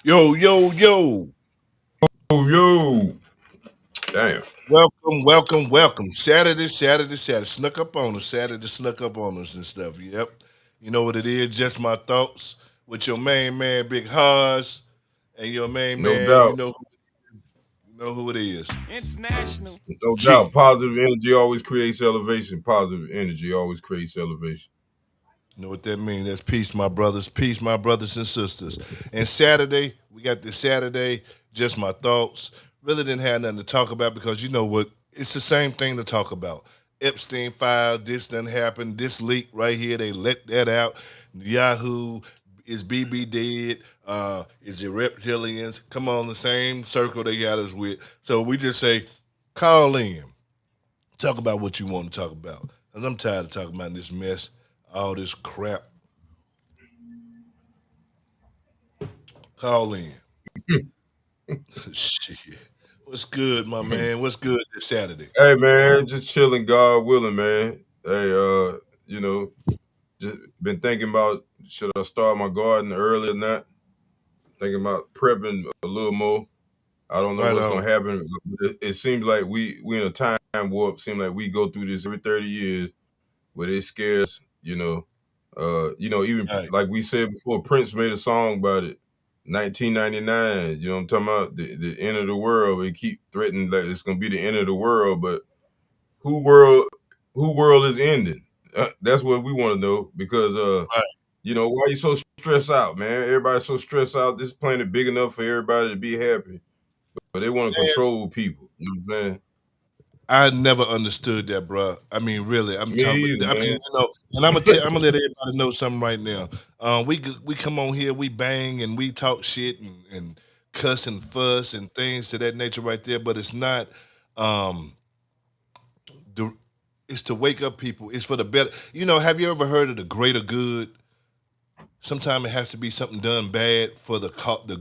Yo, yo, yo. Oh, yo, damn. Welcome, welcome, welcome. Saturday. Snuck up on us. Saturday snuck up on us and stuff. Yep. You know what it is? Just my thoughts with your main man, Big Haas, and your main No man, doubt. you know who it is. International. No doubt. G. Positive energy always creates elevation. Positive energy always creates elevation. You know what that means? That's peace, my brothers. Peace, my brothers and sisters. And Saturday, we got this Saturday, just my thoughts. Really didn't have nothing to talk about because you know what? It's the same thing to talk about. Epstein file, this done happened, this leak right here, they let that out. Yahoo, is BB dead? Is it reptilians? Come on, the same circle they got us with. So we just say, call in. Talk about what you want to talk about. Because I'm tired of talking about this mess, all this crap. Call in. Shit. What's good, my man? What's good this Saturday? Hey, man, just chilling, God willing, man. Hey, you know, just been thinking about should I start my garden earlier than that? Thinking about prepping a little more. I don't know Right what's on. gonna happen. It seems like we in a time warp. Seems like we go through this every 30 years, where it scares, even Right. like we said before, Prince made a song about it. 1999, you know what I'm talking about? The end of the world. They keep threatening that it's gonna be the end of the world, but who world who world is ending? That's what we want to know because Right. why you so stressed out, man? Everybody's so stressed out. This planet big enough for everybody to be happy, but they want to Man, control people. You know what I'm saying? I never understood that, bro. I mean, really, I'm Me talking. either, I mean, man. and I'm gonna let everybody know something right now. We come on here, we bang and we talk shit and cuss and fuss and things to that nature right there. But it's not. Um, the, it's to wake up people. It's for the better. Have you ever heard of the greater good? Sometimes it has to be something done bad for the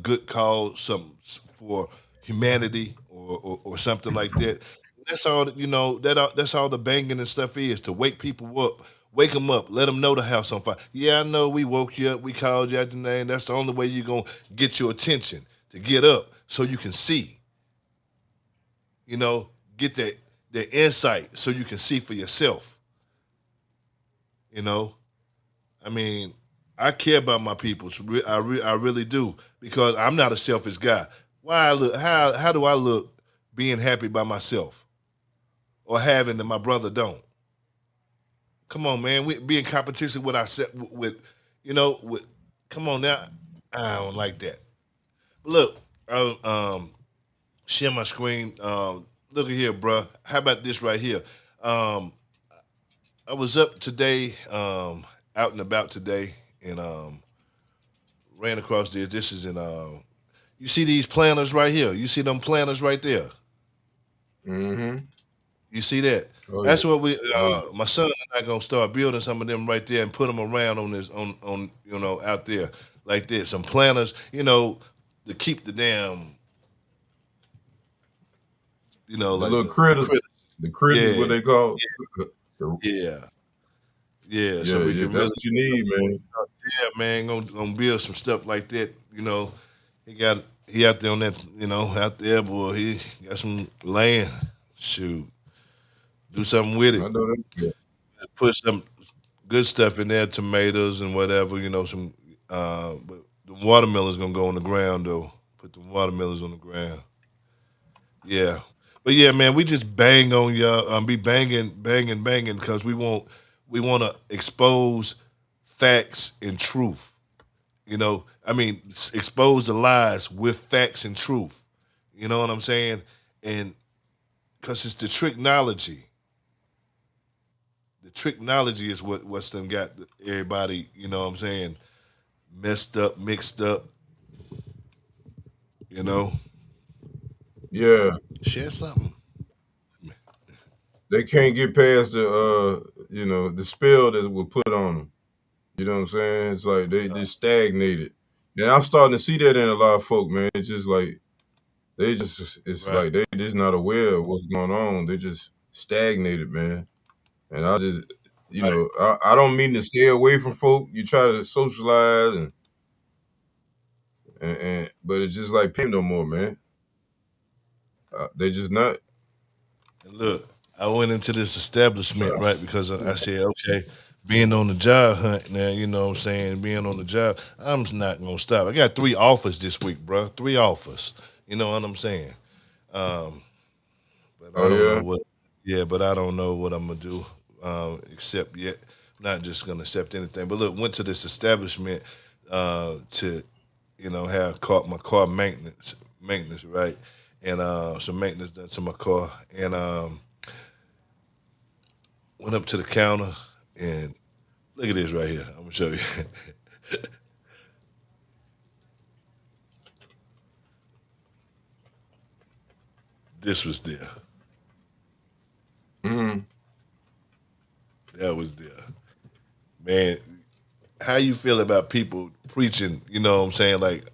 good cause, something for humanity or something like that. That's all that's all the banging and stuff is to wake people up, wake them up, let them know the house on fire. Yeah, I know we woke you up, we called you out the name. That's the only way you're gonna get your attention to get up so you can see. You know, get that insight so you can see for yourself. You know, I mean, I care about my people. So I really do because I'm not a selfish guy. Why I look? How do I look being happy by myself or having that my brother don't? Come on, man. We be in competition with ourselves. With come on now. I don't like that. Look, share my screen. Look at here, bro. How about this right here? Um, I was up today, out and about today, and ran across this. This is in you see these planners right here. You see them planners right there. Mm-hmm. You see that? Oh yeah. That's what we Oh yeah. my son and I gonna start building some of them right there and put them around on this on out there like this. Some planners, to keep the damn The like little the critters. critters. The critters, what Yeah, they call. yeah, yeah. So Yeah, we yeah. can That's really what you need, man. yeah, man, gonna build some stuff like that. He out there on that out there, boy. He got some land. Shoot, do something with it. I know that's good. Put some good stuff in there, tomatoes and whatever. Some. But the watermelon's gonna go on the ground though. Put the watermelons on the ground. Yeah, but yeah, man, we just bang on y'all. Be banging, because we want to expose facts and truth. I mean, expose the lies with facts and truth. You know what I'm saying? And because it's the technology. The technology is what's done got everybody, you know what I'm saying, messed up, mixed up, you know. Yeah. Share something. They can't get past the spell that was put on them. You know what I'm saying? It's like they just stagnated. And I'm starting to see that in a lot of folk, man. It's just like it's Right. like they just not aware of what's going on. They just stagnated, man. And I just Right. I don't mean to stay away from folk. You try to socialize and and but it's just like pay no more, man. They just not. And look, I went into this establishment, right, because I said, okay, being on the job hunt now, you know what I'm saying, being on the job, I'm just not going to stop. I got 3 offers this week, bro. 3 offers. You know what I'm saying? Um, but I Oh don't know yeah. what, yeah, but I don't know what I'm going to do except yet. Not just going to accept anything. But look, went to this establishment to, have my car maintenance, right? And some maintenance done to my car. And went up to the counter and look at this right here. I'm gonna show you. This was there. Mm-hmm. That was there. Man, how you feel about people preaching, you know what I'm saying, like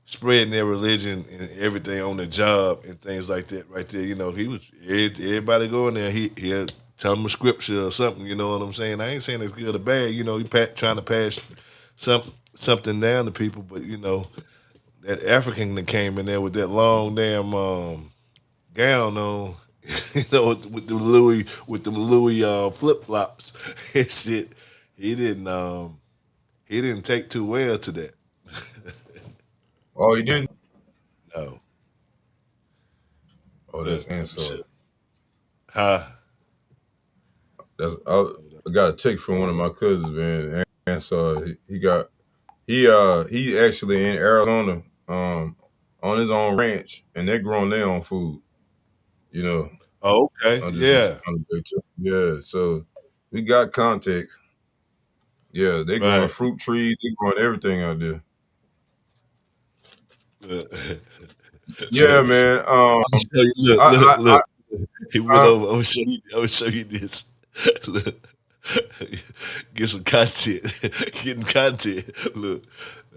spreading their religion and everything on the job and things like that right there. Everybody going there, he'll tell them a scripture or something, you know what I'm saying? I ain't saying it's good or bad, he trying to pass some something down to people, but that African that came in there with that long damn gown on, with the Louis flip flops and shit. He didn't he didn't take too well to that. Oh, you didn't. No, Oh, look, that's let me show. insult. Huh? That's Hold up. I got a text from one of my cousins, man. Insult. He actually in Arizona, on his own ranch, and they growing their own food. You know, Oh, okay, I'm just yeah, responding back to yeah. So we got context. Yeah, they growing right. fruit trees. They growing everything out there. Look, Yeah, look, man. show you, look, look, I, I, look. He went I, over. I'm gonna show you this. Look, get some content. Getting content. Look,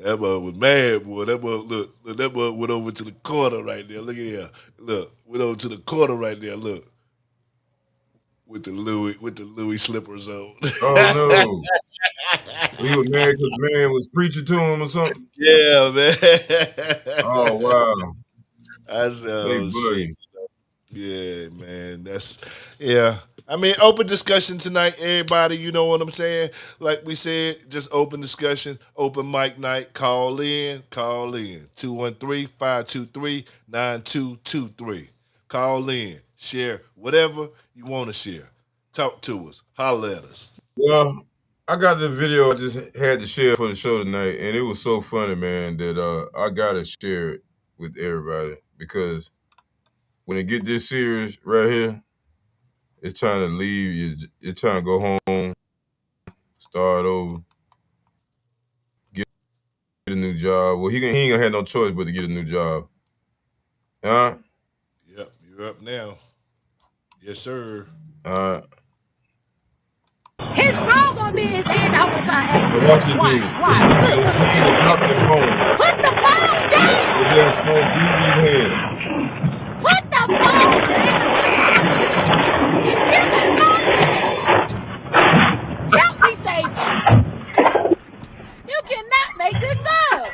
that boy was mad, boy. That boy, look, that boy went over to the corner right there. Look at here. Look, went over to the corner right there. Look, with the Louis slippers on. oh no, he was mad because man was preaching to him or something. Yeah, man. Oh wow, I said, they oh shit. bugging. Yeah, man. Yeah. I mean, open discussion tonight, everybody. You know what I'm saying? Like we said, just open discussion, open mic night. Call in, call in. 213-523-9223. Call in, share whatever you want to share. Talk to us, holler at us. Well, I got the video I just had to share for the show tonight, and it was so funny, man, that I gotta share it with everybody because when it get this serious right here, it's trying to leave you. It's trying to go home, start over, get a new job. Well, he ain't gonna have no choice but to get a new job, huh? Yep, you're up now. Yes, sir. Uh, His phone gonna be in his hand the whole time now watch accident. this Watch, dude. watch. He finna drop that phone. Put the phone The down. damn phone glued to his hand. Put the phone down. He still got the phone in his hand. Help me save you. You cannot make this up.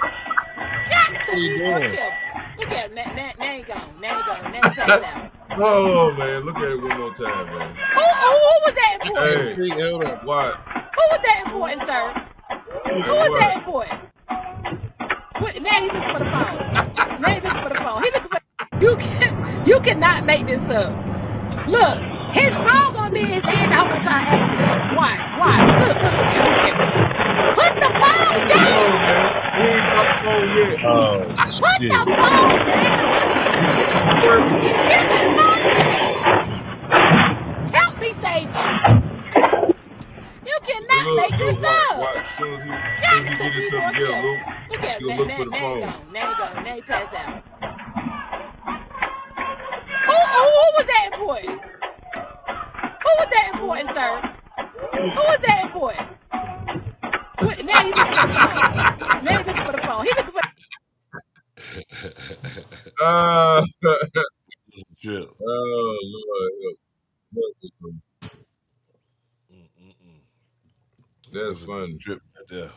Got What to are you be more doing? careful. Look at him. Now he gone. Now he gone. Now he passed out. Oh man, look at it one more time, man. Who was that And Hey, important? see, hold on. what? Who was that important, sir? Who Hey, was what? that important? Now he looking for the phone. Now he looking for the phone. He looking for. You cannot make this up. Look, his phone gonna be in his hand the whole time accident. Watch. Look. Put the phone No, down. man. He ain't dropped the phone yet. Oh Put the shit. phone down. He still got the phone in his hand. Help me save you. You cannot make this up. Watch. As soon as he Got to get be himself more together, careful. Luke, Look at he'll him. look for the Now he phone. gone. Now he passed out. Who was that important? Who was that important, sir? Who was that important? Now he looking for the phone. Now he looking for the phone. He looking for. Ah, This is a trip. oh Lord, help. Mm-mm-mm. That That's was a funny, trip right there.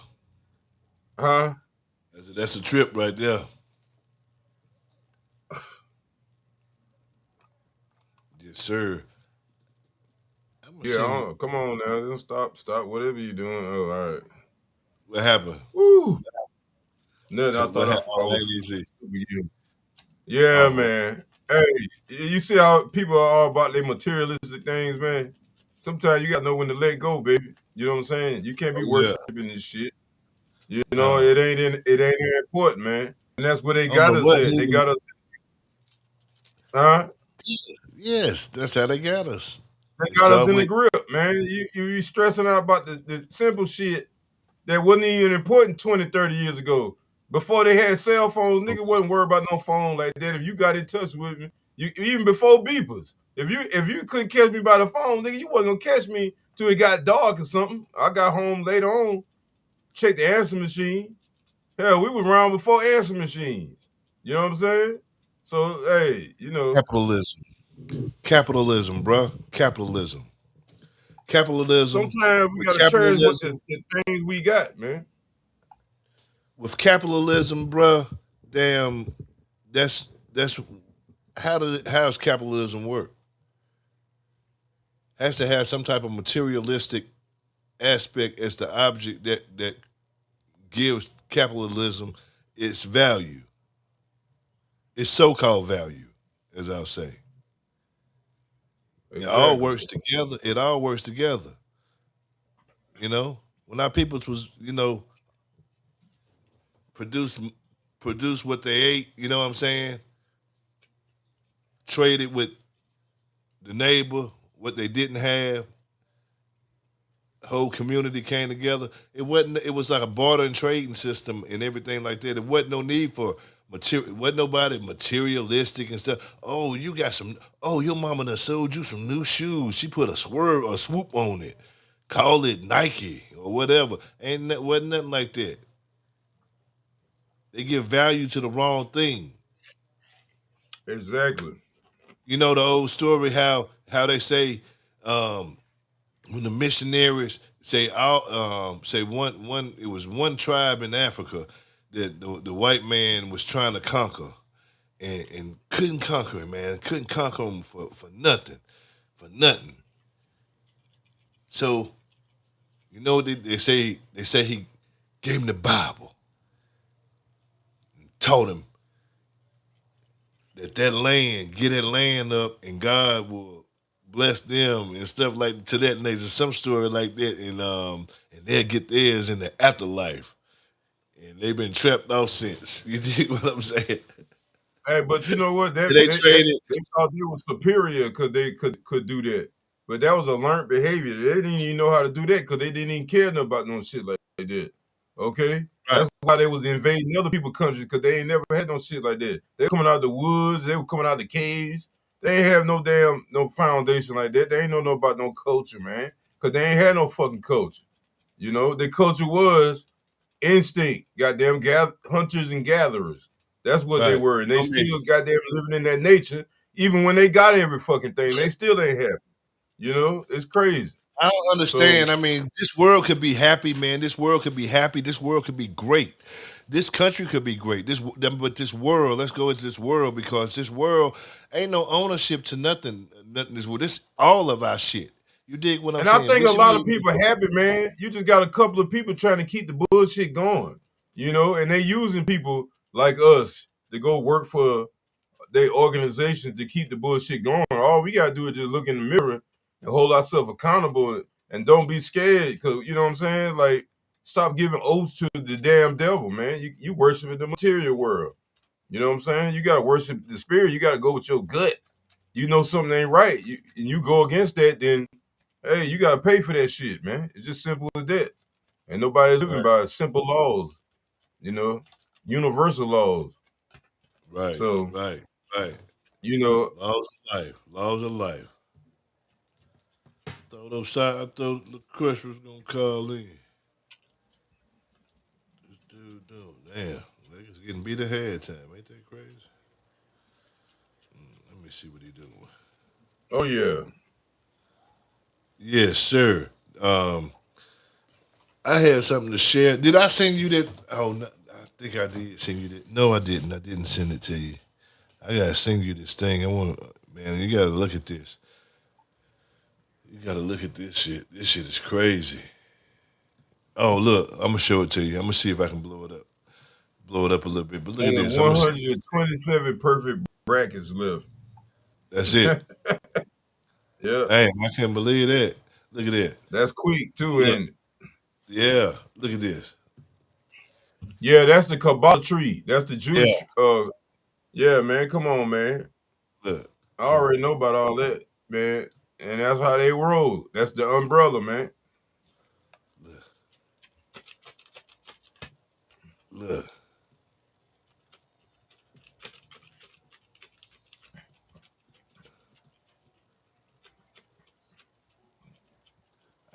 huh? That's a trip right there. Yes, sir. I'm gonna Yeah, send you come on now. Don't stop whatever you're doing. Oh, all right. what happened. Woo. Nothing. I What thought happened? I Oh, was easy. Yeah, Oh, man. Hey, you see how people are all about their materialistic things, man? Sometimes you gotta know when to let go, baby. You know what I'm saying? You can't be oh yeah. worshiping this shit. You know, Nah. it ain't important, man. And that's where they I don't got know us what at. They human. got us, huh? Yes, that's how they got us. They It got us start in the with grip, man. You stressing out about the simple shit that wasn't even important 20, 30 years ago. Before they had cell phones, nigga wasn't worried about no phone like that. If you got in touch with me, you even before beepers. If you couldn't catch me by the phone, nigga, you wasn't gonna catch me till it got dark or something. I got home later on, checked the answer machine. Hell, we was around before answer machines. You know what I'm saying? So hey, capitalism. Capitalism, bruh. Capitalism. Capitalism. sometimes we With gotta cherish what capitalism. the things we got, man. With capitalism, bruh. Damn. That's how's capitalism work? Has to have some type of materialistic aspect as the object that gives capitalism its value, its so-called value, as I'll say. It all Exactly. works together. It all works together. You know, when our peoples was produce produce what they ate. You know what I'm saying? Traded with the neighbor what they didn't have. Whole community came together. It wasn't. It was like a barter and trading system and everything like that. There wasn't no need for material. Wasn't nobody materialistic and stuff. Oh, you got some. Oh, your mama done sold you some new shoes. She put a swerve or swoop on it. Call it Nike or whatever. Wasn't nothing like that. They give value to the wrong thing. Exactly. You know the old story how they say um, when the missionaries say all say one it was one tribe in Africa that the white man was trying to conquer and couldn't conquer him, man, couldn't conquer him for nothing, for nothing. So they say he gave him the Bible, taught him that land, get that land up, and God will bless them and stuff like to that nature. Some story like that, and they'll get theirs in the afterlife. And they've been trapped off since. You dig what I'm saying? Hey, but you know what? That They they, traded. they thought they were superior because they could do that. But that was a learned behavior. They didn't even know how to do that because they didn't even care about no shit like that. Okay? Right, That's why they was invading other people's countries because they ain't never had no shit like that. They were coming out the woods, they were coming out the caves. They ain't have no foundation like that. They ain't know about no culture, man. Cause they ain't had no fucking culture. Their culture was instinct, goddamn hunters and gatherers. That's what they right. were, and they I mean, still goddamn living in that nature. Even when they got every fucking thing, they still ain't happy. It's crazy. I don't So, understand. I mean, this world could be happy, man. This world could be happy. This world could be great. This country could be great. But this world. Let's go into this world because this world ain't no ownership to nothing. Nothing. This all of our shit. You dig what I'm and I saying? think We a should lot be of able to people go. happy, man. You just got a couple of people trying to keep the bullshit going, and they using people like us to go work for their organizations to keep the bullshit going. All we gotta do is just look in the mirror and hold ourselves accountable and don't be scared. Cause you know what I'm saying? Like, stop giving oaths to the damn devil, man. You worshiping the material world. You know what I'm saying? You gotta worship the spirit. You gotta go with your gut. You know something ain't right. You go against that, then hey, you gotta pay for that shit, man. It's just simple as that. And nobody living Right, by simple laws, you know, universal laws. right, So, right, right. you know, Laws of life. Laws of life. I thought the crush was gonna call in. This dude doing damn. Niggas getting beat ahead of time. Ain't that crazy? Let me see what he doing. oh yeah. Yes, sir. Um, I had something to share. Did I send you that? Oh, no, think I did send you that. No, I didn't. I didn't send it to you. I gotta send you this thing. I want, man. You gotta look at this. You gotta look at this shit. This shit is crazy. Oh, look, I'm gonna show it to you. I'm gonna see if I can blow it up a little bit. But look at Only this. I'm gonna see. 127 perfect brackets left. That's it. Yeah, Damn, I can't believe that. Look at that. that's quick too, Look, and yeah. Look at this. yeah, that's the Kabbalah tree. That's the Yeah. Jewish. Yeah, man, come on, man. Look. I Hold on. already know about all that, man. And that's how they roll. That's the umbrella, man. Look. Look.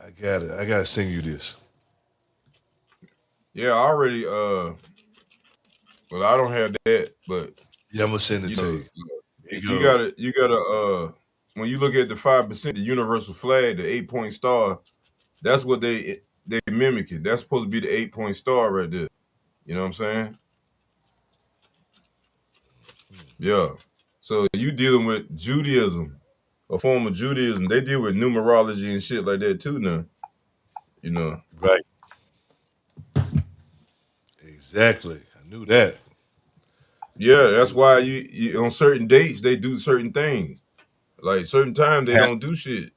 I got it. I gotta send you this. Yeah, I already. Well, I don't have that, but Yeah, I'm gonna send it you to know, you. Here you you go. gotta, you gotta. When you look at the 5%, the universal flag, the 8-point star, that's what they mimic it. That's supposed to be the 8-point star right there. You know what I'm saying? Yeah. So you dealing with Judaism, a form of Judaism. They deal with numerology and shit like that too now. You know. Right. Exactly. I knew that. Yeah, I that's knew why you on certain dates they do certain things. Like certain times they that. don't do shit.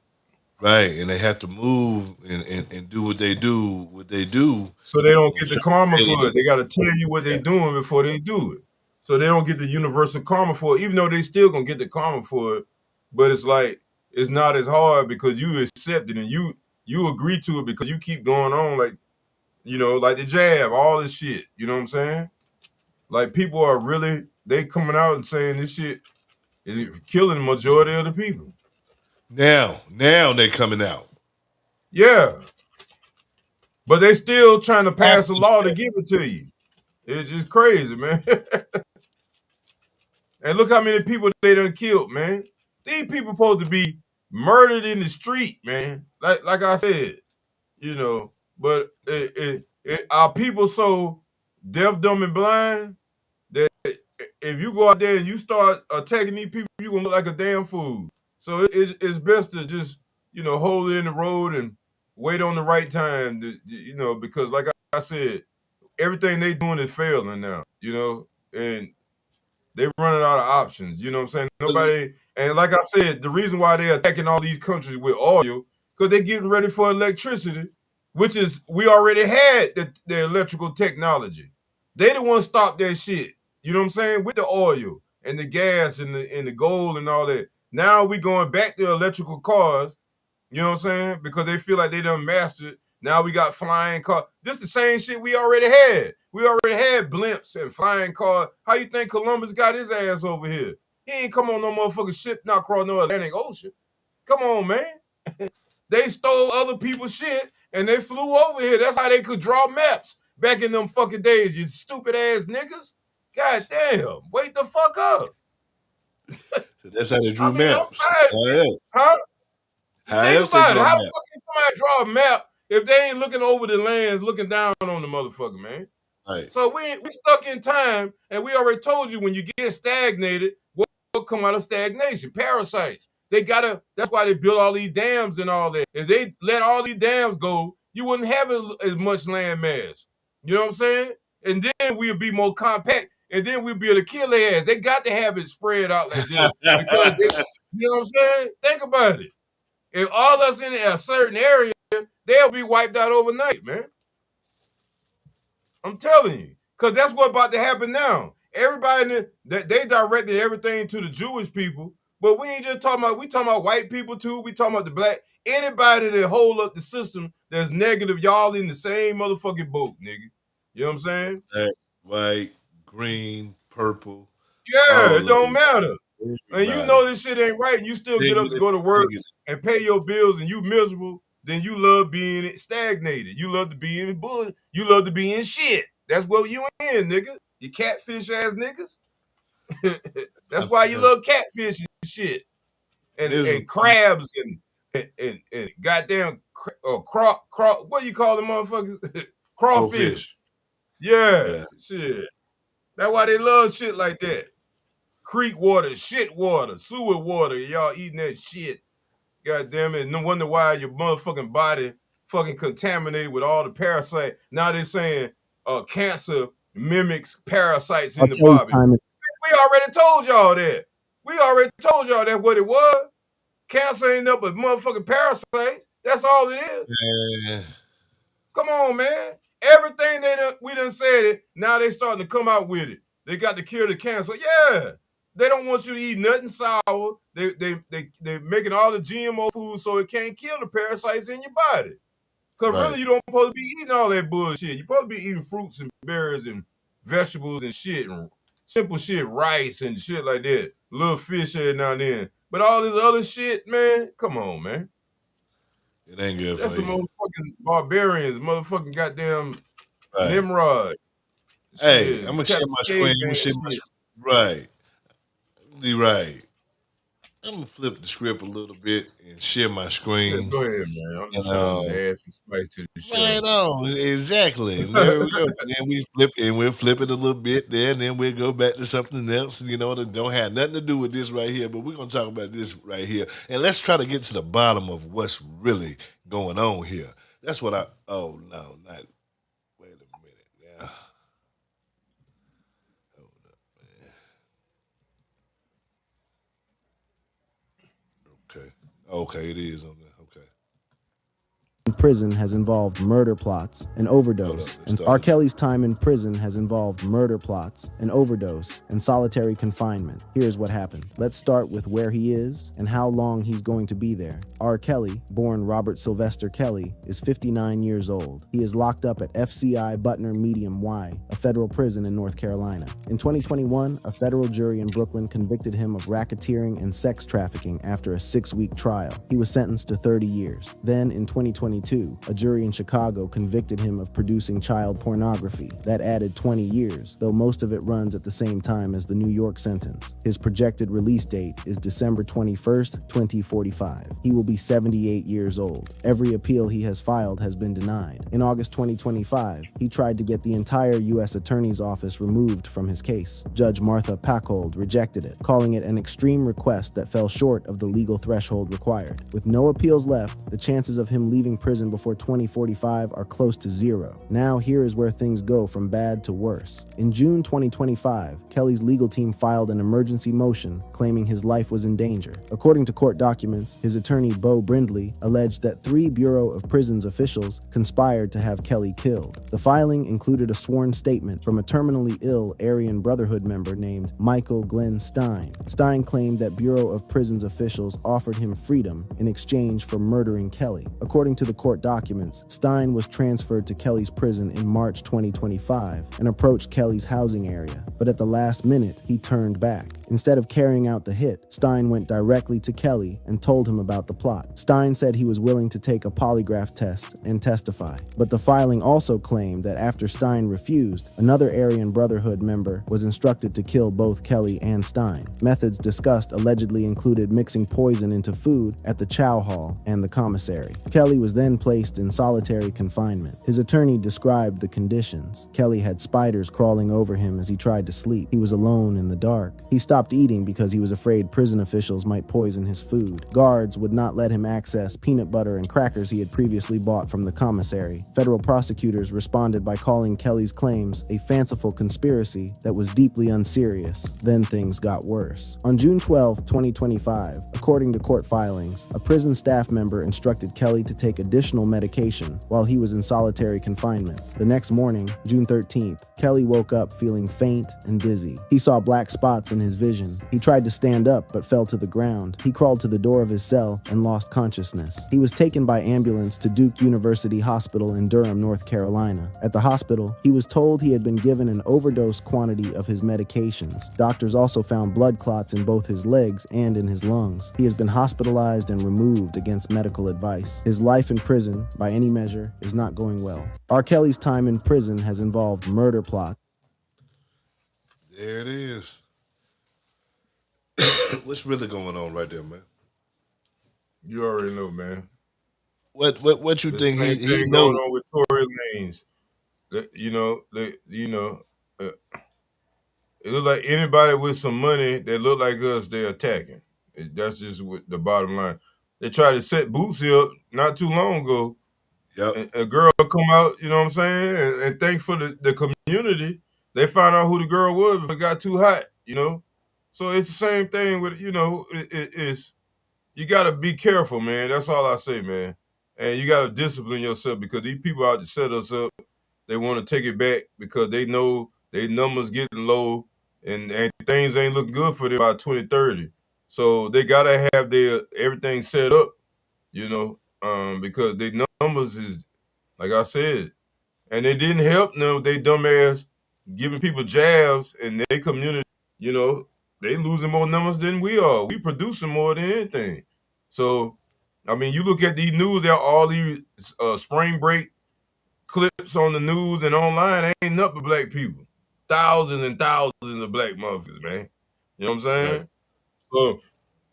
Right, and they have to move and do what they do So they don't on get the certain karma for days. it. They gotta tell you what Yeah, they doing before they do it. So they don't get the universal karma for it, even though they still gonna get the karma for it. But it's like it's not as hard because you accept it and you agree to it because you keep going on like like the jab, all this shit. You know what I'm saying? Like people are really they coming out and saying this shit is killing the majority of the people. now they coming out. Yeah, but they still trying to pass a After law to give it to you. It's just crazy, man. And look how many people they done killed, man. These people supposed to be murdered in the street, man. Like I said, But our people so deaf, dumb, and blind that if you go out there and you start attacking these people, you gonna look like a damn fool. So it's best to just hold it in the road and wait on the right time. Because like I said, everything they doing is failing now. And they running out of options. You know what I'm saying? Nobody, and like I said, the reason why they're attacking all these countries with oil, because they're getting ready for electricity, which is we already had the electrical technology. They the ones stopped that shit. You know what I'm saying? With the oil and the gas and the gold and all that. Now we going back to electrical cars, you know what I'm saying? Because they feel like they done mastered. Now we got flying cars. This the same shit we already had. We already had blimps and flying cars. How you think Columbus got his ass over here? He ain't come on no motherfucking ship not across no Atlantic Ocean. Come on, man. They stole other people's shit and they flew over here. That's how they could draw maps back in them fucking days, you stupid ass niggas. God damn. Wake the fuck up. So that's how they I drew mean, I'm maps. tired, How man. else? Huh? How Think else they about it. draw How the maps? fuck can somebody draw a map if they ain't looking over the lands, looking down on the motherfucker, man? Right. So we stuck in time, and we already told you when you get stagnated, what come out of stagnation? Parasites. They gotta. That's why they built all these dams and all that. If they let all these dams go, you wouldn't have as much land mass. You know what I'm saying? And then we'll be more compact, and then we'll be able to kill their ass. They got to have it spread out like this because you know what I'm saying? Think about it. If all us in a certain area, they'll be wiped out overnight, man. I'm telling you, because that's what's about to happen now. Everybody that they directed everything to the Jewish people, but we ain't just talking about. We talking about white people too. We talking about the black. Anybody that hold up the system that's negative, y'all in the same motherfucking boat, nigga. You know what I'm saying? Black, white, green, purple, Yeah, it all of don't it. matter. And you Everybody. know this shit ain't right, and you still get up to Singular, go to work singular. and pay your bills, and you miserable. Then you love being stagnated. You love to be in bull. You love to be in shit. That's what you in, nigga. You catfish ass niggas. That's I'm why you telling love catfish and shit, you, and miserable. crabs and goddamn what do you call them motherfuckers? Goldfish. Crawfish. Yeah, Yeah. shit. That's why they love shit like that. Creek water, shit water, sewer water. Y'all eating that shit. God damn it. No wonder why your motherfucking body fucking contaminated with all the parasite. Now they're saying cancer mimics parasites R. in the Kelly's body. time. We already told y'all that. We already told y'all that what it was. Cancer ain't nothing but motherfucking parasites. That's all it is. Yeah. Come on, man. Everything we done said it. Now they starting to come out with it. They got to cure the cancer. Yeah. They don't want you to eat nothing sour. They making all the GMO food so it can't kill the parasites in your body. Cause Right. really you don't supposed to be eating all that bullshit. You're supposed to be eating fruits and berries and vegetables and shit and simple shit, rice and shit like that. Little fish every now and then. But all this other shit, man, come on, man. It ain't good That's for some you. motherfucking barbarians, motherfucking goddamn Right. Nimrod. Hey, I'm Shit, gonna share Captain my screen. I'm gonna Caveman share my shit. right. You right. I'm gonna flip the script a little bit and share my Yeah, screen. go ahead, man. I'm And just trying to add some spice to the right show. on, exactly. And there we go. And then we'll flip it a little bit there, and then we'll go back to something else, that don't have nothing to do with this right here. But we're gonna talk about this right here. And let's try to get to the bottom of what's really going on here. That's what I oh no, not wait a minute now. Okay. Okay, it is on there. Okay. In prison has involved murder plots and Hold up, overdose. let's And start R. this. Kelly's time in prison has involved murder plots, an overdose, and solitary confinement. Here's what happened. Let's start with where he is and how long he's going to be there. R. Kelly, born Robert Sylvester Kelly, is 59 years old. He is locked up at FCI Butner Medium Y, a federal prison in North Carolina. In 2021, a federal jury in Brooklyn convicted him of racketeering and sex trafficking after a 6-week trial. He was sentenced to 30 years. Then, in 2022, a jury in Chicago convicted him of producing child pornography. That added 20 years, though most of it runs at the same time as the New York sentence. His projected release date is December 21st, 2045. He will be 78 years old. Every appeal he has filed has been denied. In August 2025, he tried to get the entire U.S. Attorney's Office removed from his case. Judge Martha Packold rejected it, calling it an extreme request that fell short of the legal threshold required. With no appeals left, the chances of him leaving prison before 2045 are close to zero. Now here is where things go from bad to worse. In June 2025, Kelly's legal team filed an emergency motion claiming his life was in danger. According to court documents, his attorney Bo Brindley alleged that 3 Bureau of Prisons officials conspired to have Kelly killed. The filing included a sworn statement from a terminally ill Aryan Brotherhood member named Michael Glenn Stein. Stein claimed that Bureau of Prisons officials offered him freedom in exchange for murdering Kelly. According to the court documents, Stein was transferred to Kelly's prison in March 2025 and approached Kelly's housing area, but at the last minute, he turned back. Instead of carrying out the hit, Stein went directly to Kelly and told him about the plot. Stein said he was willing to take a polygraph test and testify, but the filing also claimed that after Stein refused, another Aryan Brotherhood member was instructed to kill both Kelly and Stein. Methods discussed allegedly included mixing poison into food at the chow hall and the commissary. Kelly was then placed in solitary confinement. His attorney described the conditions. Kelly had spiders crawling over him as he tried to sleep. He was alone in the dark. He stopped eating because he was afraid prison officials might poison his food. Guards would not let him access peanut butter and crackers he had previously bought from the commissary. Federal prosecutors responded by calling Kelly's claims a fanciful conspiracy that was deeply unserious. Then things got worse. On June 12, 2025, according to court filings, a prison staff member instructed Kelly to take additional medication while he was in solitary confinement. The next morning, June 13th, Kelly woke up feeling faint and dizzy. He saw black spots in his vision. He tried to stand up but fell to the ground. He crawled to the door of his cell and lost consciousness. He was taken by ambulance to Duke University Hospital in Durham, North Carolina. At the hospital, he was told he had been given an overdose quantity of his medications. Doctors also found blood clots in both his legs and in his lungs. He has been hospitalized and removed against medical advice. His life in prison, by any measure, is not going well. R. Kelly's time in prison has involved murder plots. There it is. What's really going on right there, man? You already know, man. What you The think same he thing going knows? on with Tory Lanez. uh, it look like anybody with some money that look like us, they're attacking. That's just what the bottom line. They tried to set Bootsy up not too long ago. Yep. And a girl come out, you know what I'm saying? And thanks for the community, they found out who the girl was before it got too hot. So it's the same thing with, it's you got to be careful, man. That's all I say, man. And you got to discipline yourself because these people out to set us up, they want to take it back because they know their numbers getting low and things ain't looking good for them by 2030. So they got to have their everything set up, because their numbers is, like I said, and it didn't help them. They dumbass giving people jabs in their community. You know, they losing more numbers than we are. We producing more than anything. So, I mean, you look at these news. There are all these spring break clips on the news and online. Ain't nothing but black people. Thousands and thousands of black motherfuckers, man. You know what I'm Right. saying? So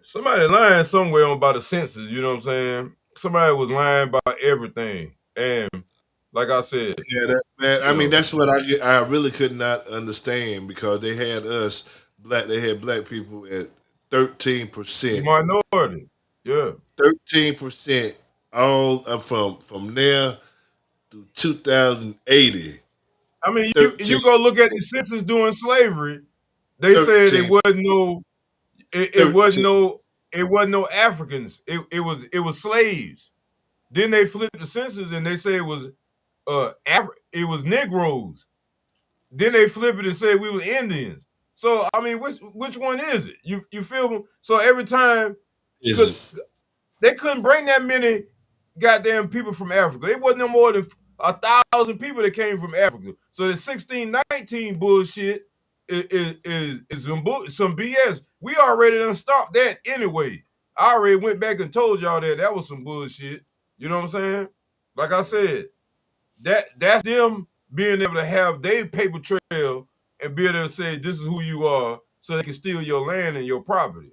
somebody lying somewhere on about the census. You know what I'm saying? Somebody was lying about everything, and like I said, Yeah, I you mean, know, that's what I really could not understand because they had us black. They had black people at 13%. the minority. Yeah. 13%, all up from there through 2080. I mean, you 13, go look at the census during slavery. They said it 13, wasn't no, it wasn't 13 no, it wasn't no Africans. It was slaves. Then they flipped the census and they say it was it was Negroes. Then they flip it and say we were Indians. So I mean, which one is it? You feel me? So every time could isn't they couldn't bring that many goddamn people from Africa. It wasn't no more than 1,000 people that came from Africa. So the 1619 bullshit is some BS. We already done stopped that anyway. I already went back and told y'all that was some bullshit. You know what I'm saying? Like I said, that's them being able to have their paper trail and be able to say this is who you are, so they can steal your land and your property.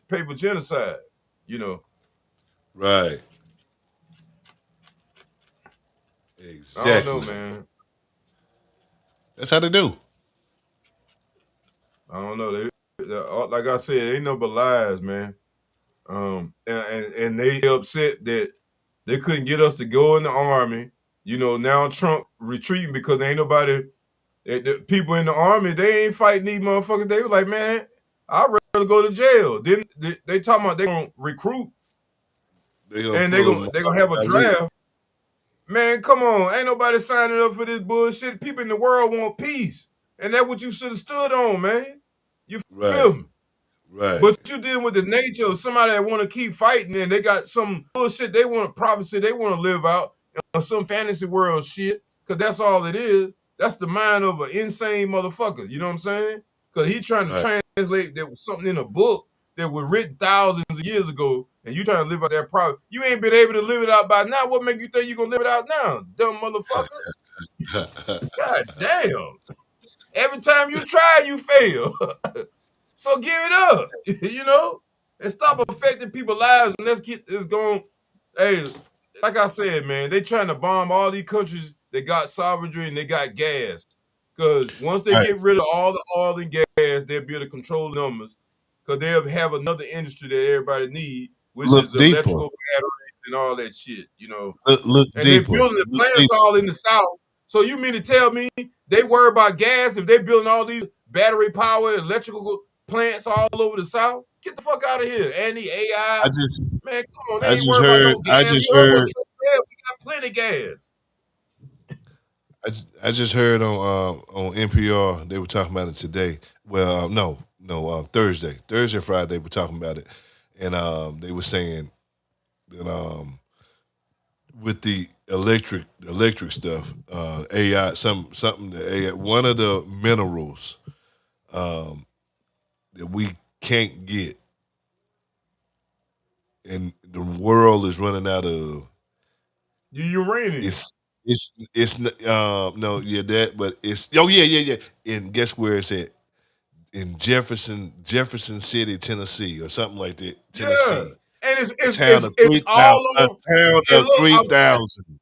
Paper genocide. You know, right. I don't know, Exactly. man. That's how they do. I don't know. Like I said, ain't no but lies, man. And they upset that they couldn't get us to go in the army. Now Trump retreating because ain't nobody. The people in the army, they ain't fighting these motherfuckers. They were like, man, I'd rather go to jail. Then they talking about they gonna recruit They gonna and pull them they gonna have a out. draft. Man, come on. Ain't nobody signing up for this bullshit. People in the world want peace. And that's what you should have stood on, man. You Right. feel me? Right. But you dealing with the nature of somebody that want to keep fighting and they got some bullshit they want to prophecy they want to live out or some fantasy world shit, because that's all it is. That's the mind of an insane motherfucker. You know what I'm saying? Because he trying to Right. translate that was something in a book that was written thousands of years ago, and you trying to live out that prophecy. You ain't been able to live it out by now. What make you think you gonna live it out now, dumb motherfucker? God damn. Every time you try, you fail. So give it up, and stop affecting people's lives. And let's get this going. Hey, like I said, man, they trying to bomb all these countries that got sovereignty and they got gas. Because once they Right. get rid of all the oil and gas, they'll be able to control numbers. Because they'll have another industry that everybody need, which Look is deeper. electrical batteries and all that shit. Look And they deeper. building the Look plants deeper. all in the South. So you mean to tell me they worry about gas if they building all these battery power electrical plants all over the South? Get the fuck out of here. And the AI. I just Man, come on. They I ain't just worried about heard no I gas. just You heard what heard Trump said? We got plenty gas. I just heard on NPR they were talking about it today. Well, no, Thursday, Friday they were talking about it, and they were saying that with the electric stuff, AI, something that AI, one of the minerals that we can't get, and the world is running out of. The uranium. It's no, yeah, that, but it's, oh, yeah, and guess where it's at? In Jefferson City, Tennessee, or something like that. Yeah. Tennessee, And a town of it's all a on. town And of look, 3,000.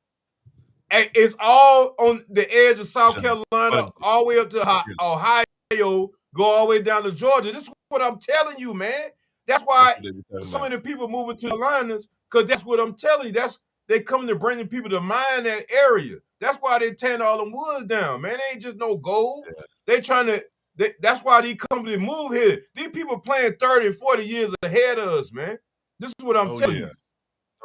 it's all on the edge of South So, Carolina, but all the way up to yes, Ohio, go all the way down to Georgia. This is what I'm telling you, man. That's that's why what they be talking so about. many people moving to the Carolinas, because that's what I'm telling you. That's they come to bringing people to mine that area. That's why they tearing all them woods down, man. They ain't just no gold. Yeah. They trying to. That's why these companies move here. These people playing 30 and 40 years ahead of us, man. This is what I'm Oh telling yeah, you.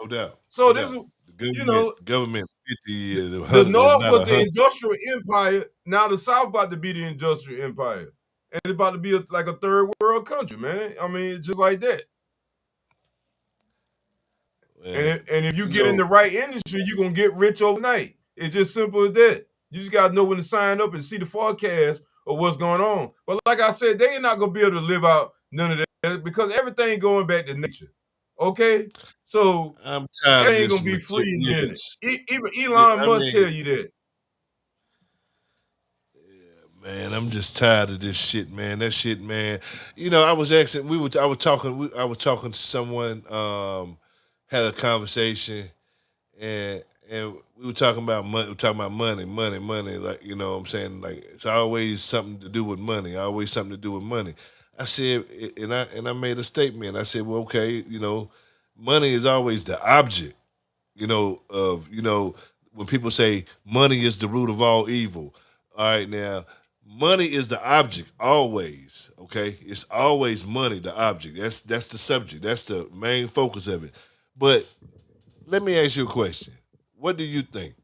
no doubt, So no this doubt. is, The you know, government, 50 years, the 100, if North not was the 100. industrial empire. Now the South about to be the industrial empire, and it's about to be like a third world country, man. I mean, it's just like that. And And if you you get in know, the right industry, you're gonna get rich overnight. It's just simple as that. You just gotta know when to sign up and see the forecast of what's going on. But like I said, they ain't not gonna be able to live out none of that because everything going back to nature. Okay, so I'm tired it of ain't this gonna be free in a minute. yes. Even Elon I must mean, tell you that. man, I'm just tired of this shit, man. That shit, man. You know, I was asking. I was talking. I was talking to someone. Had a conversation, and we were talking about money. We were talking about money. Like you know, what I'm saying like it's always something to do with money. Always something to do with money. I said, and I made a statement. I said, well, okay, you know, money is always the object. You know, of when people say money is the root of all evil. All right, now money is the object always. Okay, it's always money, the object. That's the subject. That's the main focus of it. But let me ask you a question. What do you think?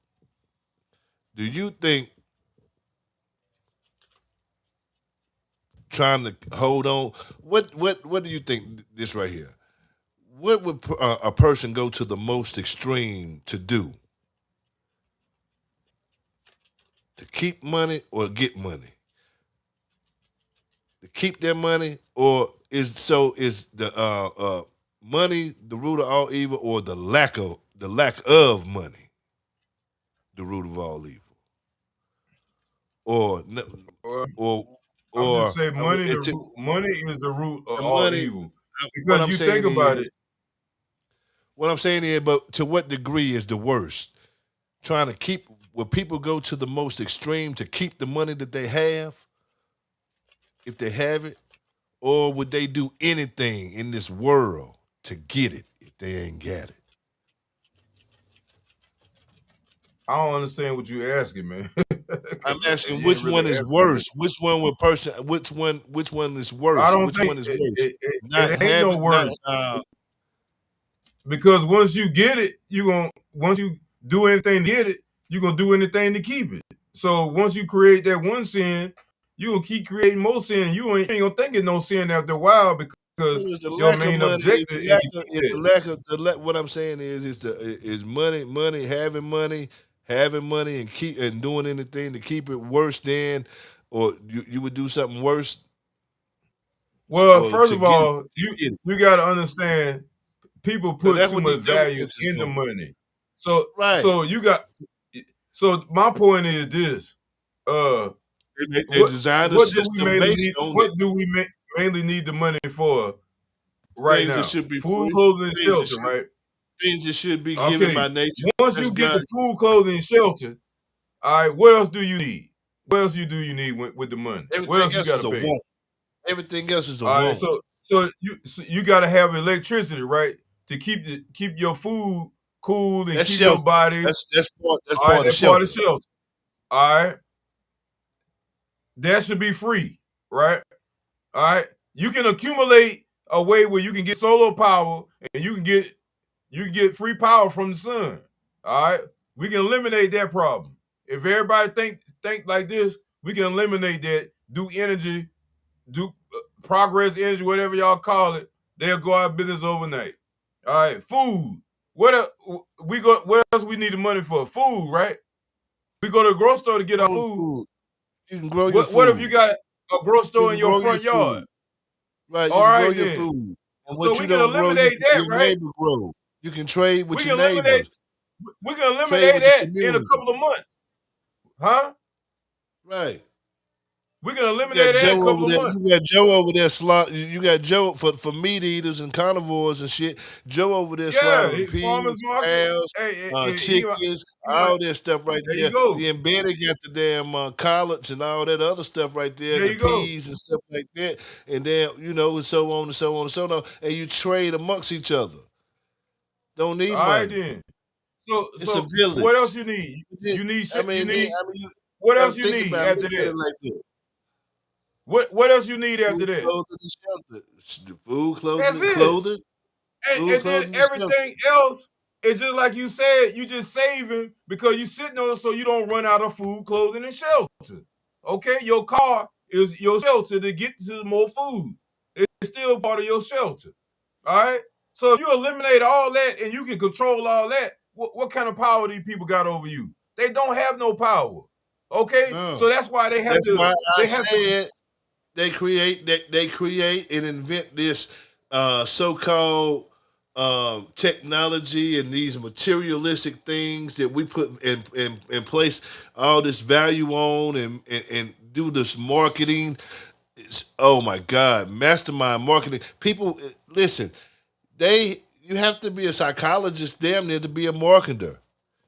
Do you think trying to hold on? What do you think? This right here. What would a person go to the most extreme to do to keep money or get money? To keep their money, or is the money the root of all evil, or the lack of money the root of all evil, or Or or I would just or say it, money is the root of the all money? evil. What Because I'm you think saying about is, it, but to what degree is the worst? Trying to keep, will people go to the most extreme to keep the money that they have, if they have it, or would they do anything in this world to get it if they ain't got it? I don't understand what you're asking, man. I'm Because asking you ain't which really one is asking me. worse. Which one would person? Which one is I worse? don't Which think one is worse? Not it ain't no having, not worse because once you get it, once you do anything to get it, you're gonna do anything to keep it. So once you create that one sin, you gonna keep creating more sin, and you ain't gonna think it no sin after a while because it's the your lack of main money. It's objective the is lack to of. keep It's the it. lack of what I'm saying is money, having money, and keep and doing anything to keep it worse than, or you would do something worse, Well, or first to of get it. all, To get it. you got to understand people Because put that's too what much these value governments is into doing. money. So Right. so you got so my point is this. Uh They what designed a what do we system mainly based need on it. what do we mainly need the money for right Things that now? should be Food, free. clothing, and Things that shelter, should right? things that should be given Okay. by nature. Once That's you get God. the food, clothing, and shelter, all right, what else do you need? What else do you need with the money? What Everything else you else got is to a pay? want. Everything else is a All right, want. so you got to have electricity, right, to keep your food cool and That's keep your shelter. body. That's All right, part of that part of shelter. shelter. All right, that should be free, right? All right, you can accumulate a way where you can get solar power and you can get free power from the sun. All right, we can eliminate that problem. If everybody think like this, we can eliminate that. Do energy, do progress energy, whatever y'all call it. They'll go out of business overnight. All right, food. What else we need the money for? Food, right? We go to the grocery store to get our Grow food. food. You can grow your What if you food. got a grocery You store in can your grow your front yard? food. Right. You All can grow right your then. food. And So what we you can don't grow, eliminate that, your right? neighbor grow. You can trade We with your can eliminate neighbors. we can Trade eliminate with the that in a community. couple of months. Huh? Right. We can You got eliminate that in Joe a over couple of there. months. You got Joe over there slot. You got Joe for meat eaters and carnivores and shit. Joe over there Yeah, slaughtering farmers pigs, market. cows, Hey, chickens, he might. all that stuff right There you there. go. The embedded got the damn collards and all that other stuff right there, There the you go. peas and stuff like that, and then and so on and so on and so on. And you trade amongst each other. Don't need All right money. then. So It's a what else village. you need? I You mean, need you what gotta else you think need about it. after Look at that? it like this. What else you need after Food, that? clothing, and shelter. Food, That's clothing, it. clothing, food, And then clothing, and shelter. everything else is just like you said, you just saving because you sitting on it so you don't run out of food, clothing, and shelter. Okay, your car is your shelter to get to more food. It's still part of your shelter. All right. So if you eliminate all that and you can control all that, what kind of power these people got over you? They don't have no power. Okay, No. so that's why they have That's to. why I They have to. said they create and invent this so-called technology and these materialistic things that we put in place all this value on and do this marketing. Oh my God, mastermind marketing. People, listen, you have to be a psychologist damn near to be a marketer.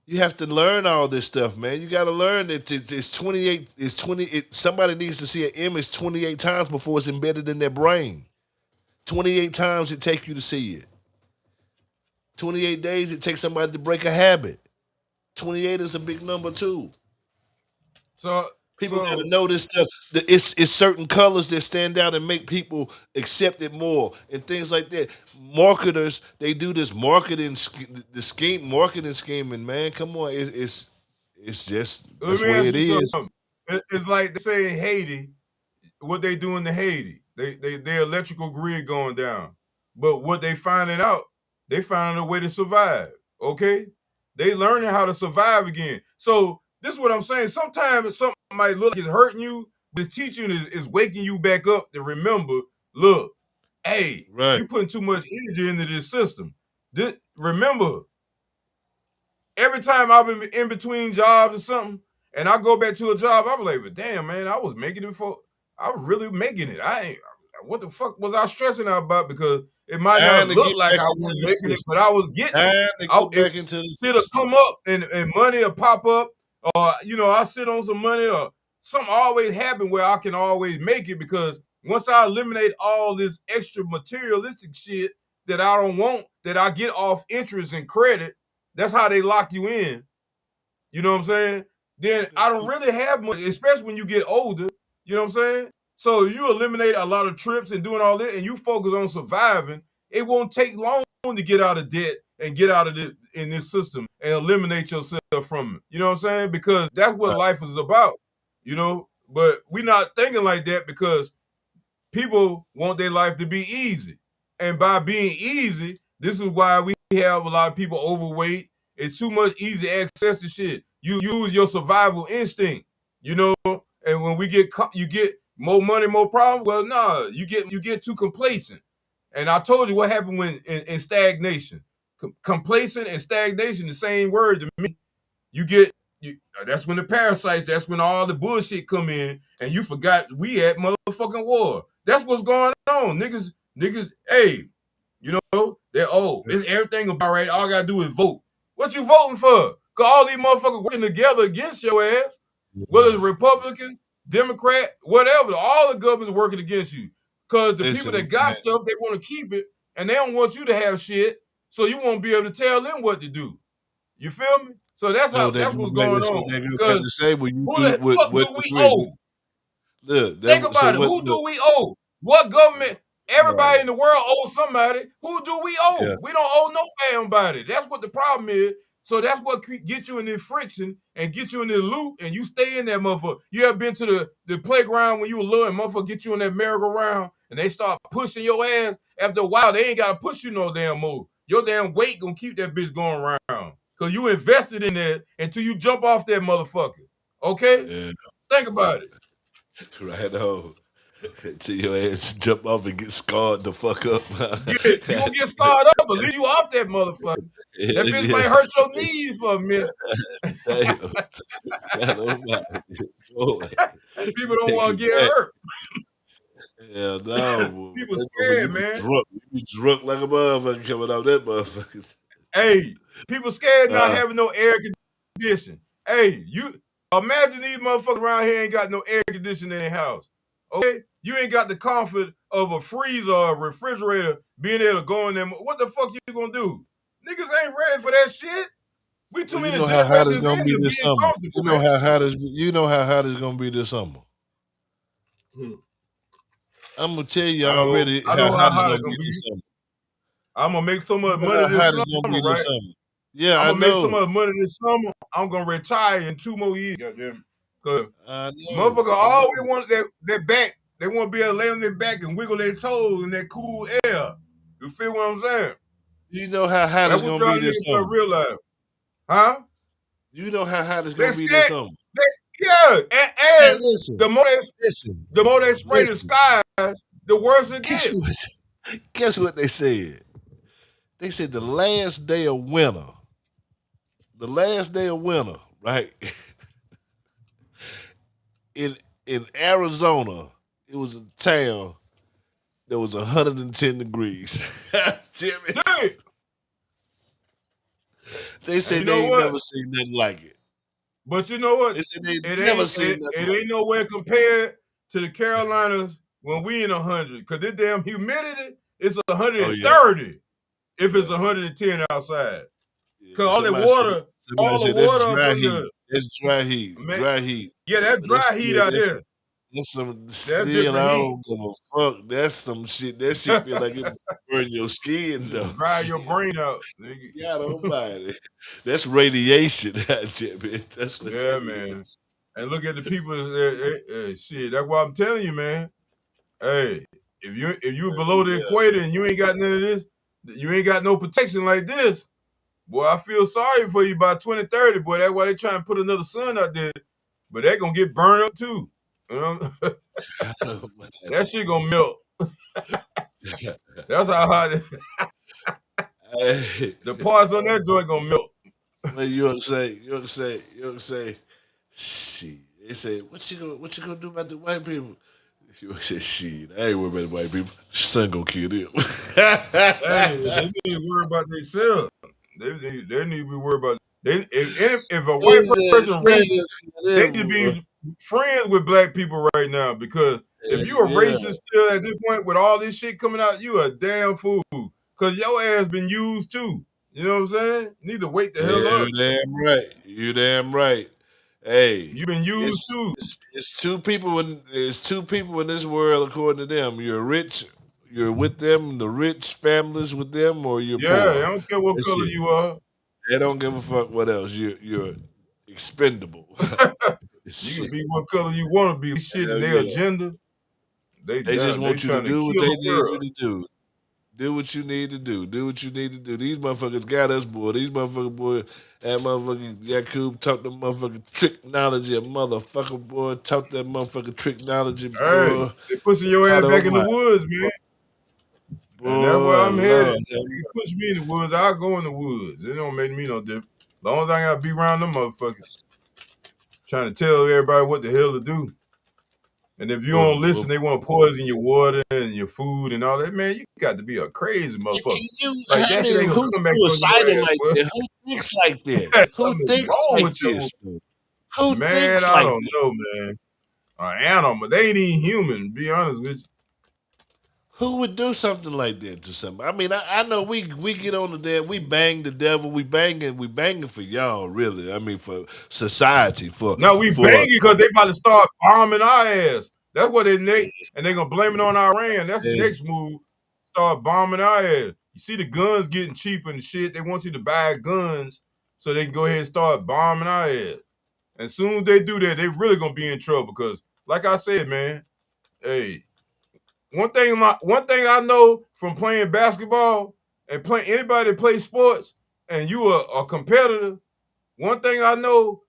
You have to learn all this stuff, man. You got to learn that it's 28. It's 20. Somebody needs to see an image 28 times before it's embedded in their brain. 28 times it takes you to see it. 28 days it takes somebody to break a habit. 28 is a big number too. So People got to so know this stuff. It's certain colors that stand out and make people accept it more and things like that. Marketers, they do this marketing scheming, man. Come on, it's just let that's me the way ask it you is. something. It's like they say in Haiti, what they doing to Haiti. Their electrical grid going down. But what they finding out, they finding a way to survive. Okay? They learning how to survive again. So this is what I'm saying. Sometimes something might look like it's hurting you, but it's teaching is waking you back up to remember, look, hey, Right. you putting too much energy into this system. Remember, every time I've been in between jobs or something, and I go back to a job, I'm like, but damn, man, I was making it before. I was really making it. I ain't. What the fuck was I stressing out about? Because it might not Time to look get like back I into wasn't the making it, system. but I was getting it. Time to get back into the It'll system. come up and money will pop up, or I sit on some money, or something always happen where I can always make it because once I eliminate all this extra materialistic shit that I don't want, that I get off interest and credit, that's how they lock you in. You know what I'm saying? Then I don't really have money, especially when you get older. You know what I'm saying? So you eliminate a lot of trips and doing all that, and you focus on surviving. It won't take long to get out of debt and get out of in this system and eliminate yourself from it. You know what I'm saying? Because that's what life is about. But we're not thinking like that because people want their life to be easy. And by being easy, this is why we have a lot of people overweight. It's too much easy access to shit. You use your survival instinct, and when you get more money, more problems. Well, nah, you get too complacent. And I told you what happened when in stagnation. Complacent and stagnation, the same word to me. You get that's when the parasites, that's when all the bullshit come in, and you forgot we at motherfucking war. That's what's going on. Niggas, hey, it's everything about right. All I gotta do is vote. What you voting for? Cause all these motherfuckers working together against your ass. Whether it's Republican, Democrat, whatever, all the governments working against you. Cause the people that got stuff, they want to keep it, and they don't want you to have shit, so you won't be able to tell them what to do. You feel me? So that's what's going on. Because who the fuck do we owe? Think about it. Who do we owe? What government? Everybody in the world owes somebody. Who do we owe? Yeah. We don't owe no damn body. That's what the problem is. So that's what get you in this friction and get you in this loop, and you stay in that motherfucker. You ever been to the playground when you were little and motherfucker get you in that merry-go-round and they start pushing your ass? After a while, they ain't got to push you no damn more. Your damn weight gonna keep that bitch going around. Because you invested in that until you jump off that motherfucker. Okay? Yeah. Think about it. Right on. Till your ass jump off and get scarred the fuck up. You gonna get scarred up, but leave you off that motherfucker. That bitch might hurt your knees for a minute. Damn. And people don't Take want to it get back. hurt. Hell no, boy. People That motherfucker, scared, man. you be drunk like a motherfucker coming out that motherfucker. Hey, people scared not Uh, having no air conditioning. Hey, you imagine these motherfuckers around here ain't got no air conditioning in their house. Okay? You ain't got the comfort of a freezer or a refrigerator being able to go in there. What the fuck you gonna do? Niggas ain't ready for that shit. We too well, you many know how hot it's generations gonna be into this being summer. comfortable, man. You know how hot it's gonna be this summer. I'm gonna tell you already I how know how hot it's hot gonna it's be gonna be. this summer. I'm gonna make so You much know money how this hot it's gonna summer, be this right? summer. Yeah, I'm I gonna make so know. much money this summer. I'm gonna retire in 2 more years. Goddamn. Cause I know. motherfucker always want their back. They want to be able to lay on their back and wiggle their toes in that cool air. You feel what I'm saying? You know how hot That's it's what gonna y'all be this niggas gotta summer. realize. Huh? You know how hot it's They gonna be this scared. summer. Yeah. Man, And listen, the more listen, they spray the listen. sky, the worse it Guess gets. what? Guess what they said? They said the last day of winter. The last day of winter, right? in in Arizona, it was a town that was 110 degrees. Jimmy, Dude, they and said you know they ain't what? never seen nothing like it. But you know They what? said they It never ain't seen it, nothing it like ain't nowhere compared to the Carolinas when we in 100. Cause this damn humidity, it's it. Oh yeah, 130 if it's yeah, 110 outside. yeah. Cause Somebody all the said that's water up dry in heat. the That's dry heat. man, Dry heat. yeah, that But that's dry heat still out there. that's some That's still different I heat. don't give a fuck. That's some shit. That shit feel like it burn your skin though. Dry your brain out, nigga. God almighty. That's radiation. That's what Yeah, that man. is. And look at the people. Shit, that's what I'm telling you, man. Hey, if you below the Yeah. equator and you ain't got none of this, you ain't got no protection like this. Boy, I feel sorry for you by 2030, boy. That's why they trying to put another sun out there. But they gonna get burned up too. You know? That shit gonna melt. That's how hot Hey, the parts on that joint gonna melt. what you gonna say, shit. They say, what you gonna do about the white people? You gonna say, shit, I ain't worried about the white people. Sun gonna kill them. Hey, they need to worry about themselves. They need to be worried about if a They white said, person sun racist, gonna kill they them, need to boy. be friends with black people right now because if you a Yeah. racist still at this point with all this shit coming out, you a damn fool. Cause your ass been used too. You know what I'm saying? Need to wake the hell Yeah, up. you damn right. You damn right. Hey, You been used too. it's two people in this world according to them. You're with them, the rich families with them, or you're Yeah, I poor. don't care what That's color it. you are. They don't give a fuck what else. You're expendable. You can Shit. be what color you want to be. Shit in Hell their yeah. agenda. They just They want you to trying to do what kill they the need you world. to do. Do what you need to do. Do what you need to do. These motherfuckers got us, boy. These motherfuckers, boy. That motherfucker Yakub talk the motherfucking tricknology, a motherfucker, boy. Talk that motherfucking tricknology, Hey, boy. they pushing your ass God back in the almighty. woods, man. And that's where Boy, I'm headed. Lord. You push me in the woods, I'll go in the woods. It don't make me no difference. As long as I gotta be around them motherfuckers. Trying to tell everybody what the hell to do. And if you don't listen, Boy. they want to poison your water and your food and all that. Man, you got to be a crazy motherfucker. Like that shit ain't gonna Who's come back on suicidal your ass, like boy. that? Who thinks like that? Who Something is thinks wrong like with you. this, bro? Who Man, thinks I like don't that? know, man. An animal. They ain't even human, to be honest with you. Who would do something like that to somebody? I mean, I know we get on the damn, we bang the devil, we banging for y'all, really. I mean, for society, Now we for banging because they about to start bombing our ass. That's what and they gonna blame it on Iran. That's the and next move. Start bombing our ass. You see the guns getting cheap and shit. They want you to buy guns so they can go ahead and start bombing our ass. And soon as they do that, they really gonna be in trouble. Because, like I said, man, hey, one thing I know from playing basketball and playing anybody that plays sports, and you are a competitor. One thing I know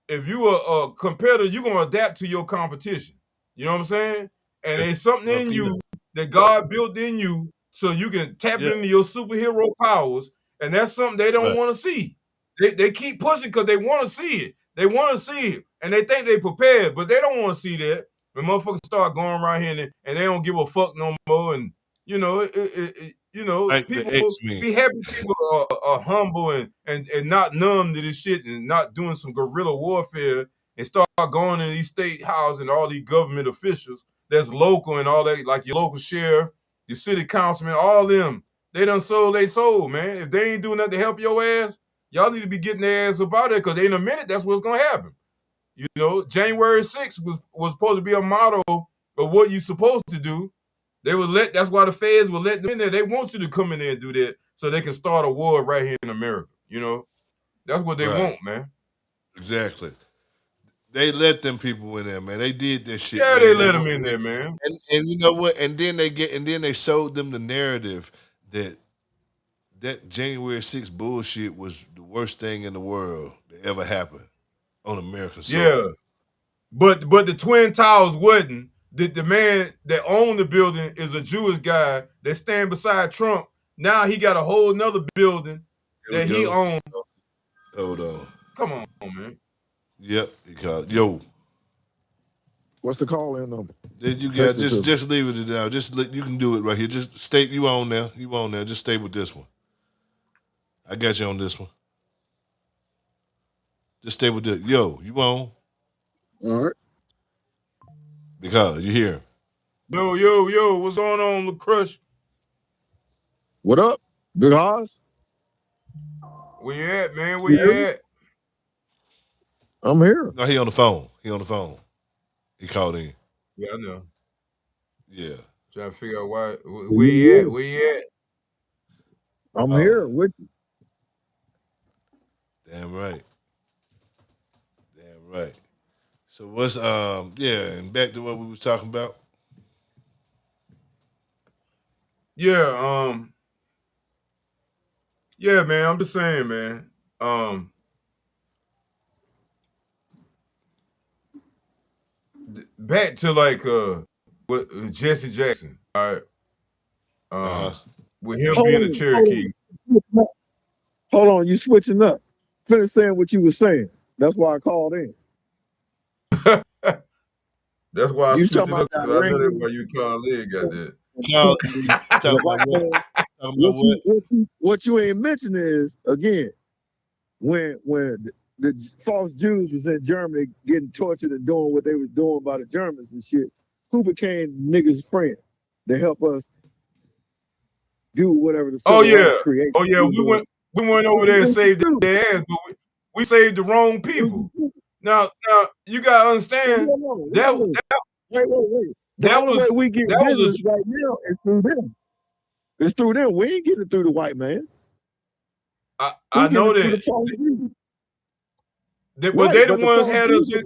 if you are a competitor, you're gonna adapt to your competition. You know what I'm saying? And there's something fuck in yeah, you that God built in you so you can tap yeah, into your superhero powers, and that's something they don't right, want to see. They keep pushing because they want to see it. They want to see it, and they think they prepared, but they don't want to see that. When motherfuckers start going around here and they don't give a fuck no more, and Like the people X-Men. be happy. People are humble and not numb to this shit and not doing some guerrilla warfare and start going to these state houses and all these government officials that's local and all that, like your local sheriff, your city councilman, all them. They done sold they soul, man. If they ain't doing nothing to help your ass, y'all need to be getting their ass up out there because in a minute, that's what's going to happen. You know, January 6th was supposed to be a motto of what you're supposed to do. They would that's why the feds will let them in there. They want you to come in there and do that so they can start a war right here in America. You know, that's what they want, man. Exactly. They let them people in there, man. They did that shit. Yeah, man. they let them in there, man. And you know what? And then they sold them the narrative that January 6th bullshit was the worst thing in the world that ever happened on American soil. Yeah, but the Twin Towers wasn't. The man that owned the building is a Jewish guy that stand beside Trump. Now he got a whole nother building that he owns. Hold on. Come on, man. Yep. Yo. What's the call-in number? Then you got just leave it now. You can do it right here. Just stay. You on there. You on there. Just stay with this one. I got you on this one. Just stay with this. Yo, you on? All right. Because you here. Yo, what's going on, the Crush? What up, Big Hoss? Where you at, man? Where you at? I'm here. No, he on the phone. He called in. Yeah, I know. Yeah. Trying to figure out where you at? Where you at? I'm here with you. Damn right. So what's and back to what we was talking about. Yeah, yeah, man. I'm just saying, man. Back to like with Jesse Jackson. All right. With him being a Cherokee. Hold on, you switching up. Finish saying what you were saying. That's why I called in. That's why I switched it up because I know that's why you called in, What you ain't mentioning is again when the false Jews was in Germany getting tortured and doing what they was doing by the Germans and shit. Who became niggas' friend to help us do whatever the civil rights created? Oh yeah, we went over there and saved their ass, but we saved the wrong people. Now you gotta understand that the only way we get business right now is through them. It's through them. We ain't getting it through the white man. I know that. But they the ones had us in.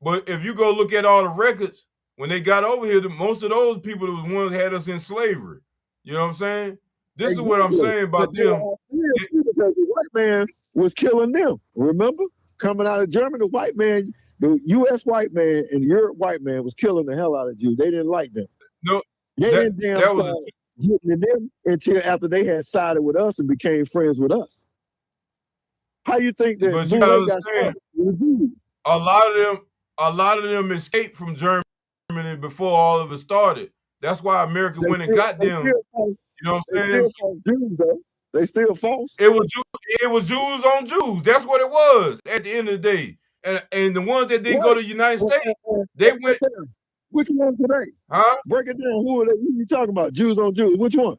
But if you go look at all the records, when they got over here, most of those people were the ones had us in slavery. You know what I'm saying? This is what I'm saying about them. Because the white man was killing them. Remember? Coming out of Germany, the white man, the U.S. white man and the Europe white man was killing the hell out of Jews. They didn't like them. No, they didn't damn start getting to them until after they had sided with us and became friends with us. How you think that? But you gotta understand, a lot of them escaped from Germany before all of it started. That's why America went and got them. You know what I'm saying? Jews, though. They still false. It was Jews on Jews. That's what it was at the end of the day. And the ones that didn't go to the United States, they went. Which one today? Huh? Break it down. Who are you talking about? Jews on Jews. Which one?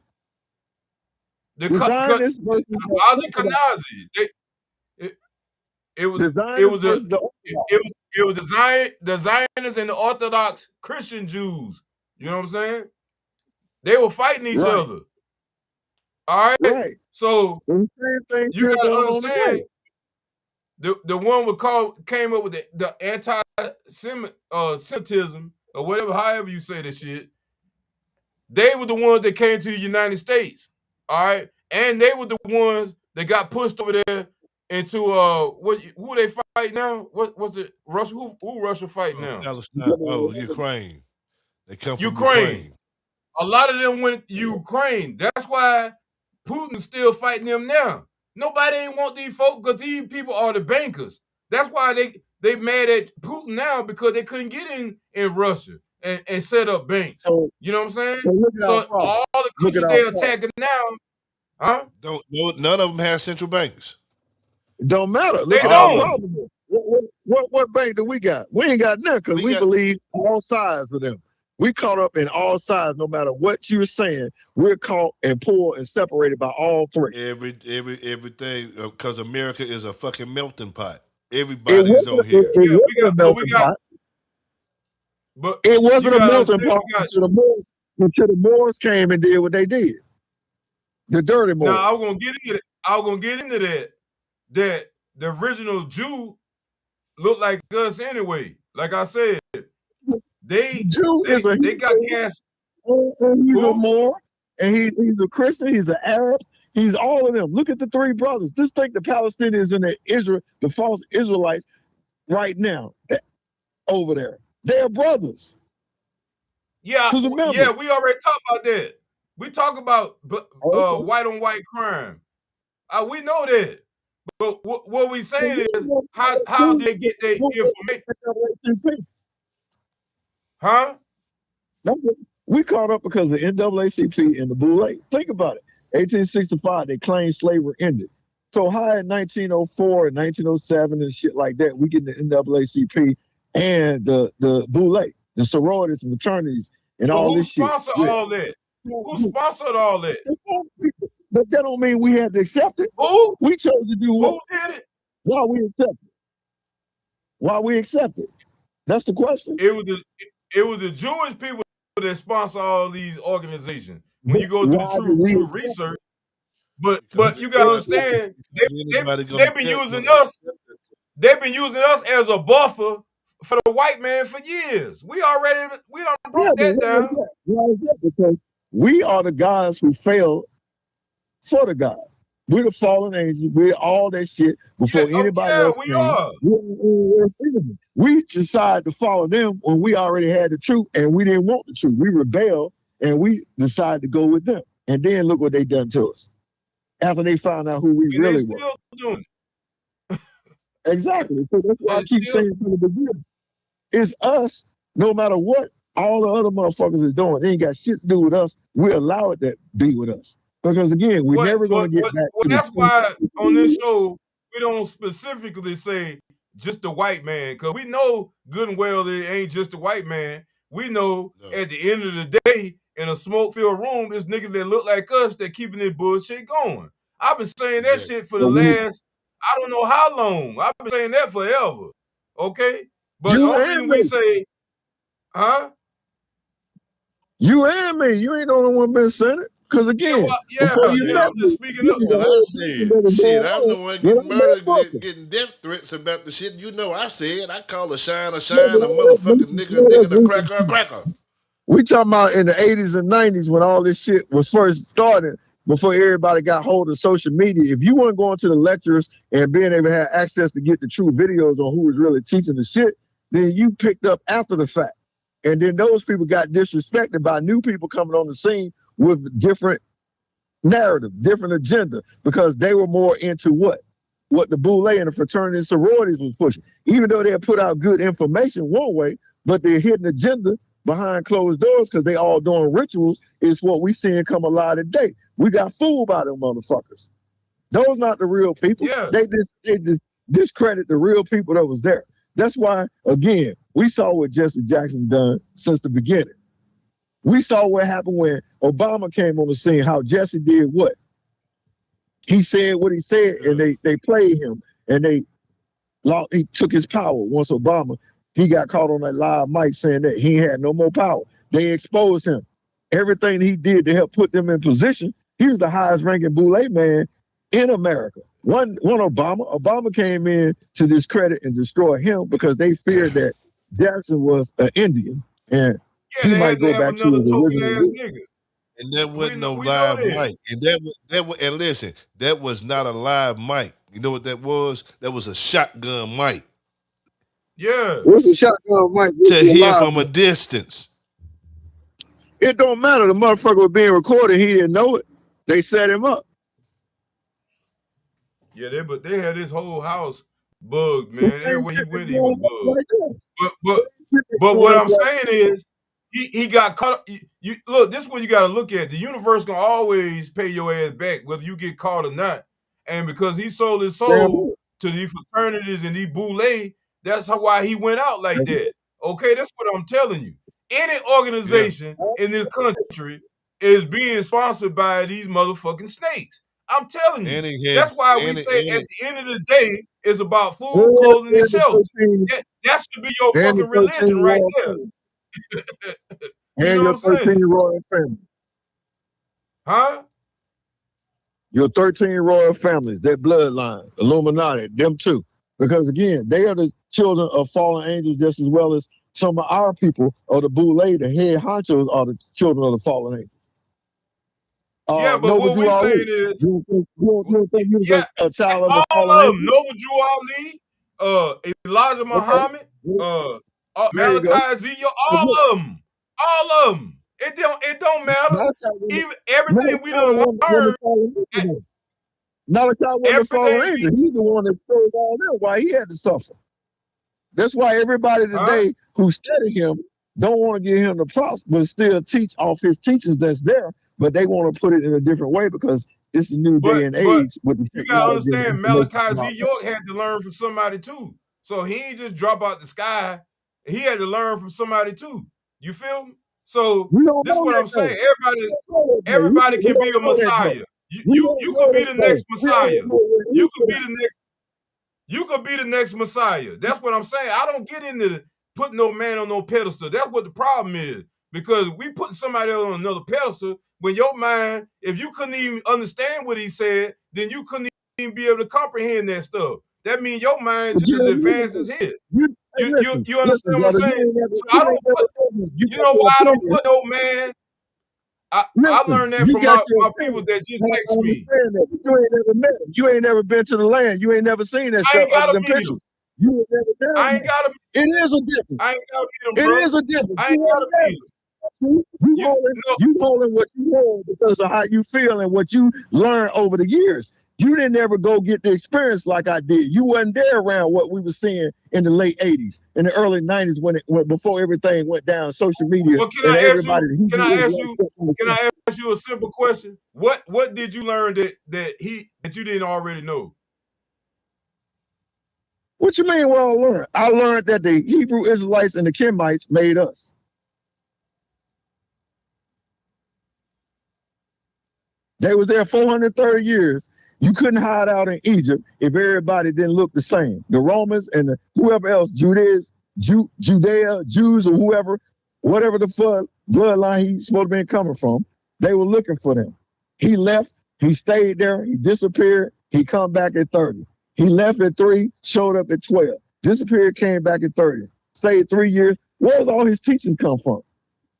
The Zionists versus the Ashkenazi. It was the Zionists and the Orthodox Christian Jews. You know what I'm saying? They were fighting each other. All right. So you gotta understand the one came up with the anti-Semitism or whatever, however you say this shit. They were the ones that came to the United States. All right. And they were the ones that got pushed over there into who they fight now? What was it? Russia? Who Russia fight now? Palestine. Oh, Ukraine. They come from Ukraine. A lot of them went Ukraine. That's why Putin's still fighting them now. Nobody ain't want these folks because these people are the bankers. That's why they mad at Putin now because they couldn't get in Russia and set up banks. So, You know what I'm saying? so look at our So problem. all the Look countries at our they're problem. attacking now, huh? None of them have central banks. It don't matter. They Look at our All of don't. them. problem. What bank do we got? We ain't got none because We we got believe all sides of them. We caught up in all sides, no matter what you're saying. We're caught and pulled and separated by all three. everything because America is a fucking melting pot. It Everybody's wasn't. on It here. Yeah, wasn't a we melting got, pot. but It you wasn't a gotta melting understand, pot we got. until the Moors came and did what they did. The dirty Now I was Moors. gonna get into that. I was gonna get into that. That the original Jew looked like us anyway. Like I said, The Jew is a they got Hebrew, cast. and he's a Who? Moor, and he's a Christian. He's an Arab. He's all of them. Look at the three brothers. Just think the Palestinians and the false Israelites right now over there. They're brothers. Yeah, Because remember, yeah. We already talked about that. We talk about okay, white on white crime. We know that. But what we saying is how they get their information, huh? we caught up because of the NAACP and the Boule. Think about it. 1865, they claimed slavery ended. So how in 1904 and 1907 and shit like that, we get the NAACP and the Boule, the sororities and fraternities and But all who this shit. sponsored all that? Who sponsored all that? But that don't mean we had to accept it. Who? We chose to do what? Who did it? Why we accept it? Why we accept it? That's the question. It was the Jewish people that sponsor all these organizations. When you go do the Why do we true accept research, but because you gotta anybody, understand anybody gonna they've been accept using it. us. They've been using us as a buffer for the white man for years. We done Yeah, broke but that why is down. that? Why is that? Because we are the guys who failed for the God. We're the fallen angels. We're all that shit Yeah, before anybody yeah, else we came. are. We decided to follow them when we already had the truth and we didn't want the truth. We rebelled and we decided to go with them. And then look what they done to us after they found out who we And they really were. still doing Exactly. So that's it. why I They keep still saying from the beginning, it's us, no matter what all the other motherfuckers is doing. They ain't got shit to do with us. We allow it to be with us. Because again, we're never going to get back to the that's why on this show we don't specifically say just the white man, because we know good and well that it ain't just the white man. We know at the end of the day, in a smoke-filled room, it's niggas that look like us that keeping this bullshit going. I've been saying that shit for the last, I don't know how long. I've been saying that forever. Okay? But the you only and reason we me. say, huh? You and me. You ain't the only one been saying it. Because Yeah, again, well, yeah, before you yeah. met I'm just me, speaking this up. is the What I whole business said, that was shit, going I'm the on one when getting I met murdered, Booker. getting death threats about the shit. You know, I said I call a shine, a Yeah, shine, a motherfucking nigga, a nigga, and a cracker, a cracker. we talking about in the 80s and 90s when all this shit was first started, before everybody got hold of social media. If you weren't going to the lectures and being able to have access to get the true videos on who was really teaching the shit, then you picked up after the fact. And then those people got disrespected by new people coming on the scene with different narrative, different agenda, because they were more into what the Boule and the fraternity and sororities was pushing. Even though they had put out good information one way, but their hidden agenda behind closed doors, because they all doing rituals, is what we seeing come alive today. We got fooled by them motherfuckers. Those not the real people. Yeah. They discredit the real people that was there. That's why, again, we saw what Jesse Jackson done since the beginning. We saw what happened when Obama came on the scene, how Jesse did what? He said what he said, and they played him, and he took his power. Once Obama, he got caught on that live mic saying that he had no more power. They exposed him. Everything he did to help put them in position. He was the highest ranking Boule man in America. One Obama came in to discredit and destroy him because they feared that Jackson was an Indian and Yeah, he they might had to go have back to another his token original ass root. nigga. And that wasn't no We know live that. mic. And listen, that was not a live mic. You know what that was? That was a shotgun mic Yeah. What's a shotgun mic? to What's a hear live from a mic? distance. It don't matter. The motherfucker was being recorded. He didn't know it. They set him up. Yeah, but they had his whole house bugged, The man. same Everywhere he shit they went, he was doing bugged. right there. But but Shit they but what doing I'm saying is he got caught. You look, this is what you got to look at. The universe gonna always pay your ass back, whether you get caught or not. And because he sold his soul to these fraternities and these boule, that's why he went out like that. Okay, that's what I'm telling you. Any organization in this country is being sponsored by these motherfucking snakes. I'm telling you. That's why we say at the end of the day, it's about food, clothing, and shelter. That should be your and the fucking religion 13 right royal there. family. You And know your what I'm 13 saying? royal family. Huh? Your 13 royal families, that bloodline, Illuminati, them too. Because again, they are the children of fallen angels just as well as some of our people or the boule, the head honchos are the children of the fallen angels. Yeah, but Nova what we Jew Ali. saying is, You don't think you yeah, was a child of a all fallen of them. angel? Nova Jew Ali, Elijah Okay. Muhammad, There you go. Malachi Ezekiel, all of them. All of them. It don't matter. Even everything Malachi we done wasn't a learned, fallen angel. Malachi wasn't a fallen everything angel. He's the one that showed all them why he had to suffer. That's why everybody huh? today who study him don't want to give him the props, but still teach off his teachings that's there. But they want to put it in a different way because it's a new day and But age with the you gotta technology and the understand, information. Malachi Z. York had to learn from somebody too. So he ain't just drop out the sky. He had to learn from somebody too. You feel me? So We don't this is know what that I'm though. saying. We don't know that though. Everybody We can be don't a know that though. Messiah. You We you don't you know could be that the though. next We only Messiah. know what You he could be said. the next. You could be the next Messiah. That's what I'm saying. I don't get into putting no man on no pedestal. That's what the problem is. Because we putting somebody else on another pedestal when your mind, if you couldn't even understand what he said, then you couldn't even be able to comprehend that stuff. That means your mind But just you as don't need advanced as it. his. Hey, You listen, understand what I'm brother. saying? So I You don't ain't never put, told me. You you got know your why I don't opinion. put no man. I Listen, learned that you from got your my people opinion. that just I text me. understand that. But you ain't never met him. You ain't never been to the land. You ain't never seen that I stuff ain't other gotta than meet him. pictures. You ain't never I down ain't there. gotta It is a difference. I ain't gotta meet him, It brother. is a difference. I ain't You gotta ain't there. meet him. See? You know, You holding what you hold because of how you feel and what you learned over the years. You didn't ever go get the experience like I did. You wasn't there around what we were seeing in the late 80s, in the early 90s when before everything went down, social media well, and everybody. can I ask you, can I ask you a simple question? What did you learn that you didn't already know? What you mean? Well, I learned. I learned that the Hebrew Israelites and the Kemites made us. They was there 430 years. You couldn't hide out in Egypt if everybody didn't look the same. The Romans and whoever else, Judea, Jews or whoever, whatever the bloodline he's supposed to be coming from, they were looking for them. He left, he stayed there, he disappeared, he come back at 30. He left at 3, showed up at 12. Disappeared, came back at 30. Stayed 3 years. Where does all his teachings come from?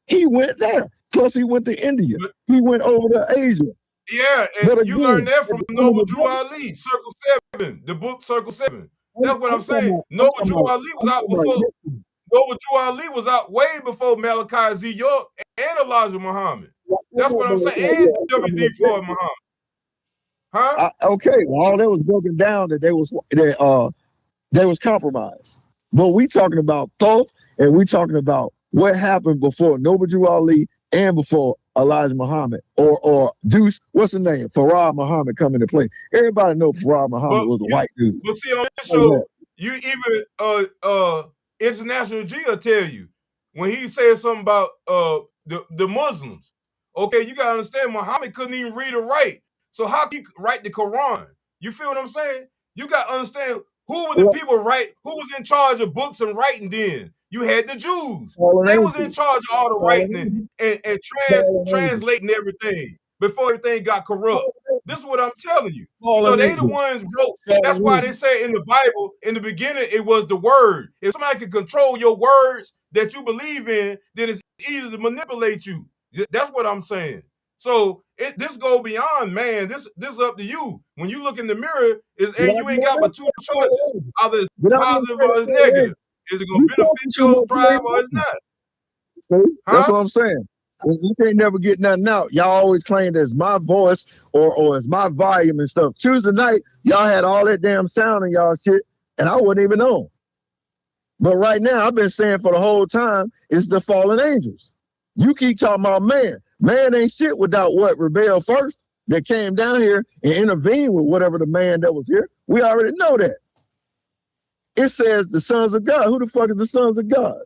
He went there. Plus he went to India. But, He went over to Asia. yeah, and But you learned again, that at from the end of Noble the Drew day, Ali, Circle 7, the book Circle 7. That's what I'm I'm talking saying. about, I'm Noble talking Drew about, Ali was I'm out talking about before history. Noble Drew Ali was out way before Malachi Z. York and Elijah Muhammad. That's what I'm saying. And W.D. Floyd Muhammad. Huh? Okay, well, all that was broken down that they was compromised. But we talking about thought, and we talking about what happened before Noble Drew Ali and before Elijah Muhammad or Deuce, what's the name? Farah Muhammad come into play. Everybody know Farah Muhammad But was a white dude. see on this Like that. show, you even International G will tell you when he says something about the Muslims. Okay, you gotta understand Muhammad couldn't even read or write. So how can you write the Quran? You feel what I'm saying? You gotta understand who were the people who was in charge of books and writing then. You had the Jews. They was in charge of all the writing and translating everything before everything got corrupt. This is what I'm telling you. So they the ones wrote. That's why they say in the Bible, in the beginning, it was the word. If somebody can control your words that you believe in, then it's easy to manipulate you. That's what I'm saying. So this go beyond man. This is up to you. When you look in the mirror, and you ain't got but two choices. Either it's positive or it's negative. Is it gonna You benefit talking too your much, you tribe ain't or it's listening. not? See? That's Huh? what I'm saying. You can't never get nothing out. Y'all always claim that it's my voice or it's my volume and stuff. Tuesday night, y'all had all that damn sound in y'all shit, and I wasn't even on. But right now, I've been saying for the whole time, it's the fallen angels. You keep talking about man. Man ain't shit without what rebelled first that came down here and intervened with whatever the man that was here. We already know that. It says the sons of God. Who the fuck is the sons of God?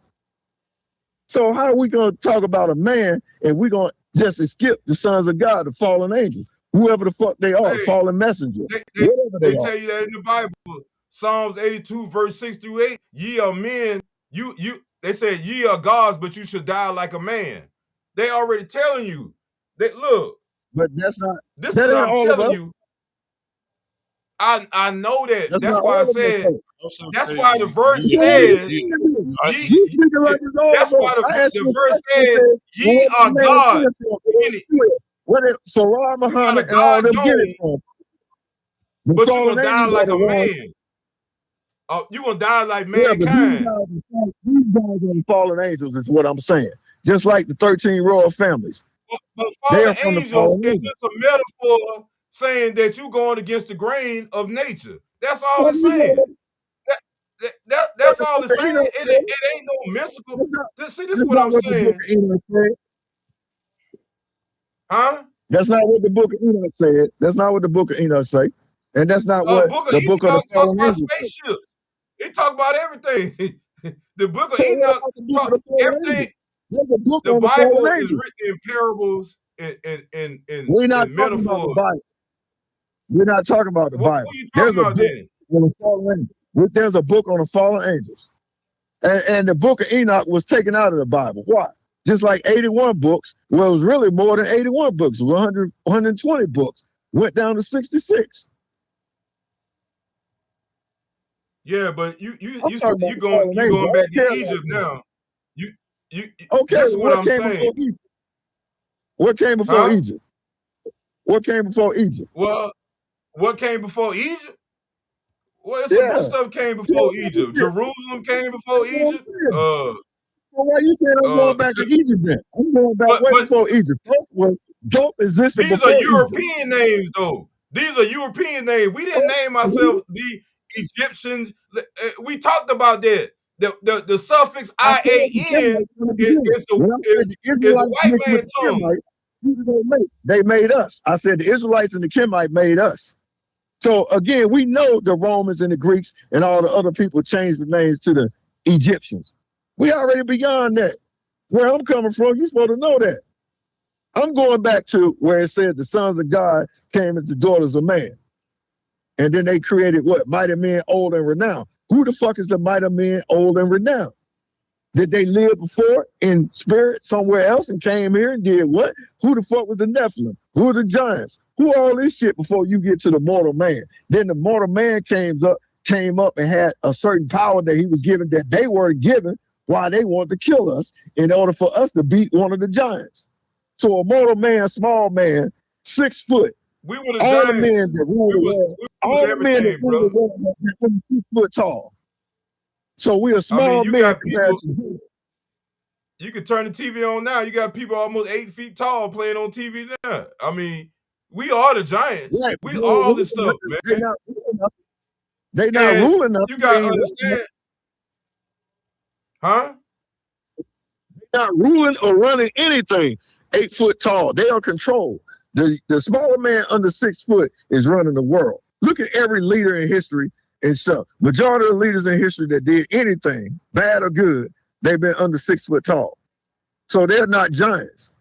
So how are we going to talk about a man and we're going to just skip the sons of God, the fallen angels, whoever the fuck they are, Hey, fallen messengers, they whatever they are. tell you that in the Bible. Psalms 82, verse 6 through 8. Ye are men, they say ye are gods, but you should die like a man. They already telling you. Look, But that's not, this is that what ain't I'm all of telling us. you. I know that. That's That's not why I all of us. said, Also that's say why the verse says, ye, You speaking like it's all that's of us. why I asked the you a verse question and says, said, well, ye what the are man gods. is from? Where did Sarah You got a Muhammad and all God them get it dome, from? The but you're fallen gonna die angels are like the a ones. man. You're gonna die like Yeah, but mankind. these guys are the fallen angels, is what I'm saying. Just like the 13 royal families. But They fallen are from the angels fallen is angels. just a metaphor saying that you're going against the grain of nature. That's all Well, it's you know, saying. what That's the all book it's of saying. Enoch said. It ain't no mystical. See, this is That's what not I'm what the book saying. of Enoch said. Huh? That's not what the book of Enoch said. That's not what the book of Enoch say. And that's not what Book of the book of the Enoch talk fallen about angels say. spaceships. It talk about everything. The book of So what Enoch about the book of talk the fallen everything. angels? There's a book The on the fallen Bible is angels. written in parables We're not in talking about the metaphors. Bible. We're not talking about the What Bible. are you talking There's a about book then? on the fallen angels. There's a book on the fallen angels. And the book of Enoch was taken out of the Bible. Why? Just like 81 books, well, it was really more than 81 books. 120 books went down to 66. Yeah, but I'm talking about you the going fallen angels. I back don't to care about Egypt them. now. You you Okay, this is well, what what I'm came saying. before Egypt? What came before Huh? Egypt? What came before Egypt? Well, what came before Egypt? Well, it's a bunch of Yeah. stuff came Tell before me what Egypt. it is. Jerusalem came before That's what I'm Egypt. saying. So why you saying I'm Uh, going back to Egypt then? I'm going back way but before Egypt. Dope existed these are before Egypt. European names, though. These are European names. We didn't name ourselves the Egyptians. We talked about that. The suffix I said the IAN Kemites from the beginning. is the When I said the is the Israelites white mixed with man the tongue. Kemites, who did they make? They made us. I said the Israelites and the Kemite made us. So again, we know the Romans and the Greeks and all the other people changed the names to the Egyptians. We already beyond that. Where I'm coming from, you're supposed to know that. I'm going back to where it said the sons of God came into daughters of man. And then they created what? Mighty men, old and renowned. Who the fuck is the mighty men, old and renowned? Did they live before in spirit somewhere else and came here and did what? Who the fuck was the Nephilim? Who are the giants? Who all this shit before you get to the mortal man? Then the mortal man came up and had a certain power that he was given that they were given why they wanted to kill us in order for us to beat one of the giants. So a mortal man, small man, 6 foot, We were the all the giants. men that rule the world, We was all the men that everything, rule the brother. world are 6 foot tall. So we're I mean, small you men got compared people. to You can turn the TV on now. You got people almost 8 feet tall playing on TV now. I mean, we are the giants. right. We all this stuff, They man. not ruling us. They not And ruling us. you They got to ain't running us. understand, huh? They not ruling or running anything. 8 foot tall. They are controlled. The smaller man under 6 foot is running the world. Look at every leader in history and stuff. Majority of the leaders in history that did anything, bad or good, they've been under 6 foot tall. So they're not giants.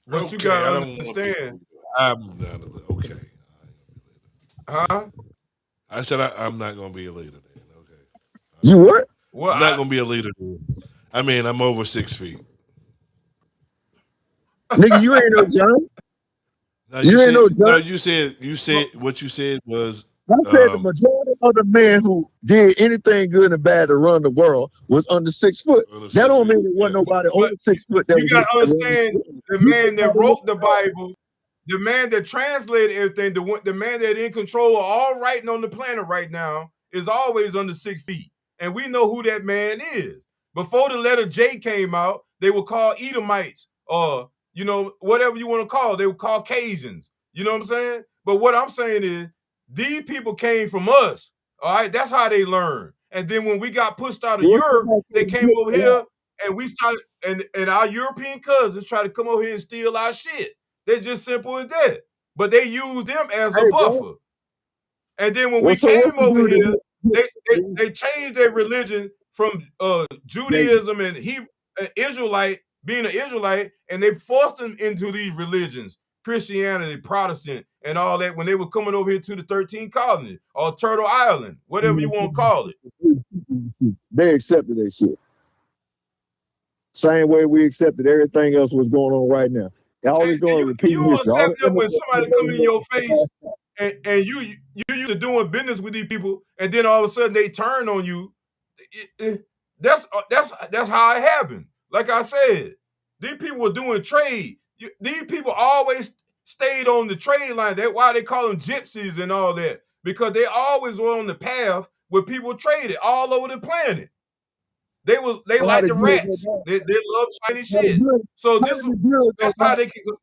But you Okay, got I to don't want to be. understand, I'm not. Okay. huh? I said I'm not going to be a leader then. Okay. All You right. what? Well, I'm not going to be a leader then. I mean, I'm over 6 feet. Nigga, you ain't no giant. No, You ain't no giant. you said what you said was I said the um majority of the men who did anything good and bad to run the world was under 6 foot. under That six don't feet. mean there Yeah. wasn't nobody but over 6 foot that you was got in to there running understand the world. the You man just that gotta look wrote the Bible, the man that translated everything, the man that in control of all writing on the planet right now is always under 6 feet. And we know who that man is. Before the letter J came out, they were called Edomites, or whatever you want to call it. They were called Cajuns. You know what I'm saying? But what I'm saying is, these people came from us. All right, that's how they learned. And then when we got pushed out of Europe, they came over here, and we started, and our European cousins tried to come over here and steal our shit. They're just simple as that. But they used them as a buffer. And then when we came over here, they changed their religion from Judaism and Israelite, being an Israelite, and they forced them into these religions, Christianity, Protestant, and all that, when they were coming over here to the 13 colonies or Turtle Island, whatever you want to call it. They accepted that shit. Same way we accepted everything else was going on right now. All they're doing is repeating You history. accept it when somebody come in your face and you used to doing business with these people, and then all of a sudden they turn on you. That's how it happened. Like I said, these people were doing trade. These people always stayed on the trade line. That's why they call them gypsies and all that, because they always were on the path where people traded all over the planet. They like the rats. They love shiny shit. So that's how they can go.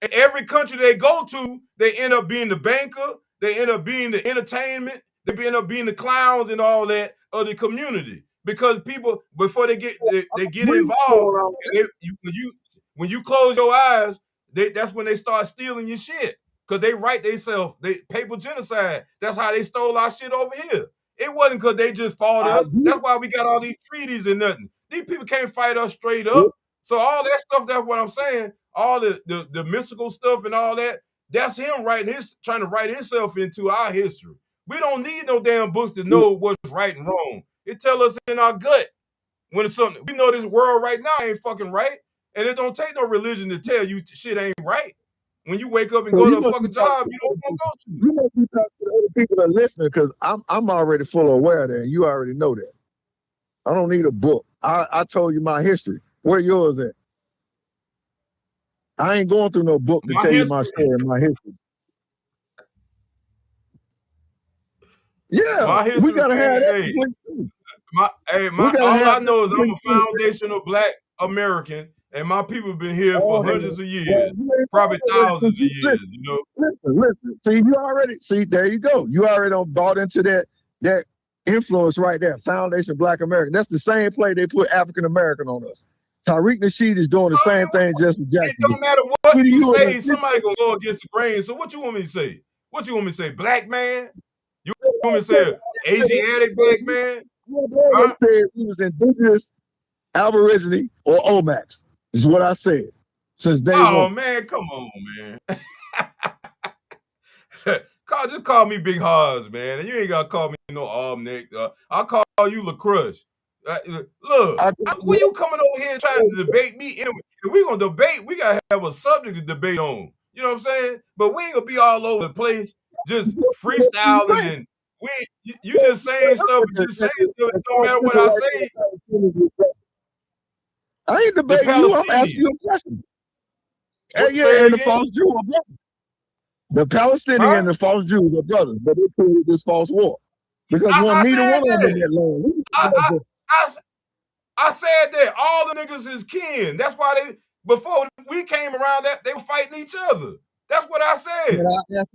In every country they go to, they end up being the banker, they end up being the entertainment, they end up being the clowns and all that of the community. Because people, before they get involved, when you close your eyes, that's when they start stealing your shit. Because they write themselves, paper genocide. That's how they stole our shit over here. It wasn't because they just fought us. That's why we got all these treaties and nothing. These people can't fight us straight up. So all that stuff, that's what I'm saying. All the mystical stuff and all that, that's him trying to write himself into our history. We don't need no damn books to know what's right and wrong. It tell us in our gut when it's something. We know this world right now ain't fucking right, and it don't take no religion to tell you shit ain't right. When you wake up and go to a fucking job, you don't want to go to. You must be talking to other people that listen, because I'm already fully aware of that, and you already know that. I don't need a book. I told you my history. Where yours at? I ain't going through no book to tell you my story and my history. Yeah, my history, we gotta have that. All I know is I'm a foundational Black American, and my people have been here for hundreds of years, probably thousands of years. Listen. See, there you go. You already bought into that influence right there. Foundation Black American. That's the same play they put African American on us. Tariq Nasheed is doing the same thing Jesse Jackson. It don't matter what you say, somebody gonna go against the grain. So what you want me to say? What you want me to say? Black man? You want me to say Asiatic black man? I said he was indigenous, Aborigine, or Omax. Is what I said since day one. Oh man, come on, man. Just call me Big Haas, man. And you ain't gotta call me no Almanac. I'll call you LaCrush. Look, when you coming over here trying to debate me, if we gonna debate, we gotta have a subject to debate on. You know what I'm saying? But we ain't gonna be all over the place just freestyling and you just saying stuff and just saying stuff. It don't matter what I say. I ain't debating you. I'm asking you a question. And the false Jew are brothers. The Palestinian and the false Jews are brothers, but they created this false war because neither one of them in that land. I said that all the niggas is kin. That's why before we came around, that they were fighting each other. That's what I said. And I ask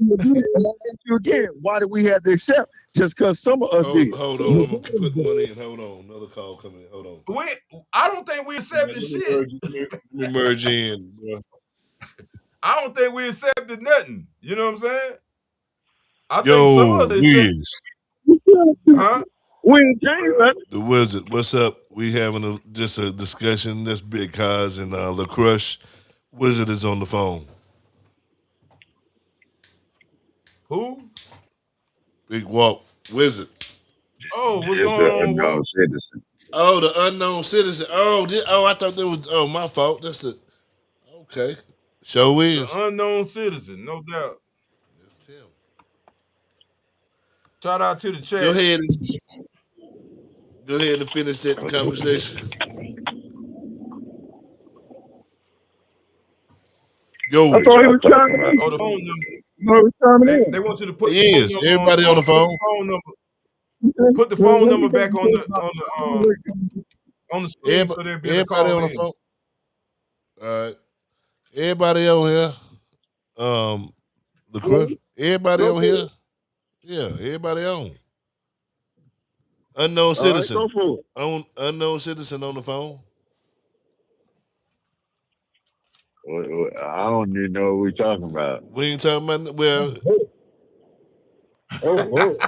you again, why did we have to accept just because some of us did? Hold on, I'm gonna put money in. Hold on, another call coming in. Hold on. I don't think we accepted shit. Let me merge in, bro. I don't think we accepted nothing. You know what I'm saying? I think some of us accepted. Huh? The Wizard, what's up? We having just a discussion. That's Big Cuz and LaCrush. Wizard is on the phone. Who? Big Walk. Wizard. Oh, what's going on? Citizen. Oh, the unknown citizen. I thought that was. Oh, my fault. That's the. Okay. Show is. The unknown citizen, no doubt. That's Tim. Shout out to the chat. Go ahead and finish that conversation. Yo. I thought he was trying to. Oh, the phone number. They want you to put the phone number everybody on the phone. Put the phone number back on the on the screen so they'll be able to Everybody call on the in. phone. All right. Everybody on here. The Hello? crush. Everybody Go on for here. it. Yeah, everybody on. Unknown All right, go citizen. for it. Unknown citizen on the phone. I don't even know what we're talking about. We ain't talking about well. Oh.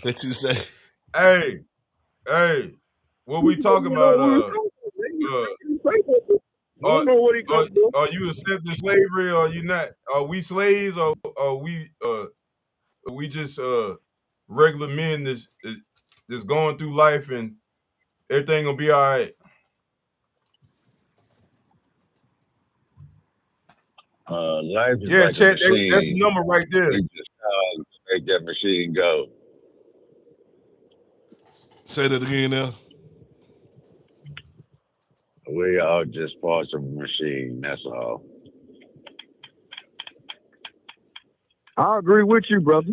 What you say? Hey, what we talking about? I don't know what he Are, talking about. are you accepting slavery or are you not? Are we slaves or are we just regular men that's going through life and everything gonna be all right? Life is Yeah, like a chat. That's the machine. number right there. We just make that machine go. Say that again now. We are just parts of a machine. That's all. I agree with you, brother.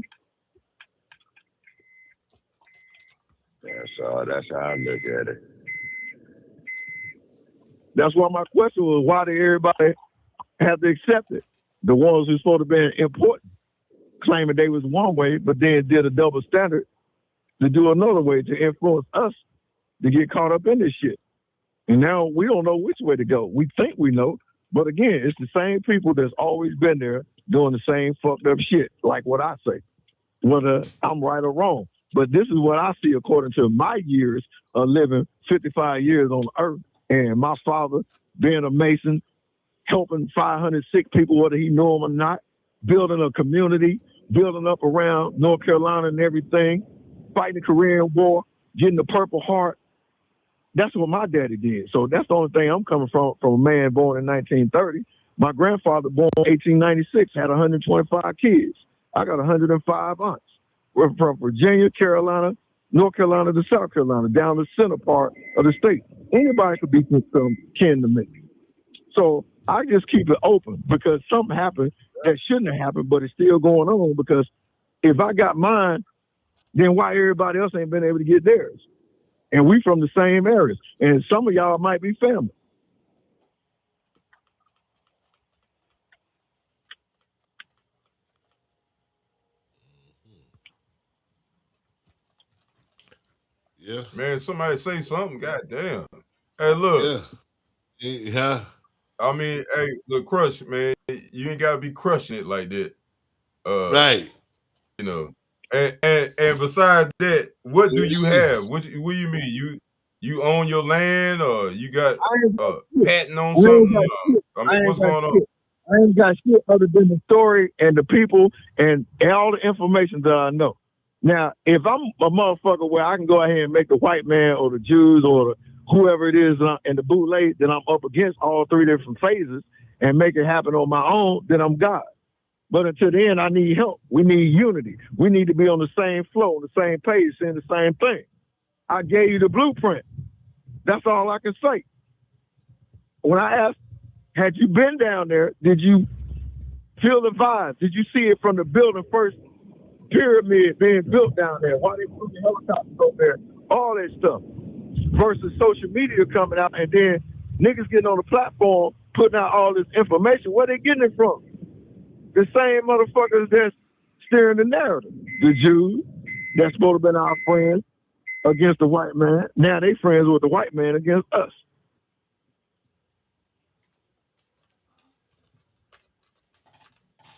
That's all. That's how I look at it. That's why my question was, why did everybody have to accept it? The ones who's supposed to be important, claiming they was one way, but then did a double standard to do another way to influence us to get caught up in this shit. And now we don't know which way to go. We think we know, but again, it's the same people that's always been there doing the same fucked up shit, like what I say, whether I'm right or wrong. But this is what I see according to my years of living 55 years on earth. And my father being a Mason, helping 500 sick people, whether he knew them or not, building a community, building up around North Carolina and everything, fighting the Korean War, getting the Purple Heart. That's what my daddy did. So that's the only thing I'm coming from a man born in 1930. My grandfather, born in 1896, had 125 kids. I got 105 aunts. We're from Virginia, Carolina, North Carolina to South Carolina, down the center part of the state. Anybody could be kin to me. So I just keep it open because something happened that shouldn't have happened, but it's still going on because if I got mine, then why everybody else ain't been able to get theirs? And we from the same areas. And some of y'all might be family. Yeah. Man, somebody say something. God damn. Hey, look. Yeah. I mean, hey, look, Crush, man. You ain't gotta be crushing it like that. Right. You know. And besides that, what do you have? Jesus. What do you mean? You own your land or you got I ain't got shit. patent on We ain't something? got shit. I I mean, ain't what's got going on? shit. I ain't got shit other than the story and the people and all the information that I know. Now, if I'm a motherfucker where I can go ahead and make the white man or the Jews or whoever it is and the bootleg, then I'm up against all three different phases and make it happen on my own, then I'm God. But until then, I need help. We need unity. We need to be on the same flow, on the same page, saying the same thing. I gave you the blueprint. That's all I can say. When I asked, had you been down there, did you feel the vibe? Did you see it from the building first pyramid being built down there? Why they flew the helicopters over there? All that stuff. Versus social media coming out and then niggas getting on the platform putting out all this information. Where they getting it from? The same motherfuckers that's steering the narrative. The Jews that's supposed to have been our friends against the white man. Now they friends with the white man against us.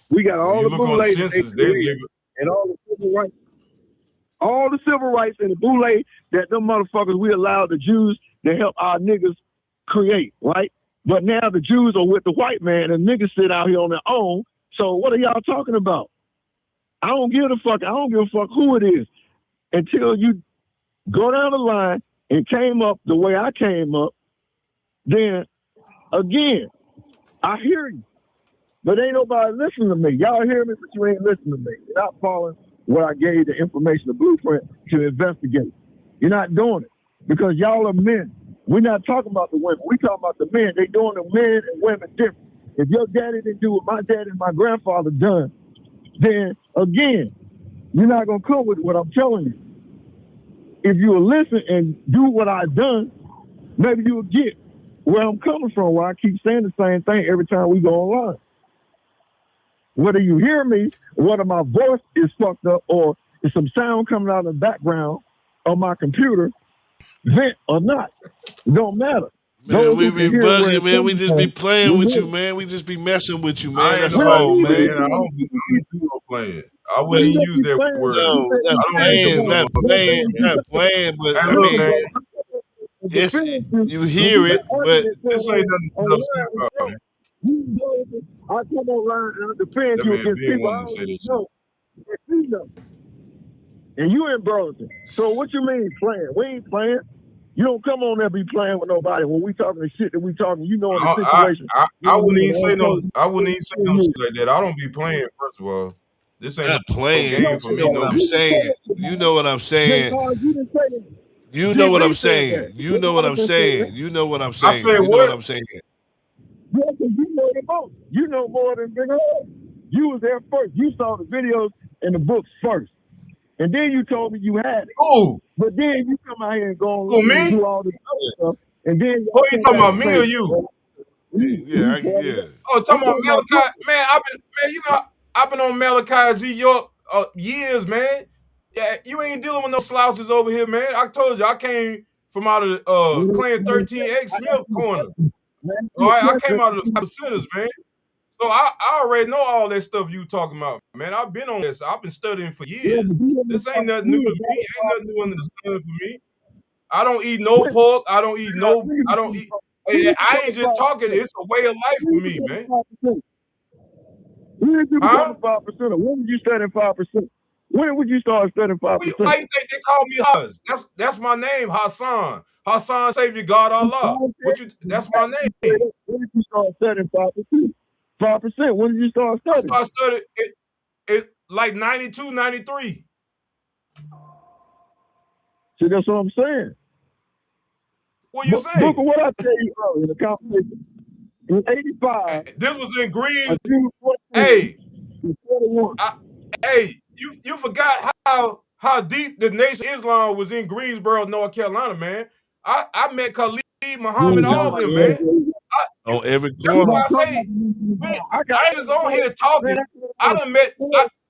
We got When all you the look on the bootlegs that they census, they created give and all the civil rights. All the civil rights and the bootleg that them motherfuckers we allowed the Jews to help our niggas create, right? But now the Jews are with the white man and niggas sit out here on their own. So what are y'all talking about? I don't give a fuck. I don't give a fuck who it is until you go down the line and came up the way I came up. Then again, I hear you, but ain't nobody listening to me. Y'all hear me, but you ain't listening to me. You're not following what I gave the information, the blueprint to investigate. You're not doing it because y'all are men. We're not talking about the women. We talking about the men. They doing the men and women different. If your daddy didn't do what my daddy and my grandfather done, then again, You're not gonna come with what I'm telling you. If you will listen and do what I've done, maybe you'll get where I'm coming from, where I keep saying the same thing every time we go online. Whether you hear me, whether my voice is fucked up, or if some sound coming out of the background on my computer, vent or not, it don't matter. Man, Those we who be can hear where bugging, it's man. We coming just be from, playing will with hear you, it. man. We just be messing with you, man. I ain't That's We don't all, nobody need man. playing. to I be don't do no playing. I Well, wouldn't you even just use be that playing. word. You No, said not you I don't even playing. playing, support not no One playing. playing, thing you not playing. But Hey, I look, mean, man. to it's defend you, you when hear we got it, but arguments going This ain't nothing to get upset online and about, stuff, man. you know, I come online and I defend That you man against been people I wanting to don't say even this shit. know that you know. And you in Burlington. So what you mean playing? We ain't playing. You don't come on there be playing with nobody. When we talking the shit that we talking, you know in the situation. I wouldn't even say no. You I wouldn't even say no shit like that. I don't be playing. First of all, this ain't not no playing. game for You me. know what No. I'm saying. You know what I'm saying. you didn't say that. You know what I'm GB said that. saying. You know what I'm saying. You know what I'm I saying. said You know what what? I'm saying. Yeah, 'cause you know the most. You know more than Big O. You was there first. You saw the videos and the books first. And then you told me you had it. Who? But then you come out here and go Who, online and me? do all this other stuff. And then Who y'all you come talking back about, and me or say, you? Yeah. Oh, I'm talking about talking about Malachi. Man, I've been on Malachi Z York years, man. Yeah, you ain't dealing with no slouches over here, man. I told you, I came from out of the Clan 13X Smith corner. All right, I came out of the centers, man. So I already know all that stuff you talking about, man. I've been on this. I've been studying for years. This ain't nothing new to me. Ain't nothing new under the sun for me. I don't eat no pork. I don't eat no. I don't eat. I ain't just talking. It's a way of life for me, man. When did you become Huh? a 5%? When did you study 5%? When would you start studying 5%? Why you think they call me Huz? That's my name, Hassan. Hassan, Savior God Allah. That's my name. When did you start studying 5%? 5%. When did you start I studying? started studying it like 92, 93. See, that's what I'm saying. What you Look at saying? what I tell you earlier in the conversation. In 85, This was in Green. June 14, Hey, 41. hey, you forgot how deep the Nation of Islam was in Greensboro, North Carolina, man. I met Khalid, Muhammad, all of them, man. On every That's corner. why I say I got I ain't just on here talking. I done met.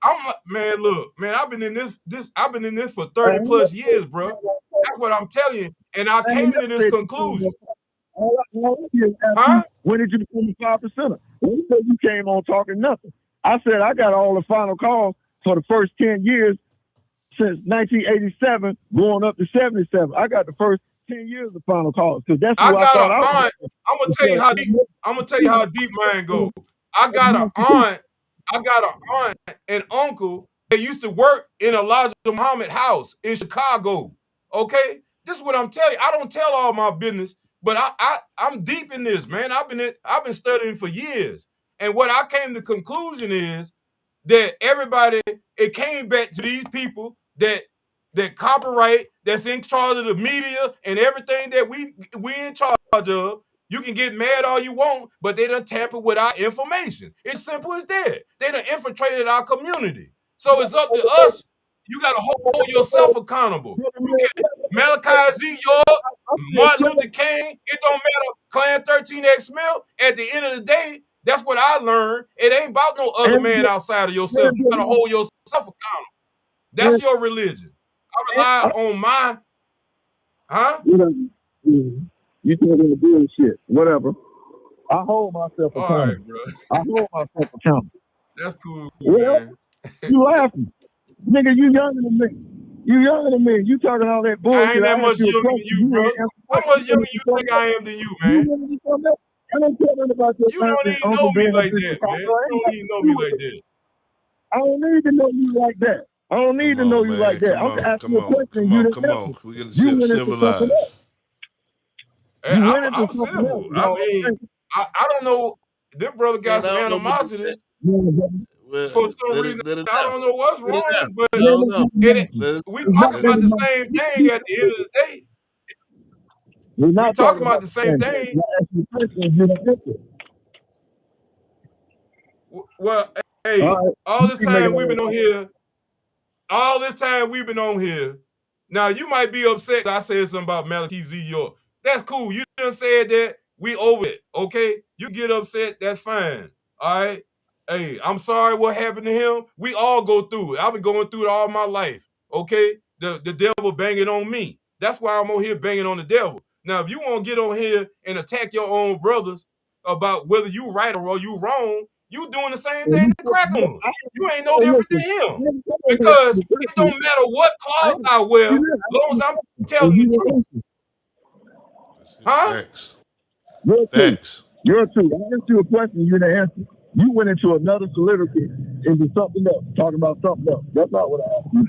I'm man. Look, man. I've been in this. I've been in this for 30 plus years, bro. That's what I'm telling you. And I came to this conclusion, All I did is ask you, huh? when did you become a 5%? When you said you came on talking nothing. I said I got all the final calls for the first 10 years since 1987 going up to 77. I got the first 10 years of final calls because that's I who I got thought I an was. aunt. I'm gonna tell you how deep. I'm gonna tell you how deep mine go. I got an aunt. I got an aunt and uncle that used to work in Elijah Muhammad house in Chicago. Okay, this is what I'm telling you. I don't tell all my business, but I'm deep in this, man. I've been studying for years, and what I came to conclusion is that everybody, it came back to these people that copyright, that's in charge of the media and everything that we in charge of. You can get mad all you want, but they done tampered with our information. It's simple as that. They done infiltrated our community. So it's up to us. You got to hold yourself accountable. You can Malachi Z. York, Martin Luther King. It don't matter. Clan 13X Smith. At the end of the day, that's what I learned. It ain't about no other man outside of yourself. You got to hold yourself accountable. That's your religion. I rely on my, huh? You talking bullshit, whatever. I hold myself All right, accountable. bro. I hold myself accountable. That's cool, Well, man. you laughing. Nigga, you younger than me. You younger than me. You talking all that I bullshit. ain't that I asked much you a younger than question. you, You bro. ain't answer the How question. much younger you think I am than you, man? You ready to come back? I don't care nothing about your You aunt don't and even uncle know me being up like in that, man. Chicago. You don't even know me like that. I don't need to know you like that. I don't need Come to know on, you like man. that. Come I'm on. asking Come you a on. question. Come You on. didn't Come answer. on. We getting You went into something civilized. else. You went into I'm something else. civil. You I know what mean, I'm I don't know. This brother Man, got I some don't know what that. animosity saying? Well, for some let reason. it let it I out. don't know what's Let it out. wrong, but I don't know. Let it we It's out. not talking Let it about out. the same thing at the end of the day. We're We not talking talking about about the the same same thing. thing. You're asking questions. You don't answer. Well, All hey, right. all You this keep making time we've all been on that. here. all this time we've been on here. Now you might be upset I said something about Malachi Z. York. That's cool. You done said that. We over it. Okay? You get upset, that's fine. All right. Hey, I'm sorry what happened to him. We all go through it. I've been going through it all my life. Okay? The devil banging on me. That's why I'm on here banging on the devil. Now, if you want to get on here and attack your own brothers about whether you right or you wrong, you doing the same thing to crack on. You ain't no different than him. Because it don't matter what clothes I wear, as long as I'm telling the truth. Huh? Facts. Facts. You're true. I asked you a question, you didn't answer. You went into another soliloquy, into something else, talking about something else. That's not what I asked you.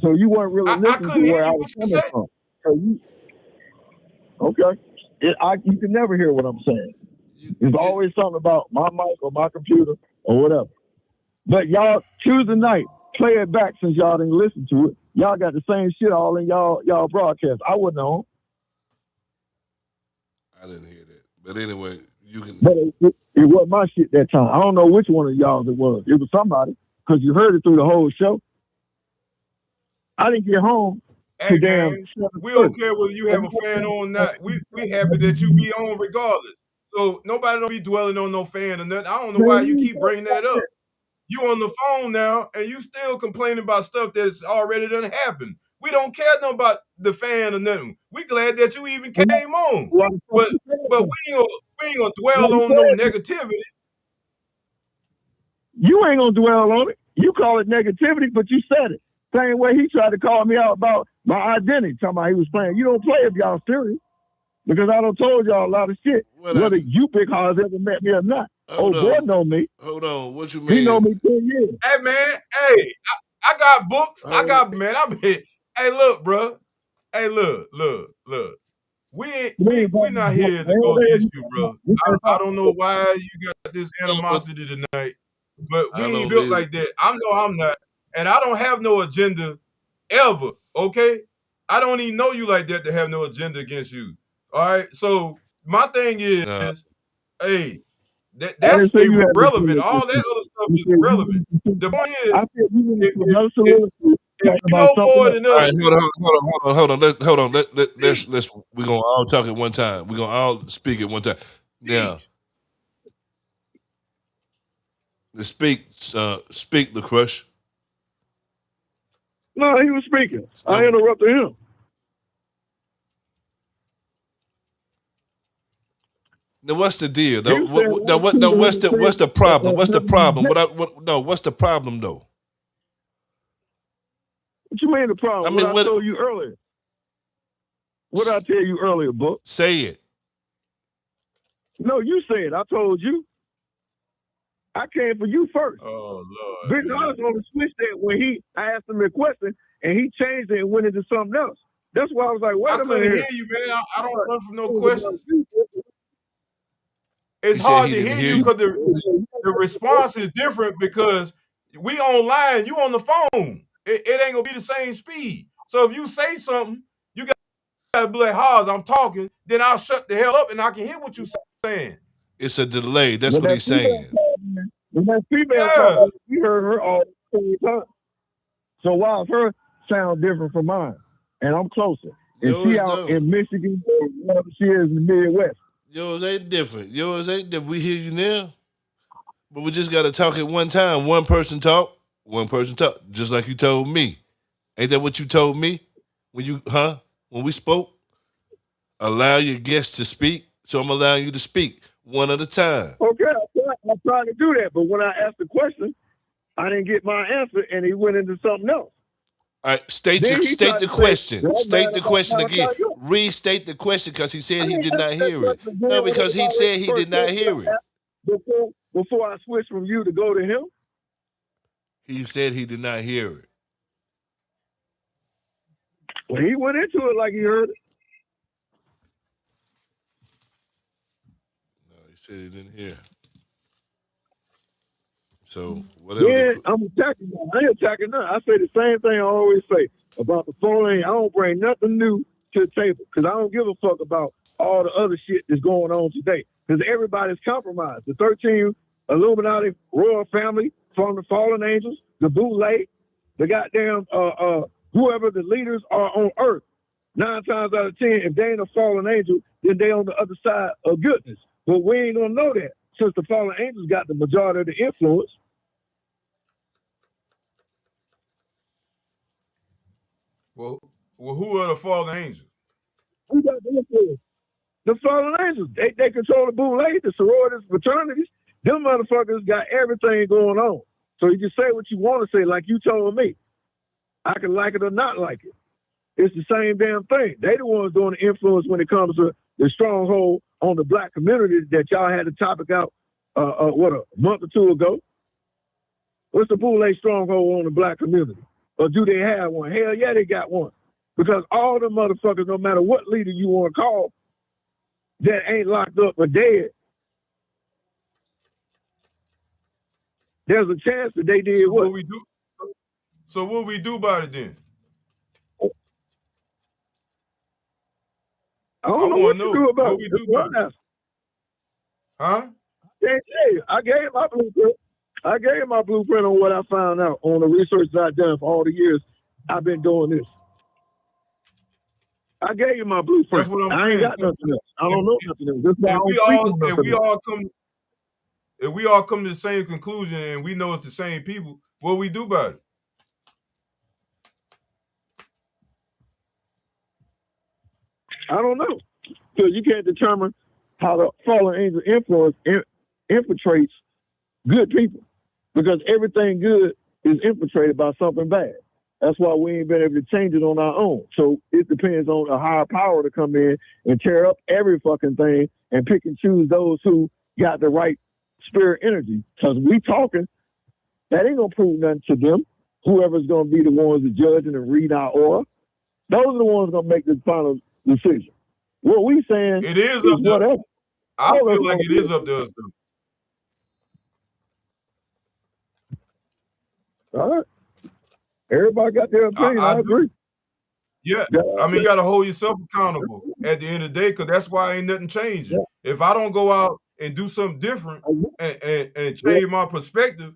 So you weren't really listening to where I was coming from. So okay. You can never hear what I'm saying. There's always something about my mic or my computer or whatever. But y'all choose the night, play it back since y'all didn't listen to it. Y'all got the same shit all in y'all broadcast. I wouldn't know. I didn't hear that. But anyway, you can. But it wasn't my shit that time. I don't know which one of y'all it was. It was somebody, because you heard it through the whole show. I didn't get home. Hey, man, we don't care whether you have a fan on or not. We happy that you be on regardless. So nobody don't be dwelling on no fan or nothing. I don't know why you keep bringing that up. You on the phone now, and you still complaining about stuff that's already done happened. We don't care nothing about the fan or nothing. We glad that you even came on. But we ain't gonna dwell on no negativity. You ain't gonna dwell on it. You call it negativity, but you said it. Same way he tried to call me out about my identity, talking about he was playing. You don't play if y'all serious, because I done told y'all a lot of shit, whether you big hogs ever met me or not. Boy know me. Hold on, what you mean? He know me 10 years. Hey, man, hey, I got books. I got, man, hey, look, bro. Hey, look. We not here to go against you, bro. I don't know why you got this animosity tonight, but we ain't built like that. I know I'm not, and I don't have no agenda ever, okay? I don't even know you like that to have no agenda against you, all right? So my thing is, hey, that's irrelevant. All that other stuff is irrelevant. The point is, if you know more than us, hold on. Let's we're gonna all talk at one time. We're gonna all speak at one time. Now, let's speak the crush. No, he was speaking. I interrupted him. Now, what's the deal? What's the problem? What's the problem? What's the problem though? What you mean the problem? I told you earlier. What did I tell you earlier, Book? Say it. No, you said. I told you. I came for you first. Oh, Lord. Big Hogs on the switch that I asked him a question and he changed it and went into something else. That's why I was like, wait a minute. I couldn't hear you, man. I don't run from no questions. It's hard to hear you because the response is different, because we online, you on the phone. It ain't gonna be the same speed. So if you say something, you gotta be like, Hogs, I'm talking, then I'll shut the hell up and I can hear what you're saying. It's a delay. That's what he's saying. When that female called, we heard her all the same time. So why does her sound different from mine? And I'm closer. And she out in Michigan, or wherever she is in the Midwest. Yours ain't different. We hear you now. But we just got to talk at one time. One person talk. Just like you told me. Ain't that what you told me? When we spoke? Allow your guests to speak. So I'm allowing you to speak one at a time. Okay, I'm trying to do that. But when I asked the question, I didn't get my answer, and he went into something else. All right, state the question. State the question again. Restate the question, because he said he did not hear it. No, because he said he did not hear it. Before I switched from you to go to him? He said he did not hear it. Well, he went into it like he heard it. No, he said he didn't hear. So whatever. Yeah, I'm attacking. I ain't attacking nothing. I say the same thing I always say about the phone lane. I don't bring nothing new to the table, because I don't give a fuck about all the other shit that's going on today. Because everybody's compromised. The 13 Illuminati royal family from the fallen angels, the boule, the goddamn whoever the leaders are on earth. 9 times out of 10, if they ain't a fallen angel, then they on the other side of goodness. But we ain't gonna know that since the fallen angels got the majority of the influence. Well, who are the fallen angels? Who got the influence? The fallen angels. They control the boule, the sororities, fraternities. Them motherfuckers got everything going on. So you can say what you want to say, like you told me. I can like it or not like it. It's the same damn thing. They the ones doing the influence when it comes to the stronghold on the black community that y'all had the topic out, what, a month or 2 ago? What's the boule stronghold on the black community? Or do they have one? Hell yeah, they got one. Because all the motherfuckers, no matter what leader you want to call, that ain't locked up or dead, there's a chance that they did what? We do? So what we do about it then? I don't know what to do about what we do about it. Huh? I can't tell you. I gave my blueprint. I gave my blueprint on what I found out on the research that I've done for all the years I've been doing this. I gave you my blueprint. That's what I'm I ain't saying. got nothing else. I don't know nothing else. That's why if we all come to the same conclusion and we know it's the same people, what we do about it? I don't know. Because you can't determine how the fallen angel influence infiltrates good people. Because everything good is infiltrated by something bad. That's why we ain't been able to change it on our own. So it depends on a higher power to come in and tear up every fucking thing and pick and choose those who got the right spirit energy. Because we talking, that ain't gonna prove nothing to them. Whoever's gonna be the ones that judging and read our aura, those are the ones gonna make the final decision. What we saying it is up to whatever. I feel like it is up to us though. All right. Everybody got their opinion. I agree. Yeah. I mean, you got to hold yourself accountable at the end of the day, because that's why ain't nothing changing. Yeah. If I don't go out and do something different and change my perspective,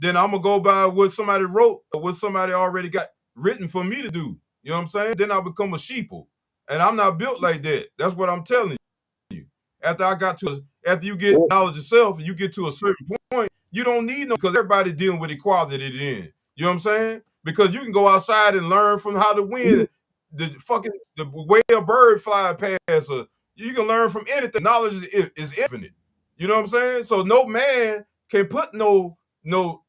then I'm going to go by what somebody wrote or what somebody already got written for me to do. You know what I'm saying? Then I become a sheeple. And I'm not built like that. That's what I'm telling you. After you get knowledge of self and you get to a certain point, you don't need no, because everybody's dealing with equality at the end. You know what I'm saying? Because you can go outside and learn from how to win the way a bird fly past, or you can learn from anything. Knowledge is infinite. You know what I'm saying? So no man can put no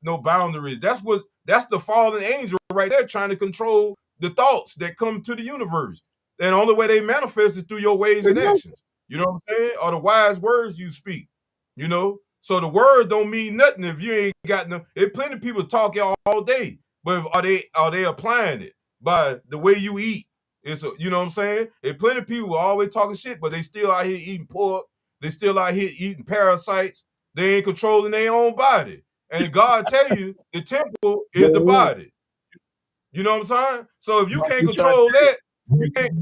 boundaries. That's the fallen angel right there, trying to control the thoughts that come to the universe. And the only way they manifest is through your ways and actions. You know what I'm saying? Or the wise words you speak. You know? So the words don't mean nothing if you ain't got no. There's plenty of people talk all day, but are they applying it by the way you eat? You know what I'm saying? There's plenty of people always talking shit, but they still out here eating pork. They still out here eating parasites. They ain't controlling their own body. And God tell you the temple is the body. You know what I'm saying? So if you can't control that,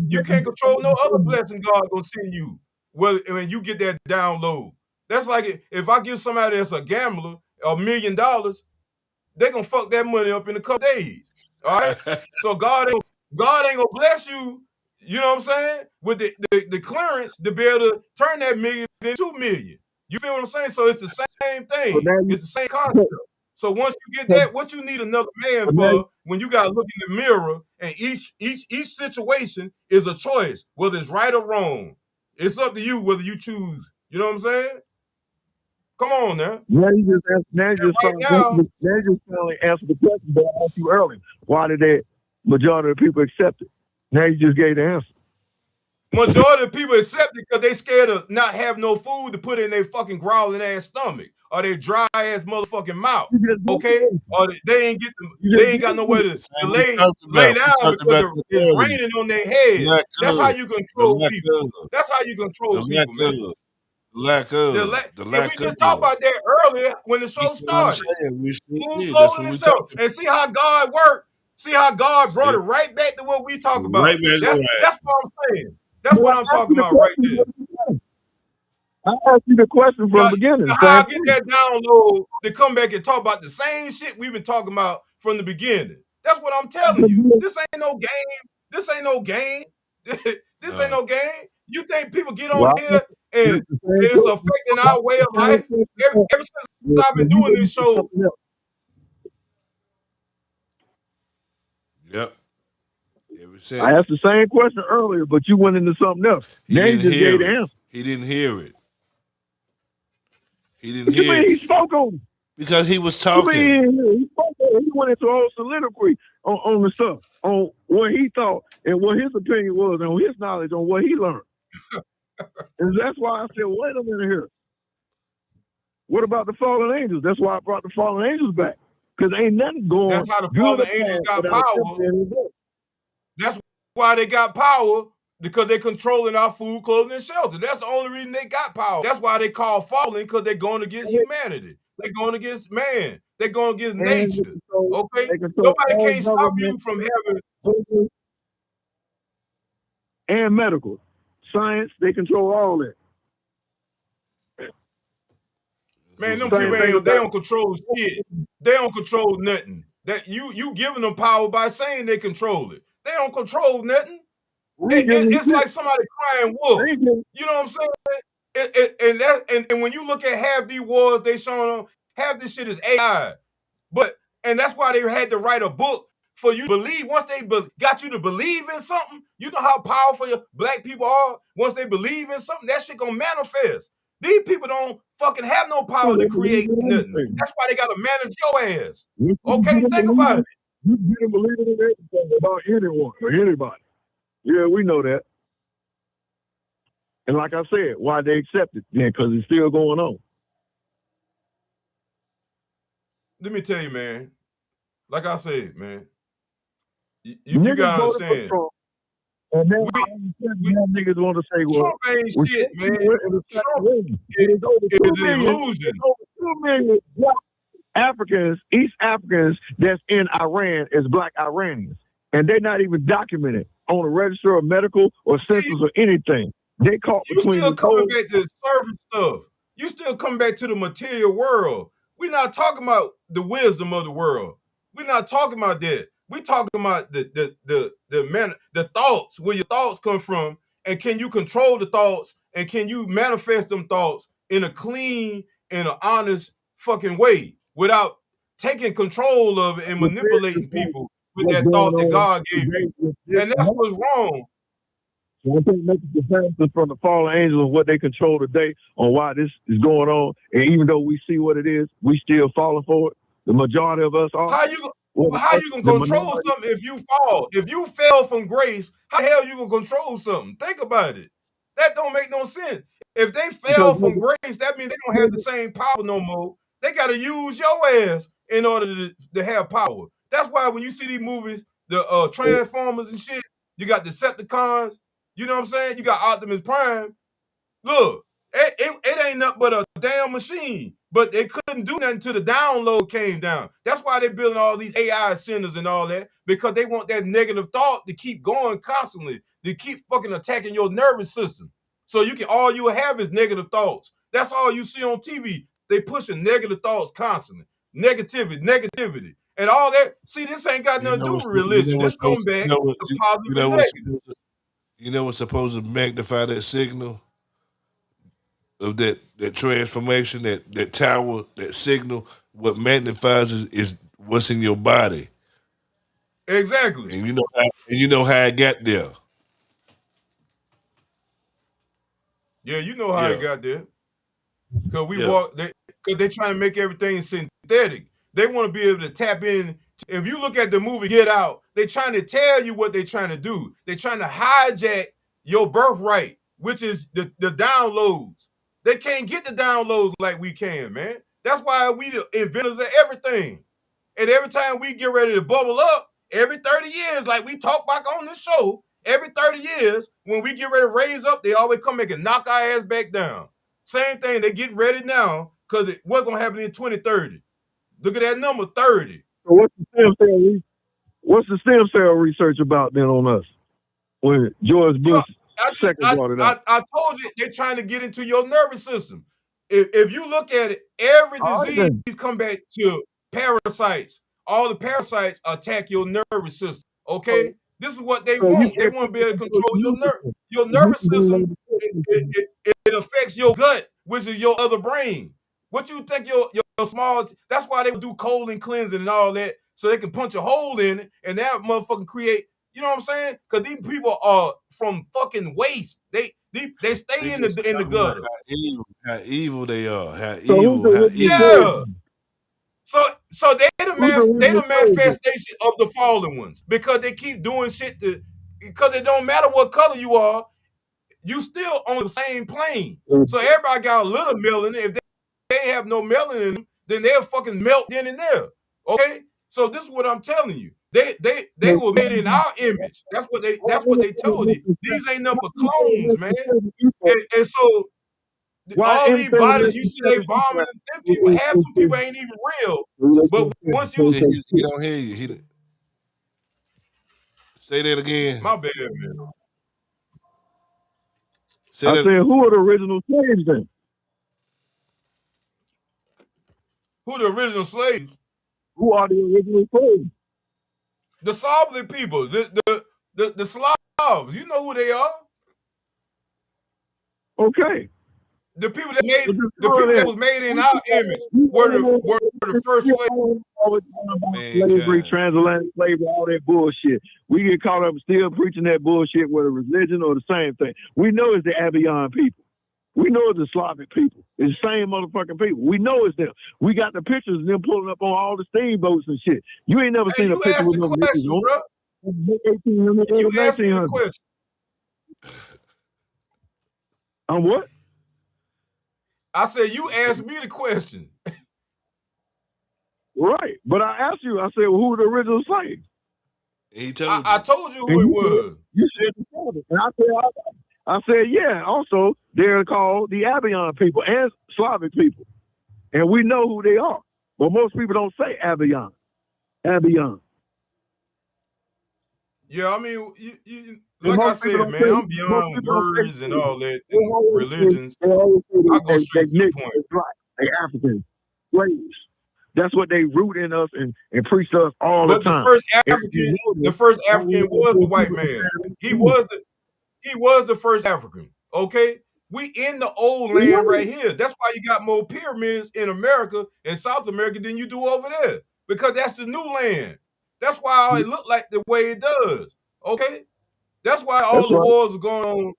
you can't control no other blessing God gonna send you. Well, when you get that download. That's like if I give somebody that's a gambler $1 million, they gonna fuck that money up in a couple days. All right. So God ain't gonna bless you, you know what I'm saying, with the clearance to be able to turn that million into 2 million. You feel what I'm saying? So it's the same thing. It's the same concept. So once you get that, what you need another man for when you gotta look in the mirror, and each situation is a choice, whether it's right or wrong. It's up to you whether you choose. You know what I'm saying? Come on now. Now you just finally answered the question that I asked you earlier. Why did the majority of the people accept it? Now you just gave the answer. Majority of people accept it because they scared of not have no food to put in their fucking growling ass stomach or their dry ass motherfucking mouth. Okay? Or they ain't got nowhere to lay down because it's raining on their head. That's how you control people. That's how you control people, man. We just talked about that earlier when the show started. Food, clothing, and stuff. And see how God worked. See how God brought it right back to what we talk about. That's what I'm saying. That's what I'm talking about right there. I asked you the question from the beginning. How I get that download to come back and talk about the same shit we've been talking about from the beginning. That's what I'm telling you. This ain't no game. This ain't no game. This ain't no game. You think people get on here and it's affecting our way of life? Ever since I've been doing this show. Yep. I asked the same question earlier, but you went into something else. He Then didn't you just hear gave the it. answer. He didn't hear it. He didn't What you hear mean it. he spoke on it? Because he was What you talking. mean he spoke on it? He went into a whole soliloquy on the stuff, on what he thought and what his opinion was, and his knowledge on what he learned. And that's why I said, wait a minute here. What about the fallen angels? That's why I brought the fallen angels back. Because ain't nothing going. That's how the fallen angels got power. That's why they got power, because they're controlling our food, clothing, and shelter. That's the only reason they got power. That's why they call fallen, because they're going against humanity. They're going against man. They're going against nature. Okay? Nobody can't stop you from having. And medical. Science, they control all that. Man, them people they don't control shit. They don't control nothing. That you giving them power by saying they control it. They don't control nothing. It's like somebody crying wolf. You know what I'm saying? And when you look at half these wars they showing them, half this shit is AI. And that's why they had to write a book for you to believe. Once they got you to believe in something, you know how powerful black people are. Once they believe in something, that shit gonna manifest. These people don't fucking have no power to create nothing. That's why they gotta manage your ass. Okay, think about it. You didn't believe in anything about anyone or anybody. Yeah, we know that. And like I said, why they accept it? Yeah, because it's still going on. Let me tell you, man. Like I said, man, you gotta understand. And then niggas want to say, well, Trump ain't shit, man. Trump is an illusion. Over 2 million black Africans, East Africans that's in Iran is black Iranians. And they're not even documented on a register of medical or census or anything. They caught between still coming back to surface stuff. You still come back to the material world. We're not talking about the wisdom of the world. We're not talking about that. We're talking about the thoughts, where your thoughts come from, and can you control the thoughts, and can you manifest them thoughts in a clean and an honest fucking way without taking control of it and manipulating people with that thought that God gave you. And that's what's wrong. I think making comparisons from the fallen angels of what they control today on why this is going on, and even though we see what it is, we still falling for it. The majority of us are. How you gonna control something if you fall? If you fell from grace, how the hell you gonna control something? Think about it. That don't make no sense. If they fell from grace, that means they don't have the same power no more. They gotta use your ass in order to have power. That's why when you see these movies, the Transformers and shit, you got Decepticons. You know what I'm saying? You got Optimus Prime. Look, it ain't nothing but a damn machine. But they couldn't do nothing until the download came down. That's why they're building all these AI centers and all that, because they want that negative thought to keep going constantly, to keep fucking attacking your nervous system. So all you have is negative thoughts. That's all you see on TV. They pushing negative thoughts constantly. Negativity. And all that. See, this ain't got nothing to do with religion. This comes back to positive and negative. You know what's supposed to magnify that signal of that transformation, that tower, that signal? What magnifies is what's in your body. Exactly. And you know how it got there. Yeah, you know how it got there. Because because they're trying to make everything synthetic. They want to be able to tap in. If you look at the movie Get Out, they're trying to tell you what they're trying to do. They're trying to hijack your birthright, which is the downloads. They can't get the downloads like we can, man. That's why we the inventors of everything. And every time we get ready to bubble up, every 30 years, like we talk back on this show, every 30 years, when we get ready to raise up, they always come back and knock our ass back down. Same thing, they get ready now, because what's going to happen in 2030? Look at that number, 30. So what's the stem cell research about then on us? When George Bush Second brought it out. I told you they're trying to get into your nervous system. If you look at it, every All right disease then. come back to parasites. All the parasites attack your nervous system. So, Okay, this is what they so you want. They can't want to be able to control control the your immune system. your You nervous can do system. like It affects your gut, which is your other brain. What you think your small? That's why they do colon cleansing and all that, so they can punch a hole in it and that motherfucking create. You know what I'm saying? Because these people are from fucking waste. They They stay just in the talking about gutter. how evil they are, So who's the how original evil. Yeah. slaves? So they Who's the they original the slaves? manifestation of the fallen ones because they keep doing shit because it don't matter what color you are, you still on the same plane. So everybody got a little melanin. If they have no melanin in them, then they'll fucking melt in and there. Okay? So this is what I'm telling you. They were made in our image. That's what they told you. These ain't nothing but clones, man. And so Why all these anything bodies less you than see they bombing them people, half them people ain't even real. But once you See, he don't hear you. Say that again. my bad, man. Say I that. said, who are the original slaves then? Who the original slaves? Who are the original slaves? The Slavic people, the Slavs. You know who they are. Okay. The people that made But the people that was made in our image were the first slaves. always talking about slavery, Mankind. transatlantic slavery, all that bullshit. We get caught up still preaching that bullshit, whether religion or the same thing. We know it's the Abiyan people. We know it's the Slavic people. It's the same motherfucking people. We know it's them. We got the pictures of them pulling up on all the steamboats and shit. You ain't never Hey, seen a you picture asked with the no niggas question, on bro. it. 1800, You asked me the 1900. question. On what? I said you asked me the question. Right. But I asked you, I said, well, who are the original slaves? He told I you. told you who And it you said, was. you said the Slavic. And I said, yeah, also, they're called the Abiyan people and Slavic people. And we know who they are. But most people don't say Abiyan. Abiyan. Yeah, I mean, you And like I most people said, don't man, say, I'm most beyond people don't say words and slaves. all that and religions. They always say I go they straight to the niggas, point. they black, they African, slaves. That's what they root in us and preach to us all the But time. And if you The notice, first all African these was the white people man. compare them He to was the first African. Okay, we in the old land right here. That's why you got more pyramids in America and South America than you do over there because that's the new land. That's why it look like the way it does. Okay, that's why all That's the right. wars are going on.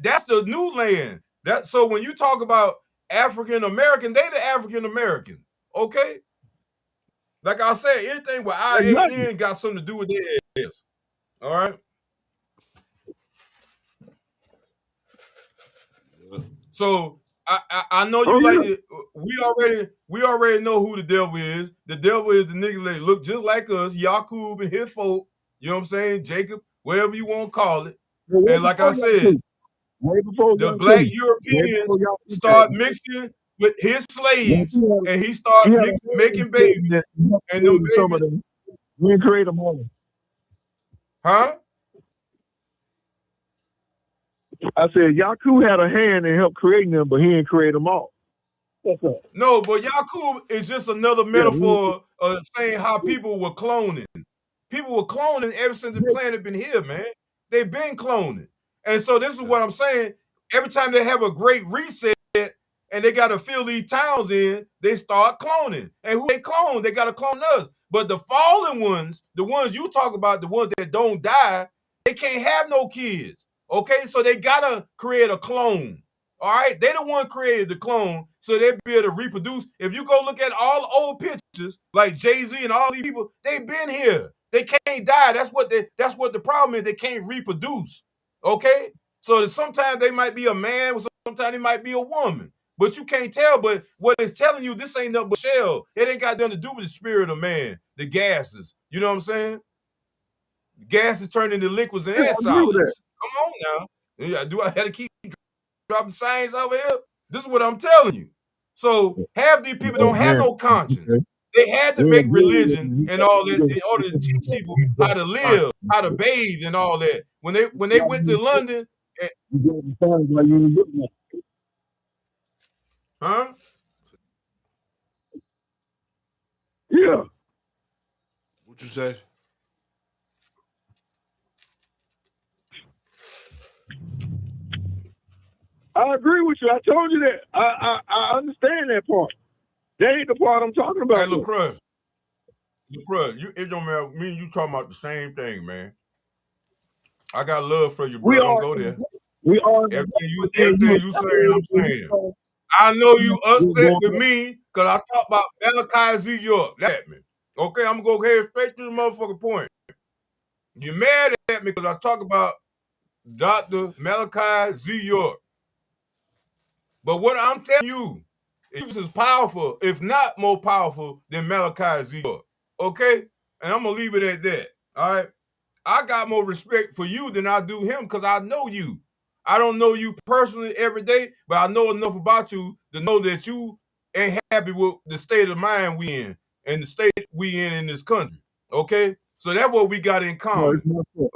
That's the new land. That so when you talk about African American, they the African American. Okay, like I said, anything with Exactly. IAN got something to do with their ass. All right. So I know Oh you like yeah. it. We already know who the devil is. The devil is the nigga that look just like us, Yakub and his folk. You know what I'm saying? Jacob, whatever you want to call it. Way And like I before y'all said, too. Way before the y'all black too. Way Europeans before y'all too. start mixing with his slaves, and he start He had a making babies, and them some of babies, them. We didn't create them all. huh? I said Yaku had a hand in help creating them, but he didn't create them all. What's up? No, but Yakub is just another Yeah. metaphor of saying how people were cloning. People were cloning ever since the planet been here, man. They've been cloning. And so this is what I'm saying. Every time they have a great reset and they got to fill these towns in, they start cloning. And who they clone? They got to clone us. But the fallen ones, the ones you talk about, the ones that don't die, they can't have no kids. Okay, so they got to create a clone. All right, they the one created the clone, so they be able to reproduce. If you go look at all the old pictures, like Jay-Z and all these people, they've been here. They can't die. That's what the problem is. They can't reproduce. Okay, so sometimes they might be a man, sometimes they might be a woman, but you can't tell. But what it's telling you, this ain't nothing but shell. It ain't got nothing to do with the spirit of man, the gases. You know what I'm saying? The gases turn into liquids and Yeah, I agree with that. solids. Come on now. Do I have to keep dropping science over here? This is what I'm telling you. So half these people don't have no conscience. Okay. They had to make religion and all that in order to teach people how to live, how to bathe, and all that. When they went to London, huh? Yeah, What you say? I agree with you. I told you that. I understand that part. That ain't the part I'm talking Hey, about. LaCrush, it don't matter. Me and you talking about the same thing, man. I got love for you, We bro. Don't are go there. we are Everything you saying, I'm saying. I know you upset with me because I talk about Malachi Z. York. That me. Okay, I'm gonna go ahead straight to the motherfucking point. You're mad at me because I talk about Dr. Malachi Z. York. But what I'm telling you is as powerful, if not more powerful, than Malachi Z. York. Okay? And I'm gonna leave it at that. All right. I got more respect for you than I do him because I know you. I don't know you personally every day, but I know enough about you to know that you ain't happy with the state of mind we in and the state we in this country. Okay? So that's what we got in common.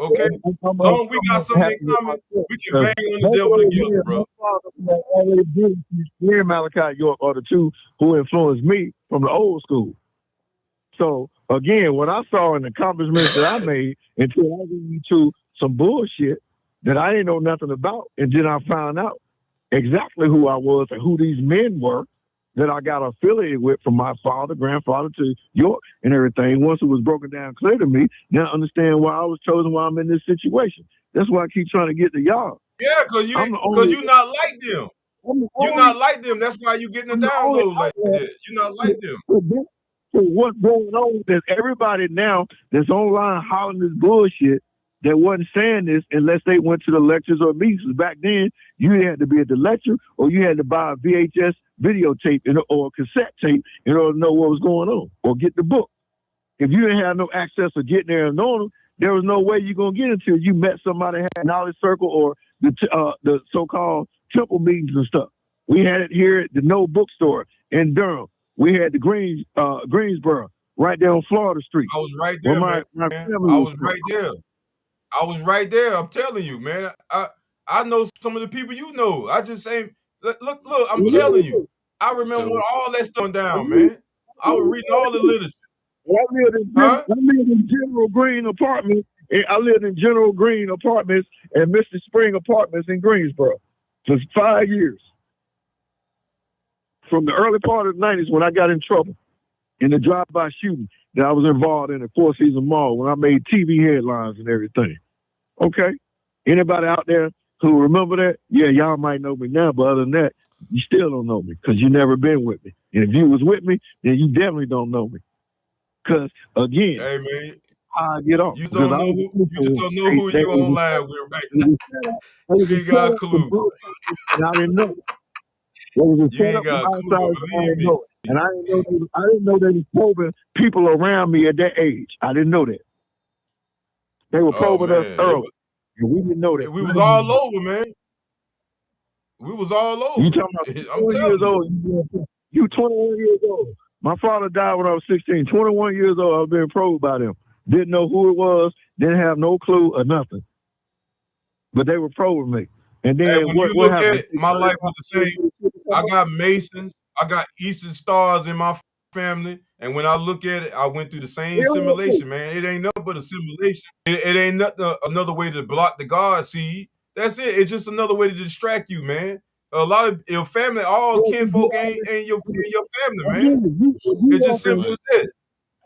Okay? Long as we got something in common, we can bang on the devil together, bro. Me and Malachi York are the two who influenced me from the old school. So again, what I saw in the accomplishments that I made until I got into some bullshit that I didn't know nothing about, and then I found out exactly who I was and who these men were that I got affiliated with from my father, grandfather to York and everything. Once it was broken down clear to me, now I understand why I was chosen, why I'm in this situation. That's why I keep trying to get to y'all. Yeah, because you not like them. You're not like them. That's why you getting a download like that. You're not like them. So what's going on is everybody now that's online hollering this bullshit that wasn't saying this unless they went to the lectures or meetings. Back then, you had to be at the lecture or you had to buy a VHS videotape or a cassette tape in order to know what was going on or get the book. If you didn't have no access to getting there and knowing them, there was no way you're going to get until you met somebody that had knowledge circle or the so-called temple meetings and stuff. We had it here at the No Bookstore in Durham. We had the Greensboro right there on Florida Street. I was right there, man. I was right there. I was right there. I'm telling you, man. I know some of the people you know. I just ain't look. I'm telling you. I remember when all that stuff down, man. I was reading all the literature. I lived in General Green Apartments. I lived in General Green Apartments and Mr. Spring Apartments in Greensboro for 5 years. From the early part of the 90s when I got in trouble in the drive-by shooting that I was involved in at Four Seasons Mall when I made TV headlines and everything. Okay? Anybody out there who remember that? Yeah, y'all might know me now, but other than that, you still don't know me because you never been with me. And if you was with me, then you definitely don't know me. Because, again, hey, man, I get off. You just don't know who you online with right now. You ain't got a clue. And I didn't know. You ain't got a clue, believe me. And I didn't know they were probing people around me at that age. I didn't know that. They were probing us early. And we didn't know that. We was all over, man. We was all over. You talking about I'm telling you. You 21 years old. My father died when I was 16. 21 years old, I've been probed by them. Didn't know who it was, didn't have no clue or nothing. But they were probing me. And then when you look at it, my life was the same. I got Masons, I got Eastern Stars in my family. And when I look at it, I went through the same simulation, man. It ain't nothing but a simulation. It ain't nothing, another way to block the God seed. That's it. It's just another way to distract you, man. A lot of your family, all kinfolk ain't your family, man. It's just simple as that.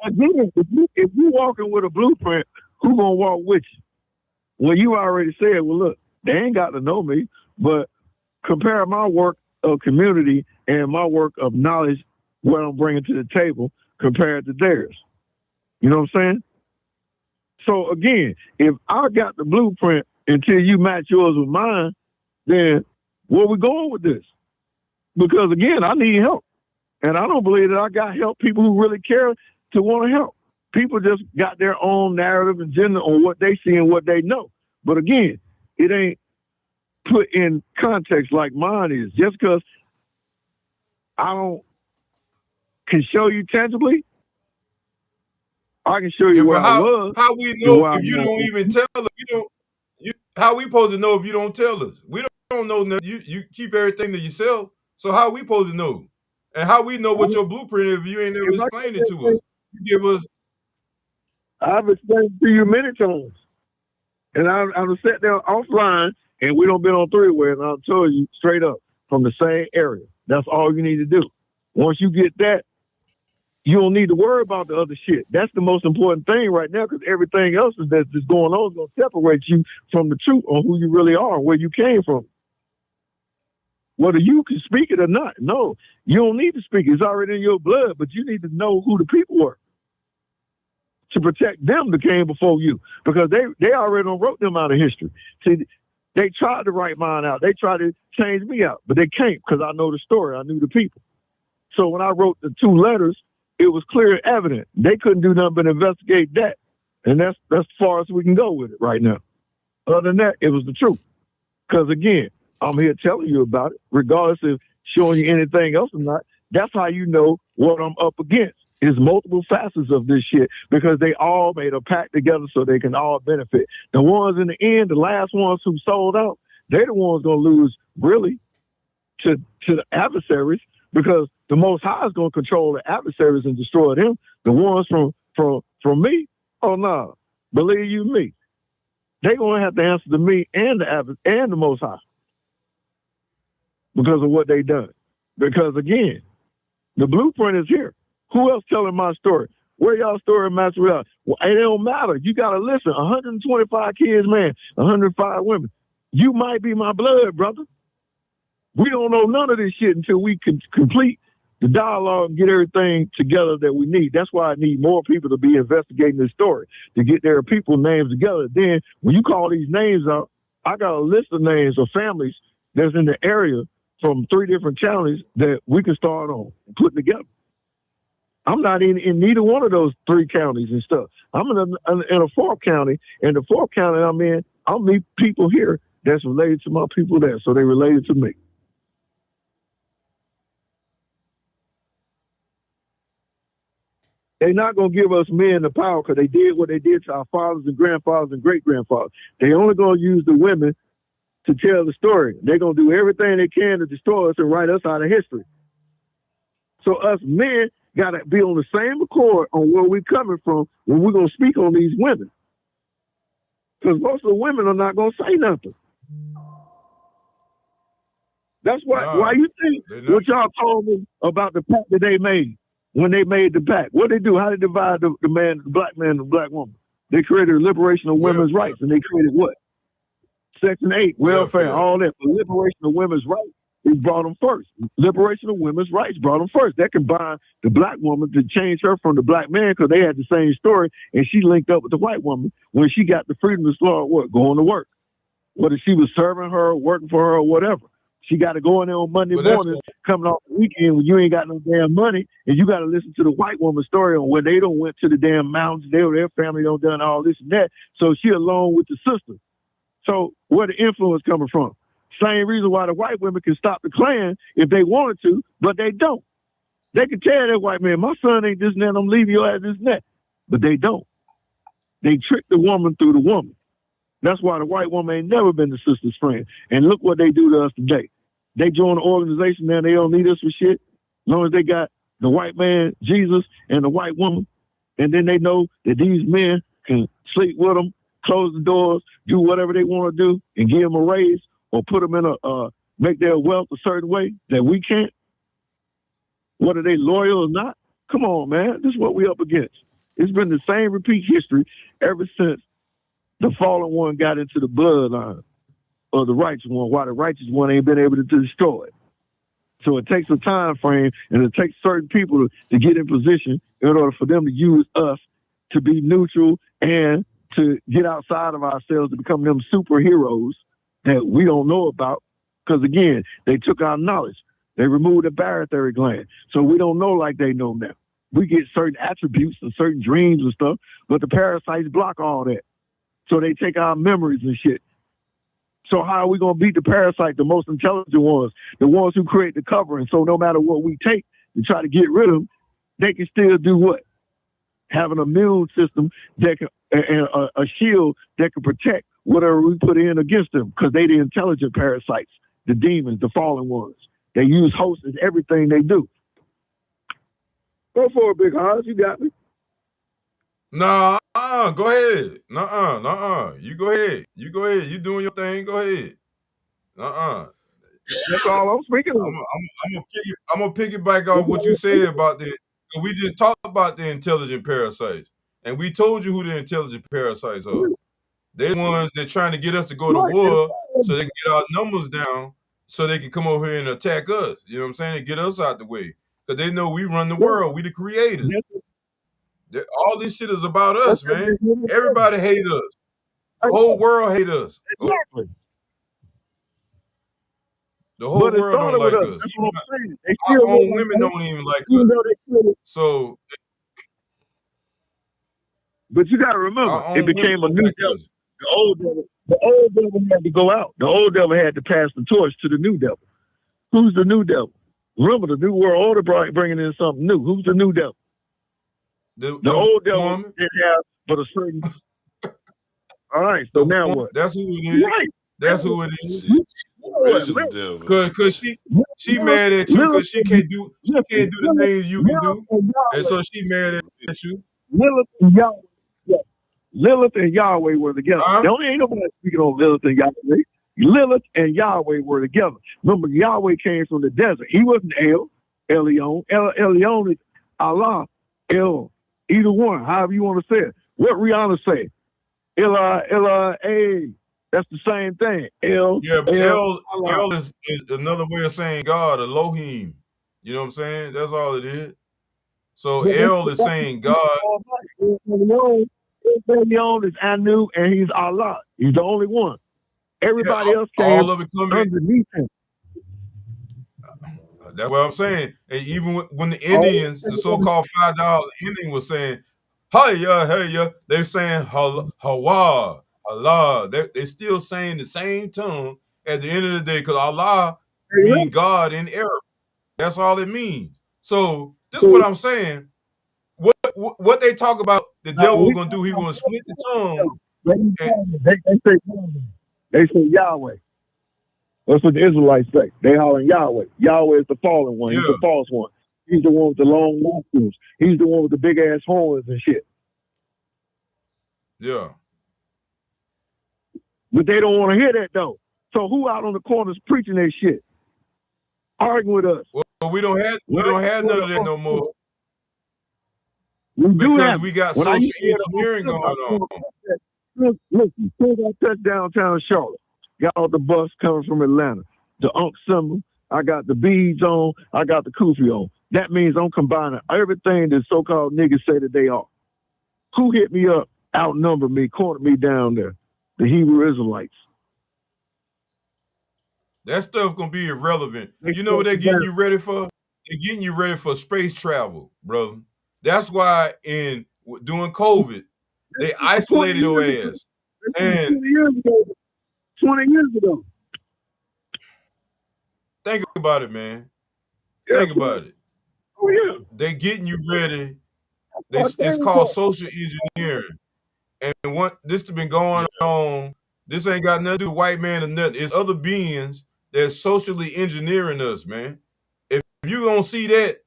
Again, if you walking with a blueprint, who gonna walk with you? Well, you already said, well, look, they ain't got to know me, but compare my work of community and my work of knowledge, what I'm bringing to the table, compared to theirs. You know what I'm saying? So again, if I got the blueprint until you match yours with mine, then where we going with this? Because again, I need help. And I don't believe that I got help people who really care to want to help. People just got their own narrative and agenda on what they see and what they know. But again, it ain't put in context like mine is. Just because I don't can show you tangibly I can show Yeah, you where but I was how we and know where if I'm you at. don't even tell us? How we supposed to know if you don't tell us? We don't know nothing. You keep everything to yourself. So how we supposed to know? And how we know what your blueprint is if you ain't never If I explained it to can, us? You give us. I've explained it to you many times. And I've sat there offline and we don't been on three-way, and I'll tell you straight up from the same area. That's all you need to do. Once you get that, you don't need to worry about the other shit. That's the most important thing right now, because everything else that's going on is going to separate you from the truth on who you really are and where you came from. Whether you can speak it or not, no, you don't need to speak it. It's already in your blood, but you need to know who the people were to protect them that came before you, because they already wrote them out of history. See, they tried to write mine out. They tried to change me out, but they can't, because I know the story. I knew the people. So when I wrote the 2 letters, it was clear and evident. They couldn't do nothing but investigate that. And that's as far as we can go with it right now. Other than that, it was the truth. Because again, I'm here telling you about it, regardless of showing you anything else or not. That's how you know what I'm up against. Is multiple facets of this shit, because they all made a pact together so they can all benefit. The ones in the end, the last ones who sold out, they're the ones gonna lose really to the adversaries, because the Most High is gonna control the adversaries and destroy them. The ones from me, oh no, believe you me, they're gonna have to answer to me and the Most High because of what they done. Because again, the blueprint is here. Who else telling my story? Where y'all story match with us? Well, it don't matter. You gotta listen. 125 kids, man, 105 women. You might be my blood, brother. We don't know none of this shit until we can complete the dialogue and get everything together that we need. That's why I need more people to be investigating this story, to get their people names together. Then when you call these names out, I got a list of names of families that's in the area from 3 different counties that we can start on putting together. I'm not in neither one of those 3 counties and stuff. I'm in a 4th county, and the 4th county I'm in, I'll meet people here that's related to my people there, so they related to me. They're not going to give us men the power, because they did what they did to our fathers and grandfathers and great-grandfathers. They only going to use the women to tell the story. They're going to do everything they can to destroy us and write us out of history. So us men got to be on the same accord on where we're coming from when we're going to speak on these women. Because most of the women are not going to say nothing. That's why you think what y'all told me about the pact that they made when they made the pact. What they do? How they divide the black man and the black woman? They created a liberation of women's rights, and they created what? Section 8, welfare, all that. But liberation of women's rights is brought them first. Liberation of women's rights brought them first. That combined the black woman to change her from the black man, because they had the same story, and she linked up with the white woman when she got the freedom to start going to work. Whether she was serving her, working for her, or whatever. She got to go in there on Monday morning, coming off the weekend when you ain't got no damn money, and you got to listen to the white woman's story on when they don't went to the damn mountains, their family don't done all this and that. So she alone with the sister. So where the influence coming from? Same reason why the white women can stop the Klan if they wanted to, but they don't. They can tell that white man, my son ain't this and that, I'm leaving your ass this and that. But they don't. They trick the woman through the woman. That's why the white woman ain't never been the sister's friend. And look what they do to us today. They join the organization now, they don't need us for shit. As long as they got the white man, Jesus, and the white woman, and then they know that these men can sleep with them, close the doors, do whatever they want to do, and give them a raise or put them in make their wealth a certain way that we can't. Whether they loyal or not, come on, man. This is what we up against. It's been the same repeat history ever since the fallen one got into the bloodline of the righteous one, while the righteous one ain't been able to destroy it. So it takes a time frame, and it takes certain people to get in position in order for them to use us to be neutral and to get outside of ourselves to become them superheroes that we don't know about. Because again, they took our knowledge. They removed the barytheric gland. So we don't know like they know now. We get certain attributes and certain dreams and stuff, but the parasites block all that. So they take our memories and shit. So how are we going to beat the parasite, the most intelligent ones, the ones who create the covering? So no matter what we take to try to get rid of them, they can still do what? have an immune system that can, and a shield that can protect whatever we put in against them, because they the intelligent parasites, the demons, the fallen ones. They use hosts in everything they do. Go for it, Big Hoss. You got me. Nah, go ahead. Nuh-uh. You go ahead. You go ahead. You doing your thing. Go ahead. That's all I'm speaking of. I'm gonna piggyback off what you said about the. We just talked about the intelligent parasites, and we told you who the intelligent parasites are. They're the ones that trying to get us to go to war so they can get our numbers down, so they can come over here and attack us. You know what I'm saying? And get us out the way, because they know we run the world. We the creators. All this shit is about us, man. Everybody hate us. The whole world hate us. Exactly. The whole world don't like us. Our own women don't even like us. So, but you got to remember, it became a new devil. The old devil had to go out. The old devil had to pass the torch to the new devil. Who's the new devil? Remember, the new world order bringing in something new. Who's the new devil? The old devil didn't have but a certain. All right, so now what? That's who it is. Right. That's who it is. Because she mad at you because she can't do the things you can do, and so she mad at you. Lilith and Yahweh were together. There ain't nobody speaking on Lilith and Yahweh. Lilith and Yahweh were together. Remember, Yahweh came from the desert. He wasn't Elyon. Elyon is Allah. Either one, however you want to say it. What Rihanna say? That's the same thing. But El is another way of saying God, Elohim. You know what I'm saying? That's all it is. So El is saying God. Elyon is Anu, and he's Allah. He's the only one. Everybody else came all of it underneath him. That's what I'm saying. And even when the Indians, the so-called $5 Indian was saying, hey, they're saying Hawa, Allah. They're still saying the same tongue at the end of the day, because Allah means God in Arabic. That's all it means. So this is what I'm saying. What they talk about, the devil was going to do, he was going to split the tongue. They say Yahweh. That's what the Israelites say. They hollering Yahweh. Yahweh is the fallen one. He's the false one. He's the one with the long nostrils. He's the one with the big ass horns and shit. Yeah. But they don't want to hear that though. So who out on the corners preaching that shit? Arguing with us. Well, we don't have none of that no more. Because we got social engineering going on. Listen, as I touch downtown Charlotte, got all the bus coming from Atlanta, the Unk symbol, I got the beads on, I got the kufi on. That means I'm combining everything that so-called niggas say that they are. Who hit me up, outnumbered me, cornered me down there? The Hebrew Israelites. That stuff gonna be irrelevant. You know what they're getting you ready for? They're getting you ready for space travel, brother. That's why during COVID, they isolated your ass. And 20 years ago. Think about it, man. Think about it. Oh, yeah. They getting you ready. It's called social engineering. And this has been going on. This ain't got nothing to do with white man or nothing. It's other beings that's socially engineering us, man. If you don't see that,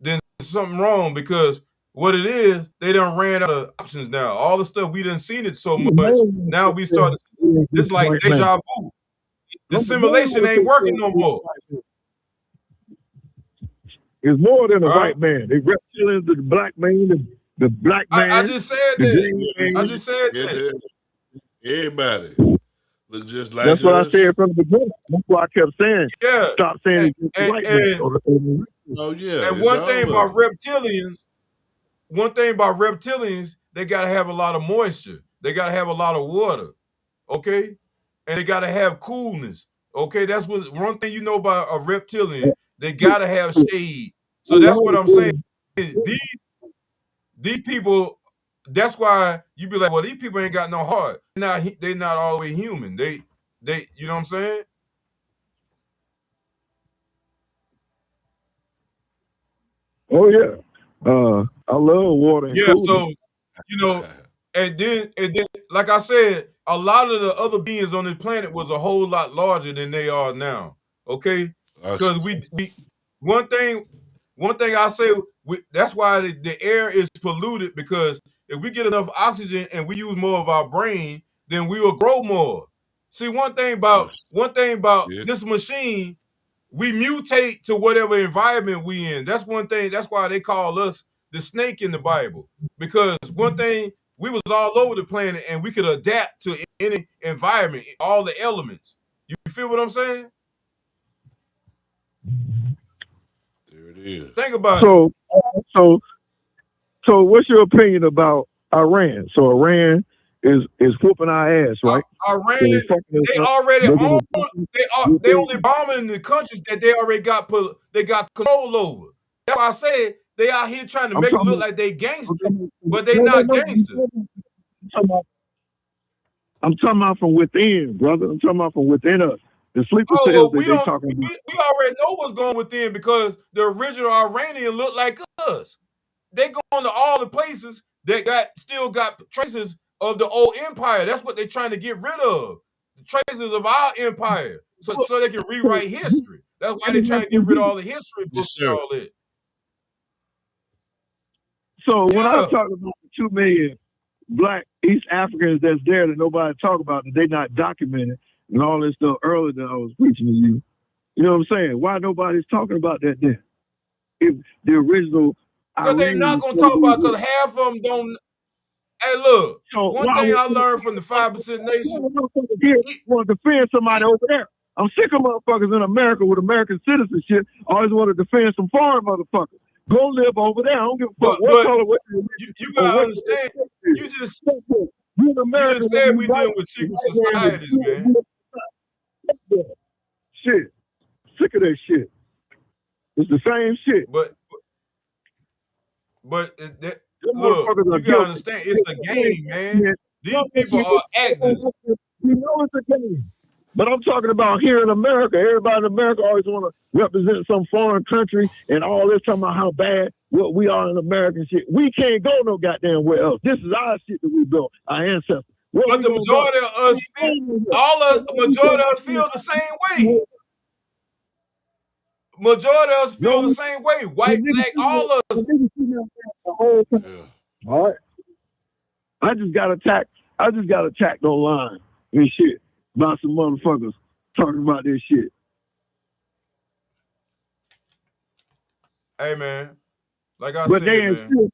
then there's something wrong, because what it is, they done ran out of options now. All the stuff we done seen it so much. Now we start. It's like deja vu. The simulation ain't working no more. It's more than a white man. They reptilians, the black man, the black man. I just said that. I just said that. Everybody look just like That's us. what I said from the beginning. That's why I kept saying. Yeah. Stop saying it's white man. Oh yeah. And one thing about reptilians, they gotta have a lot of moisture. They gotta have a lot of water. Okay? And they gotta have coolness. Okay, that's one thing you know about a reptilian. They gotta have shade. So that's what I'm saying. These people, that's why you be like, well, these people ain't got no heart. They're not all the way human. They, you know what I'm saying? Oh yeah. I love water and Yeah, cooling. so you know, and then like I said, a lot of the other beings on this planet was a whole lot larger than they are now. Okay, because we one thing I say that's why the air is polluted, because if we get enough oxygen and we use more of our brain, then we will grow more. See, one thing about this machine, we mutate to whatever environment we in. That's one thing. That's why they call us the snake in the Bible. Because one thing, we was all over the planet and we could adapt to any environment, all the elements. You feel what I'm saying? There it is. Think about it. So what's your opinion about Iran? So Iran is whooping our ass, right? Iran, So they already own. They only bombing the countries that they already got control over. That's why I said they out here trying to make it look like they gangster, but they not gangster. I'm talking about from within, brother. I'm talking about from within us. The sleeper cells that they talking about. We already know what's going within, because the original Iranian look like us. They going to all the places that still got traces of the old empire. That's what they're trying to get rid of. The traces of our empire. So they can rewrite history. That's why they're trying to get rid of all the history books and all that. So when I talk about the 2 million Black East Africans that's there that nobody talk about, that they not documented and all this stuff earlier that I was preaching to you, you know what I'm saying? Why nobody's talking about that then? If the original, because they're not going to talk about, because half of them don't. Hey, look, so one thing I learned from the 5% Nation. Want to defend somebody over there. I'm sick of motherfuckers in America with American citizenship always want to defend some foreign motherfuckers. Go live over there. I don't give a fuck what color. You gotta understand. You just said we dealing with secret societies, man. Shit, sick of that shit. It's the same shit. But look, you gotta understand, it's a game, man. These people are actors. You know it's a game. But I'm talking about here in America. Everybody in America always want to represent some foreign country and all this, talking about how bad what we are in American shit. We can't go no goddamn where else. This is our shit that we built, our ancestors. But the majority of us majority of us feel the same way. Majority of us feel the same way. White, black, all of us. All right. I just got attacked online and shit about some motherfuckers talking about this shit. Hey man, like I but said, they in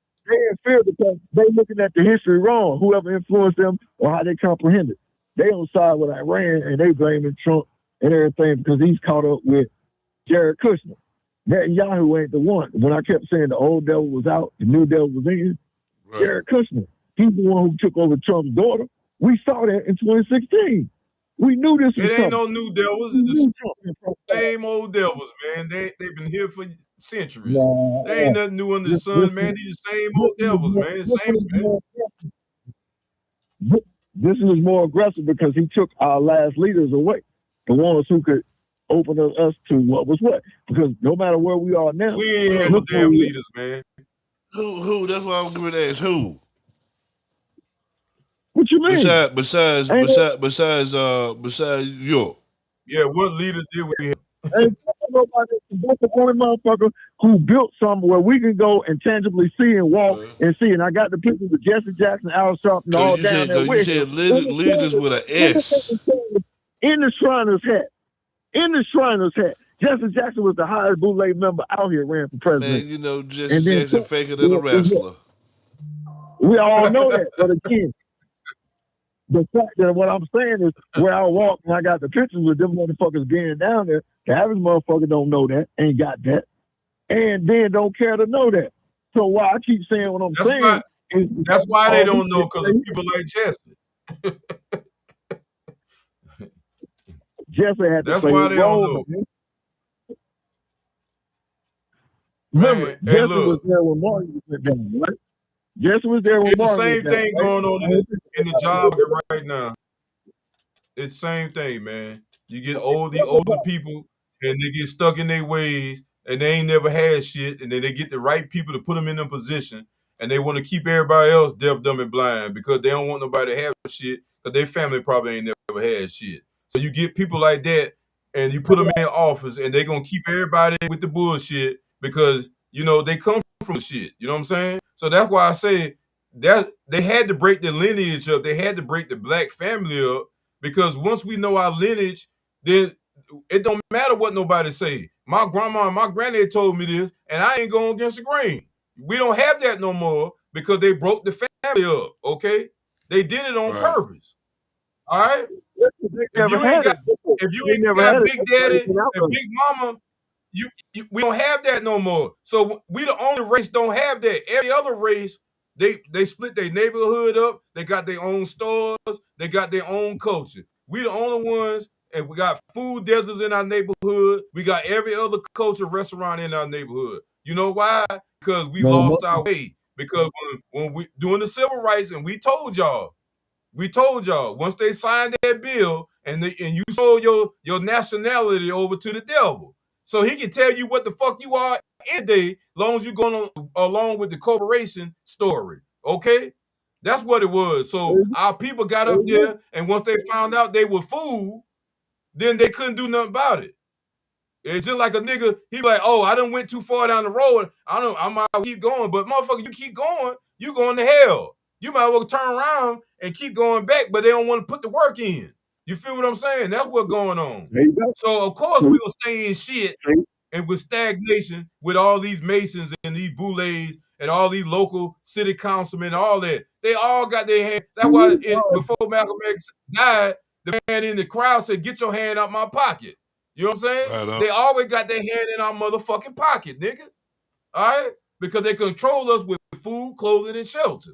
fear because they looking at the history wrong. Whoever influenced them or how they comprehend it, they on side with Iran and they blaming Trump and everything because he's caught up with Jared Kushner. Netanyahu ain't the one. When I kept saying the old devil was out, the new devil was in, Jared Kushner, he's the one who took over Trump's daughter. We saw that in 2016. We knew this was It ain't no new devils. It's the same old devils, man. They've been here for centuries. They ain't nothing new under the sun, man. These the same old devils, man. Same, man. This was more aggressive because he took our last leaders away, the ones who could open us to what was what. Because no matter where we are now, we ain't had no damn leaders, man. Who? That's why I'm going to ask. Who? What you mean? Besides York. Yeah, what leaders did we have? That's the only motherfucker who built something where we can go and tangibly see and walk and see. And I got the pictures of Jesse Jackson, Al Sharpton, all down there. You said leaders with an S. In the Shriners hat. In the Shriners hat. Jesse Jackson was the highest bootleg member out here, ran for president. Man, you know, Jesse Jackson faker than a wrestler. We all know that, but again, the fact that what I'm saying is where I walk and I got the pictures with them motherfuckers being down there, the average motherfucker don't know that, ain't got that, and then don't care to know that. So why I keep saying what I'm saying is that's why they don't know, because of people like Jesse. Jesse had to that's play why they role, don't know. Man. Remember, Jesse was there when Martin went down, right? Jesse was there when it's Martin the same went thing down, going on in the job right now. It's the same thing, man. You get the older people and they get stuck in their ways and they ain't never had shit, and then they get the right people to put them in a position, and they want to keep everybody else deaf, dumb, and blind because they don't want nobody to have shit because their family probably ain't never had shit. So you get people like that, and you put them in office, and they gonna keep everybody with the bullshit because they come from shit. You know what I'm saying? So that's why I say that they had to break the lineage up. They had to break the black family up because once we know our lineage, then it don't matter what nobody say. My grandma and my granddad told me this, and I ain't going against the grain. We don't have that no more because they broke the family up. Okay, they did it on purpose. All right. If you ain't got Big Daddy and Big Mama, we don't have that no more. So we the only race don't have that. Every other race, they split their neighborhood up. They got their own stores. They got their own culture. We the only ones, and we got food deserts in our neighborhood. We got every other culture restaurant in our neighborhood. You know why? Because we lost our way. Because when we doing the civil rights, and we told y'all once they signed that bill and you sold your nationality over to the devil, so he can tell you what the fuck you are any day, long as you going along with the corporation story. Okay, that's what it was. So our people got up there, and once they found out they were fooled, then they couldn't do nothing about it. It's just like a nigga, he like, oh, I done went too far down the road. I might keep going, but motherfucker, you keep going, you going to hell. You might well turn around and keep going back, but they don't want to put the work in. You feel what I'm saying? That's what's going on. So of course we will stay in shit and with stagnation with all these Masons and these Boulets and all these local city councilmen and all that. They all got their hand. That's why before Malcolm X died, the man in the crowd said, "Get your hand out my pocket." You know what I'm saying? Right, they always got their hand in our motherfucking pocket, nigga. All right? Because they control us with food, clothing, and shelter.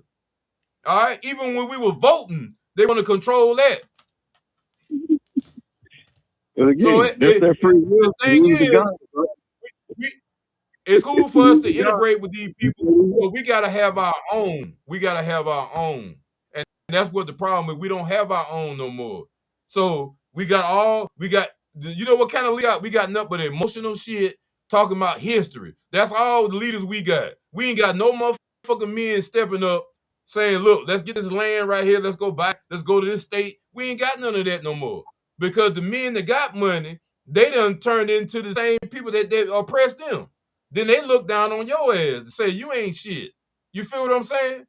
All right? Even when we were voting, they want to control that. But again, the thing is, it's cool for us to integrate with these people, but we got to have our own. We got to have our own. And that's what the problem is. We don't have our own no more. So we got, you know what kind of leader we got? Nothing but emotional shit talking about history. That's all the leaders we got. We ain't got no motherfucking men stepping up saying, look, let's get this land right here. Let's go back. Let's go to this state. We ain't got none of that no more. Because the men that got money, they done turned into the same people that oppress them. Then they look down on your ass and say, you ain't shit. You feel what I'm saying?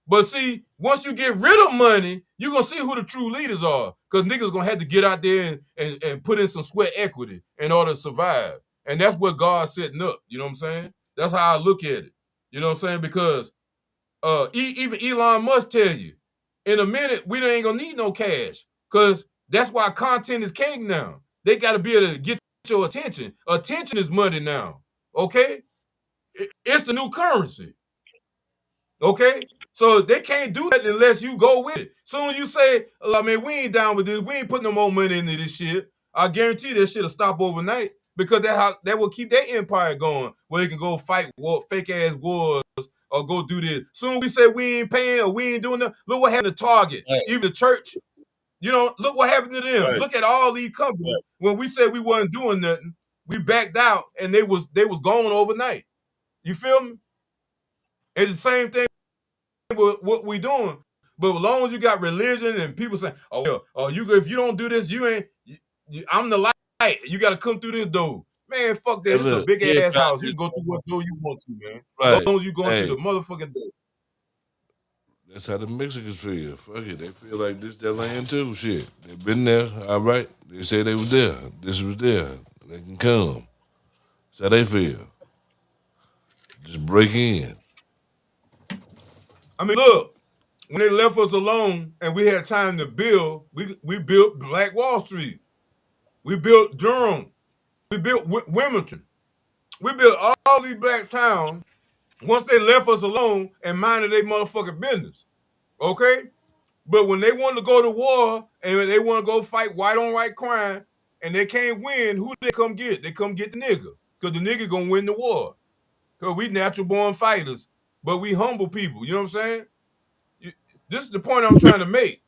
But see, once you get rid of money, you're going to see who the true leaders are. Because niggas going to have to get out there and put in some sweat equity in order to survive. And that's what God's setting up. You know what I'm saying? That's how I look at it. You know what I'm saying? Because even Elon Musk tell you, in a minute, we ain't going to need no cash. Because that's why content is king now. They got to be able to get your attention. Attention is money now. Okay? It's the new currency. Okay? So they can't do that unless you go with it. Soon as you say, we ain't down with this. We ain't putting no more money into this shit. I guarantee this shit'll stop overnight because that will keep their empire going where they can go fight fake-ass wars or go do this. Soon as we say we ain't paying or we ain't doing that, look what happened to Target. Right. Even the church, look what happened to them. Right. Look at all these companies. Right. When we said we wasn't doing nothing, we backed out and they was gone overnight. You feel me? It's the same thing with what we doing. But as long as you got religion and people saying, if you don't do this, you ain't. I'm the light. You got to come through this door. Man, fuck that. It's a big ass house. You can go through what door you want to, man. Right. As long as you going through the motherfucking door. That's how the Mexicans feel. Fuck it. They feel like this their land too. Shit. They've been there. All right. They say they was there. This was there. They can come. That's how they feel. Just break in. I mean, look, when they left us alone and we had time to build, we built Black Wall Street. We built Durham. We built Wilmington. We built all these black towns once they left us alone and minded their motherfucking business. Okay? But when they want to go to war and they want to go fight white on white crime and they can't win, who they come get? They come get the nigga. Because the nigga gonna win the war. Because we natural born fighters, but we humble people. You know what I'm saying? This is the point I'm trying to make.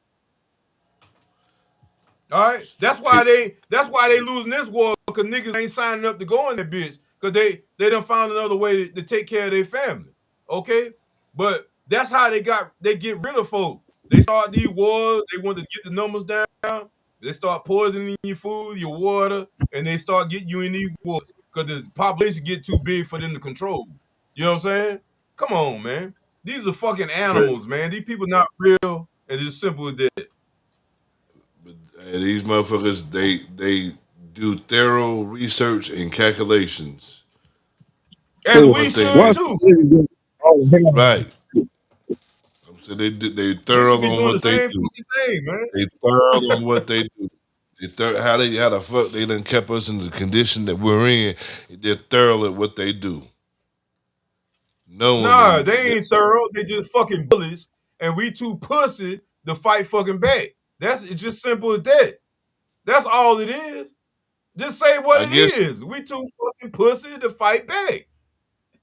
All right? That's why they losing this war, because niggas ain't signing up to go in that bitch. because they done found another way to take care of their family. Okay, but that's how they get rid of folk. They start these wars. They want to get the numbers down. They start poisoning your food, your water, and they start getting you in these wars because the population get too big for them to control. You know what I'm saying? Come on, man. These are fucking animals, man. These people not real, and it's simple as that. But these motherfuckers, they do thorough research and calculations As on we what they should do. too. Right. So they We thorough should be on doing the what they same do. fucking thing, man. They thorough on what they do. How the fuck they done kept us in the condition that we're in. They're thorough at what they do. Knowing Nah, them. they ain't thorough. They just fucking bullies, and we too pussy to fight fucking back. It's just simple as that. That's all it is. Just say what I it guess is. We too fucking pussy to fight back.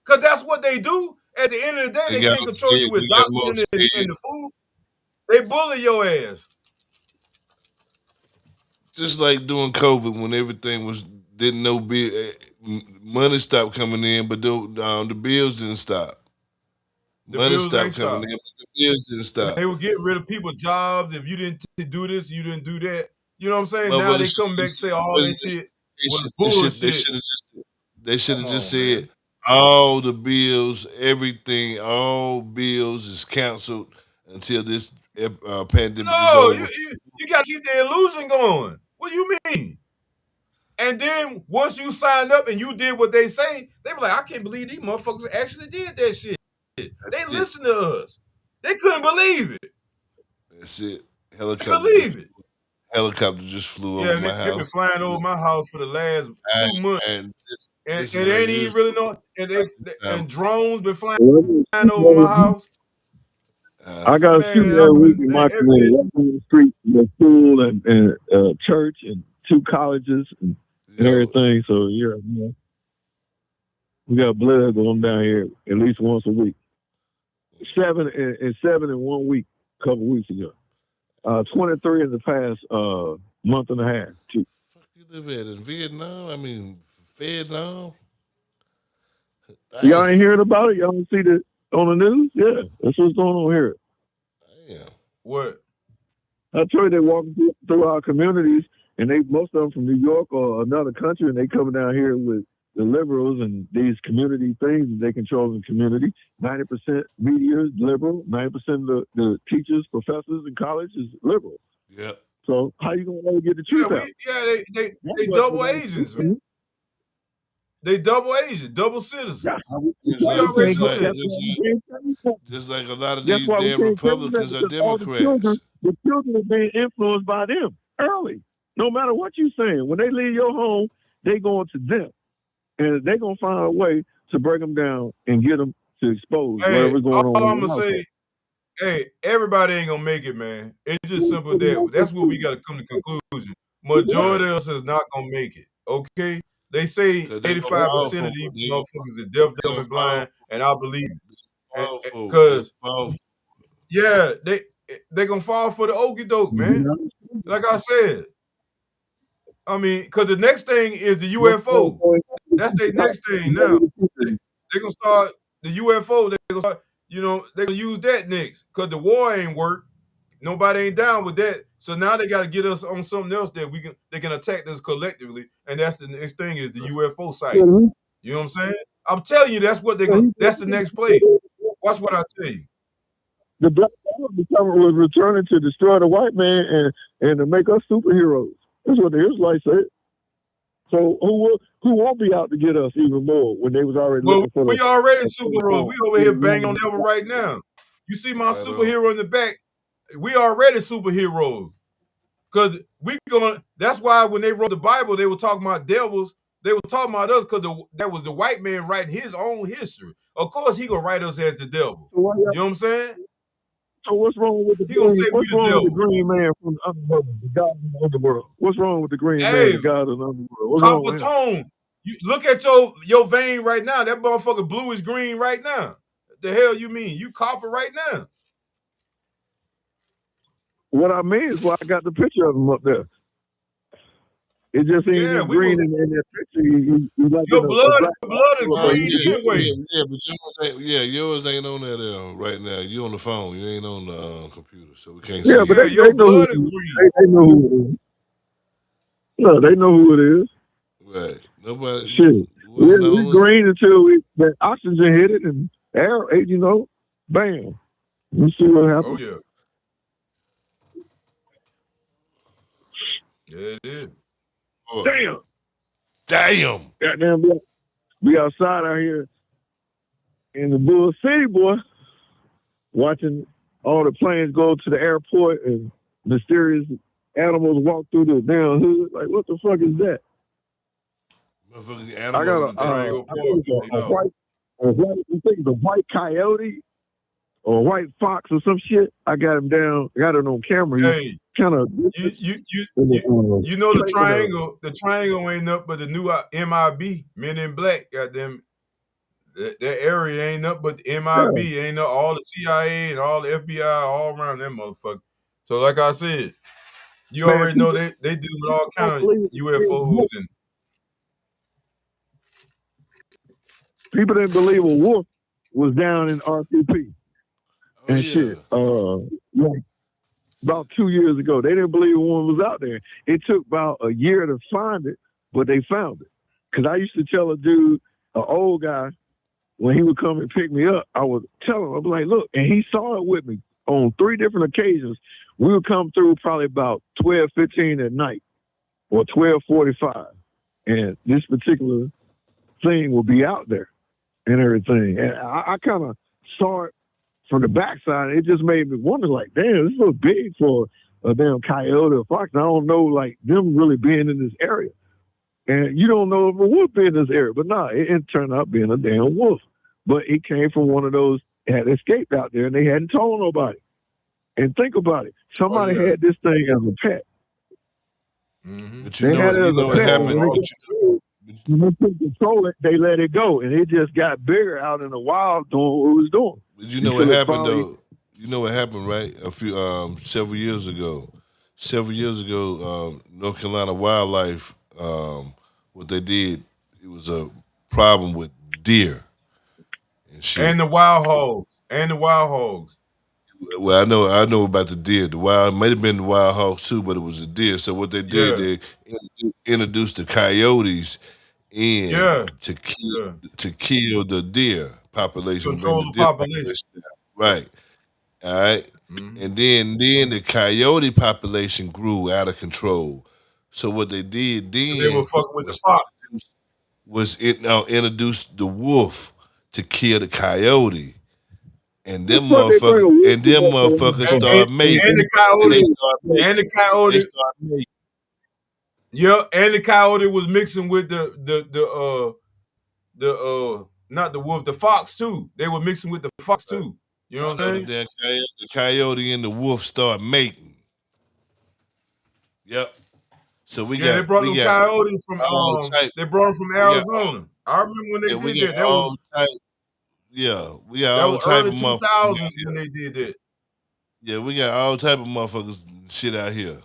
Cause that's what they do. At the end of the day, they they got can't them control you scared. with They got them all doctrine and scared. the food. They bully your ass. Just like during COVID when everything was didn't know money stopped coming in, but the bills didn't stop. The Money bills ain't stopped coming stopped. in, but the bills didn't And stop. they would get rid of people's jobs if you didn't do this, you didn't do that. You know what I'm saying? Now Motherfuckers they come back and say all that shit was they bullshit. should have Come just on, said man. all the bills, everything, all bills is canceled until this pandemic is No, over. you got to keep the illusion going. What do you mean? And then once you signed up and you did what they say, they were like, I can't believe these motherfuckers actually did that shit. That's They it. listened to us. They couldn't believe it. That's it. Believe it. Helicopter just flew Yeah, over and my they've been house. flying over my house for the last And, 2 months. and And this is they ain't even really unusual. know. And drones been flying over my I house. got a Man, shooting I've every week been in man, my community. Right down the street, the school and church and 2 colleges and Yo, everything. So yeah, we got blood going down here at least once a week. 7 in 1 week, a couple weeks ago. 23 in the past month and a half. Too. fuck you live at in Vietnam? I mean, Vietnam. Y'all Damn, ain't hearing about it? Y'all don't see it on the news? Yeah, that's what's going on here. damn. what? I tell you, they walking through our communities, and most of them from New York or another country, and they coming down here with the liberals and these community things that they control in the community. 90% media is liberal. 90% of the teachers, professors in college is liberal. Yep. So how you gonna ever get the Yeah, truth out? they double agents, man. They double agents, double citizens. We already know that. Just like a lot of That's these why we damn can't tell them that Republicans are because all Democrats. the children are being influenced by them early. No matter what you're saying, when they leave your home, they going to them, and they gonna find a way to break them down and get them to expose Hey, whatever's going all on I'm in the gonna household. say, hey, everybody ain't gonna make it, man. It's just simple that. That's what we gotta come to conclusion. Majority Right. of us is not gonna make it. Okay? They say Because they gonna fall 85% for of these it. motherfuckers are deaf, They dumb, gonna and fall blind, and I believe it. fall for it. They gonna Cause fall for yeah, they gonna fall for the okie doke, man. Like I said, I mean, cause the next thing is the UFO. That's their next thing now. They gonna start the UFO. They gonna start, they gonna use that next. Cause the war ain't work. Nobody ain't down with that. So now they gotta get us on something else that they can attack us collectively. And that's the next thing is the UFO site. You know what I'm saying? I'm telling you, that's the next play. Watch what I tell you. The black power was returning to destroy the white man and to make us superheroes. That's what the Israelites said. So who won't be out to get us even more when they was already Well, looking for we already superheroes. We over here banging on the devil right now. You see my right on. superhero in the back? We already superheroes. Cause that's why when they wrote the Bible, they were talking about devils. They were talking about us because that was the white man writing his own history. Of course, he gonna write us as the devil. You know what I'm saying? So what's wrong with the He gonna say green? we What's the wrong with the devil. green man from the underworld, the god of the underworld? What's wrong with the green man, Hey, the god of the underworld? What's wrong copper with him? tone. You look at your vein right now. That motherfucker blue is green right now. The hell you mean? You copper right now. What I mean is why I got the picture of him up there. It just ain't Yeah, him we were. green in that picture. He like Your in a black blood is Oh but green he yeah, anyway. yeah, but yours ain't on that right now. You on the phone. You ain't on the computer, so we can't yeah, see but it. Yeah, they your know who blood is green. they know who it is. No, they know who it is. Right. Nobody Shit. wasn't We on it. green until the oxygen hit it and air, bam. You see what Oh happened? yeah, yeah, it is. Oh, Damn. damn. Goddamn, we outside out here in the Bull City, boy, watching all the planes go to the airport and mysterious animals walk through the damn hood. Like, what the fuck is that? Motherfucking I This got animals. is Triangle I think Park. it's You know. I think it's a white coyote or a white fox or some shit. I got him down, got it on camera. He's Hey, kind of you you you in you the, you know the in the triangle. The triangle ain't up, but the new MIB Men in Black. Goddamn, that area ain't up, but the yeah, MIB ain't up. All the CIA and all the FBI all around that motherfucker. So like I said, you man. already know they deal with all Don't kind of believe UFOs and people didn't believe a wolf was down in RCP Oh and yeah. shit. Like about 2 years ago, they didn't believe one was out there. It took about a year to find it, but they found it. Because I used to tell a dude, an old guy, when he would come and pick me up, I would tell him, I'd be like, look, and he saw it with me on 3 different occasions. We would come through probably about 12:15 at night or 12:45, and this particular thing will be out there and everything. And I kind of saw it from the backside. It just made me wonder, like, damn, this looks big for a damn coyote or fox. And I don't know, like, them really being in this area. And you don't know if a wolf be in this area, but nah, it turned out being a damn wolf. But it came from one of those that had escaped out there, and they hadn't told nobody. And think about it, oh somebody yeah. had this thing as a pet. Mm-hmm. But They had it you as a know what pet, and happened. when Oh, they couldn't control it, they let it go, and it just got bigger out in the wild doing what it was doing But you know what until it happened finally. though. You know what happened, right? A few several years ago. Several years ago, North Carolina Wildlife, what they did, it was a problem with deer and shit. and the wild hogs. And the wild hogs. Well, I know about the deer. The wild might have been the wild hogs too, but it was the deer. So what they did, Yeah. they introduced the coyotes in Yeah. Yeah. to kill the deer population, bring Control the the deer population. population down. Right. All right. Mm-hmm. And then the coyote population grew out of control. So what they did They were then fucking with the was fox. introduce the wolf to kill the coyote. What the fuck they bring a wolf And to them that motherfuckers And, for? and, start mating. and the And they coyote start and mating. the They coyote start mating. yeah, and the coyote was mixing with the not the wolf, the fox too. They were mixing with the fox too. You know what So I'm the saying? damn the coyote and the wolf start mating. Yep. So Yeah, they brought we them got coyotes from all type they brought them from we got all Arizona. I remember when they yeah, we did got that. all type we got That all was type early of two motherfuckers out thousands when here. they did that. Yeah, we got all type of motherfuckers and shit out here.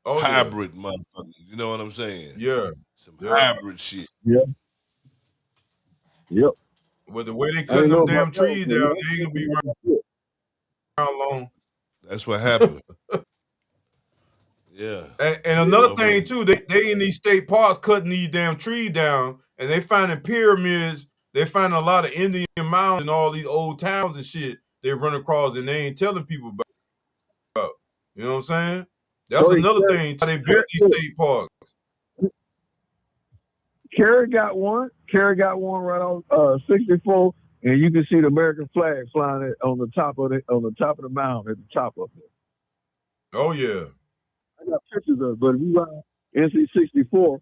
Oh yeah. Hybrid motherfuckers. You know what I'm saying? Yeah. Some Yeah. hybrid shit. Yeah, yep. With the way they I cutting didn't know them about damn that one. trees down, Man. they ain't gonna be Yeah. around long. That's what happened. Yeah. And another thing Motherfuckers. too, they in these state parks cutting these damn trees down, and they finding pyramids. They find a lot of Indian mounds in all these old towns and shit they run across, and they ain't telling people about. You know what I'm saying? That's So he another thing. How they built these state parks. Kerry got one. Kerry got one right on 64, and you can see the American flag flying on the top of the mound at the top of it. Oh yeah, I got pictures of it, but if you ride NC 64,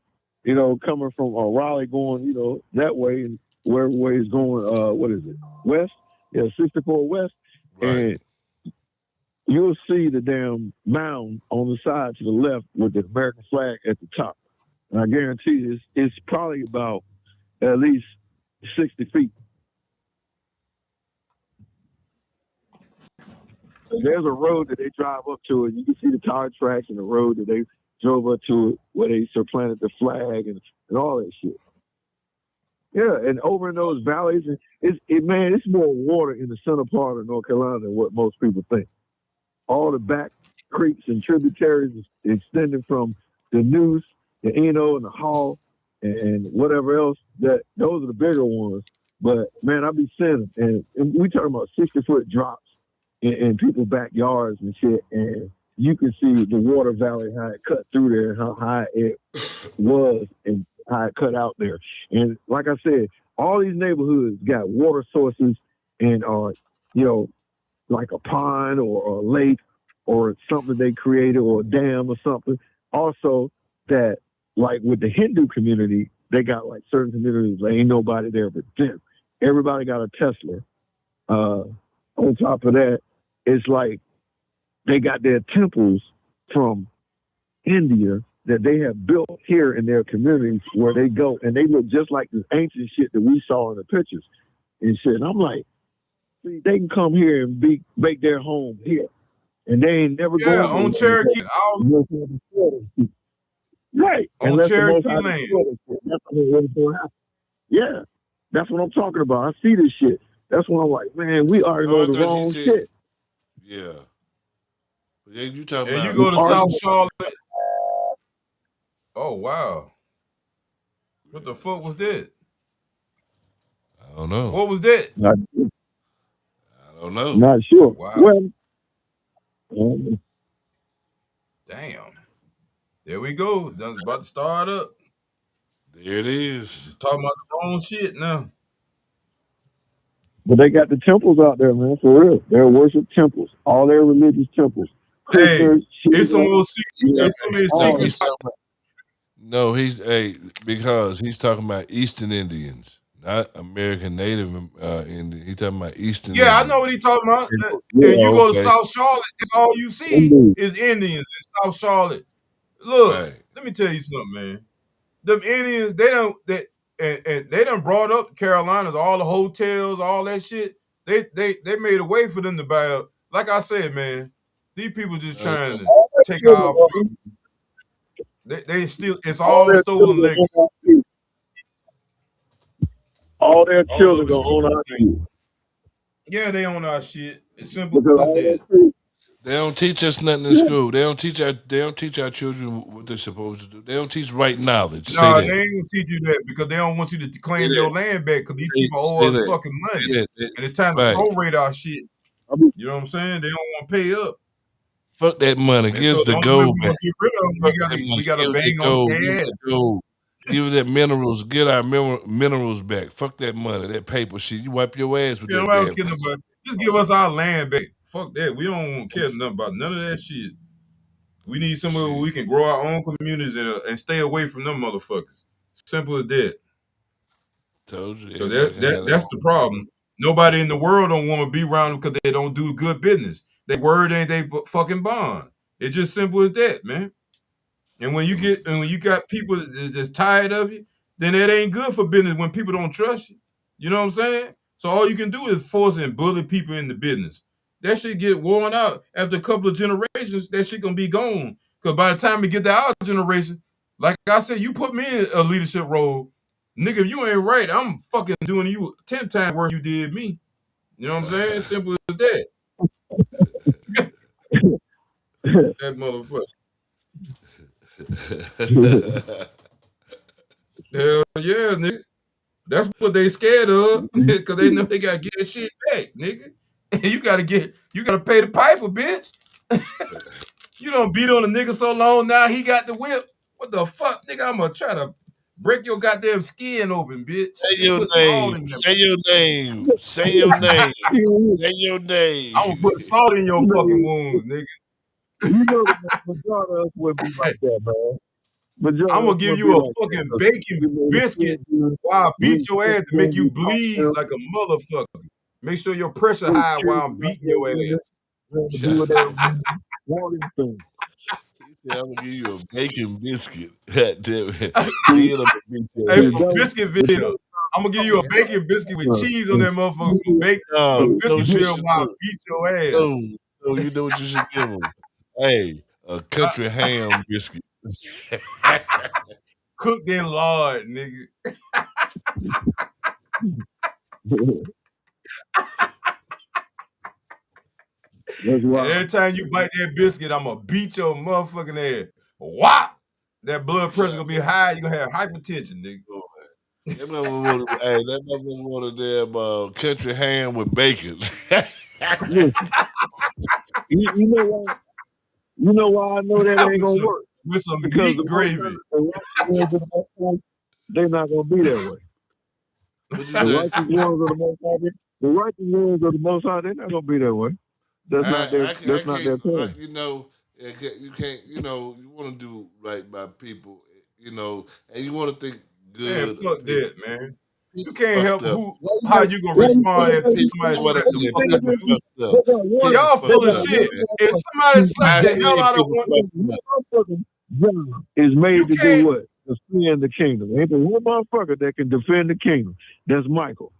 coming from Raleigh going, that way and wherever way is going, what is it, west? Yeah, 64 west, Right. and you'll see the damn mound on the side to the left with the American flag at the top. And I guarantee you, it's probably about at least 60 feet. There's a road that they drive up to, and you can see the tire tracks and the road that they drove up to it where they supplanted the flag and all that shit. Yeah, and over in those valleys, it's more water in the center part of North Carolina than what most people think. All the back creeks and tributaries extending from the Neuse, the Eno, and the Hall, and whatever else. Those are the bigger ones. But man, I be seeing them, and we talking about 60-foot drops in people's backyards and shit, and you can see the water valley, how it cut through there, how high it was, and how it cut out there. And like I said, all these neighborhoods got water sources and like a pond or a lake or something they created or a dam or something. Also, that like with the Hindu community, they got like certain communities, there ain't nobody there but them. Everybody got a Tesla. On top of that, it's like they got their temples from India that they have built here in their communities where they go, and they look just like this ancient shit that we saw in the pictures and shit. And I'm like, see, they can come here and make their home here, and they ain't never going on Cherokee. Right. On Cherokee land. Yeah, that's what I'm talking about. I see this shit. That's when I'm like, man, we already know the wrong shit. Yeah. Yeah, you talking and about. You go to South Charlotte. Oh, wow. What the fuck was that? I don't know. What was that? I don't know. Not sure. Wow. Well, damn. There we go. That's about to start up. There it is. Just talking about the wrong shit now. But they got the temples out there, man, for real. They're worship temples. All their religious temples. Hey, it's some little secret. It's some No, because he's talking about Eastern Indians, not American Native Indians. He's talking about Eastern Indians. I know what he's talking about. And you go to South Charlotte, it's all you see is Indians in South Charlotte. Look, let me tell you something, man. Them Indians, they done brought up the Carolinas, all the hotels, all that shit. They made a way for them to buy up. Like I said, man, these people just trying to take our. They still, it's all stolen legacy. All their children gonna own our shit. Yeah, they own our shit. It's simple as that. They don't teach us nothing in school. They don't teach our children what they're supposed to do. They don't teach right knowledge. No, they ain't gonna teach you that because they don't want you to claim your land back because these people owe us fucking money. And it's time to prorate our shit. You know what I'm saying? They don't want to pay up. Fuck that money. Give us the gold back. We gotta bang on their ass. Give us that minerals. Get our minerals back. Fuck that money. That paper shit. You wipe your ass with that. Just give us our land back. Fuck that. We don't care nothing about none of that shit. We need somewhere where we can grow our own communities and stay away from them motherfuckers. Simple as that. Told you. So that's the problem. Nobody in the world don't want to be around them because they don't do good business. Their word ain't they fucking bond. It's just simple as that, man. And when you got people that's tired of you, then it ain't good for business when people don't trust you. You know what I'm saying? So all you can do is force and bully people into business. That shit get worn out after a couple of generations. That shit gonna be gone. Because by the time we get to our generation, like I said, you put me in a leadership role, nigga, if you ain't right, I'm fucking doing you 10 times worse than you did me. You know what I'm saying? Simple as that. That motherfucker. Hell yeah, nigga. That's what they scared of because they know they gotta get that shit back, nigga. And you gotta pay the piper, bitch. You don't beat on a nigga so long now he got the whip. What the fuck, nigga? I'm gonna try to break your goddamn skin open, bitch. Say your name. Say your name. Say your name. Say your name. I'm gonna put salt in your fucking wounds, nigga. You know the majority of us would be like that, man. I'm gonna give you a fucking bacon biscuit while I beat your ass to make you bleed like a motherfucker. Make sure your pressure high while I'm beating your ass. He said, I'm gonna give you a bacon biscuit. Damn it. Hey, for biscuit video. I'm gonna give you a bacon biscuit with cheese on that motherfucker. Biscuit video while I beat your ass. No, you know what you should give him? Hey, a country ham biscuit. Cooked in lard, nigga. That's And wild. every time you bite that biscuit, I'm gonna beat your motherfucking head. Whop! That blood pressure gonna be high. You gonna have hypertension, nigga. That motherfucker wanted damn country ham with bacon. Listen, you know why? You know why I know that ain't gonna work? With some Because meat gravy. they're not gonna be that way. What you The say? righteous ones of the Most High, the righteous ones of the Most High, they're not gonna be that way. That's not their. That's not their plan. You can't. You want to do right by people. And you want to think Man, good fuck of people. that, man. You People can't help fucked up. how you gonna respond if somebody slap the hell out People of you. fucked up. People Y'all full fucked of up, shit. man. If somebody slap I the seen hell out of people one, fucked up. Job is made you to do can't. what? Defend the kingdom. Ain't there one motherfucker that can defend the kingdom? That's Michael.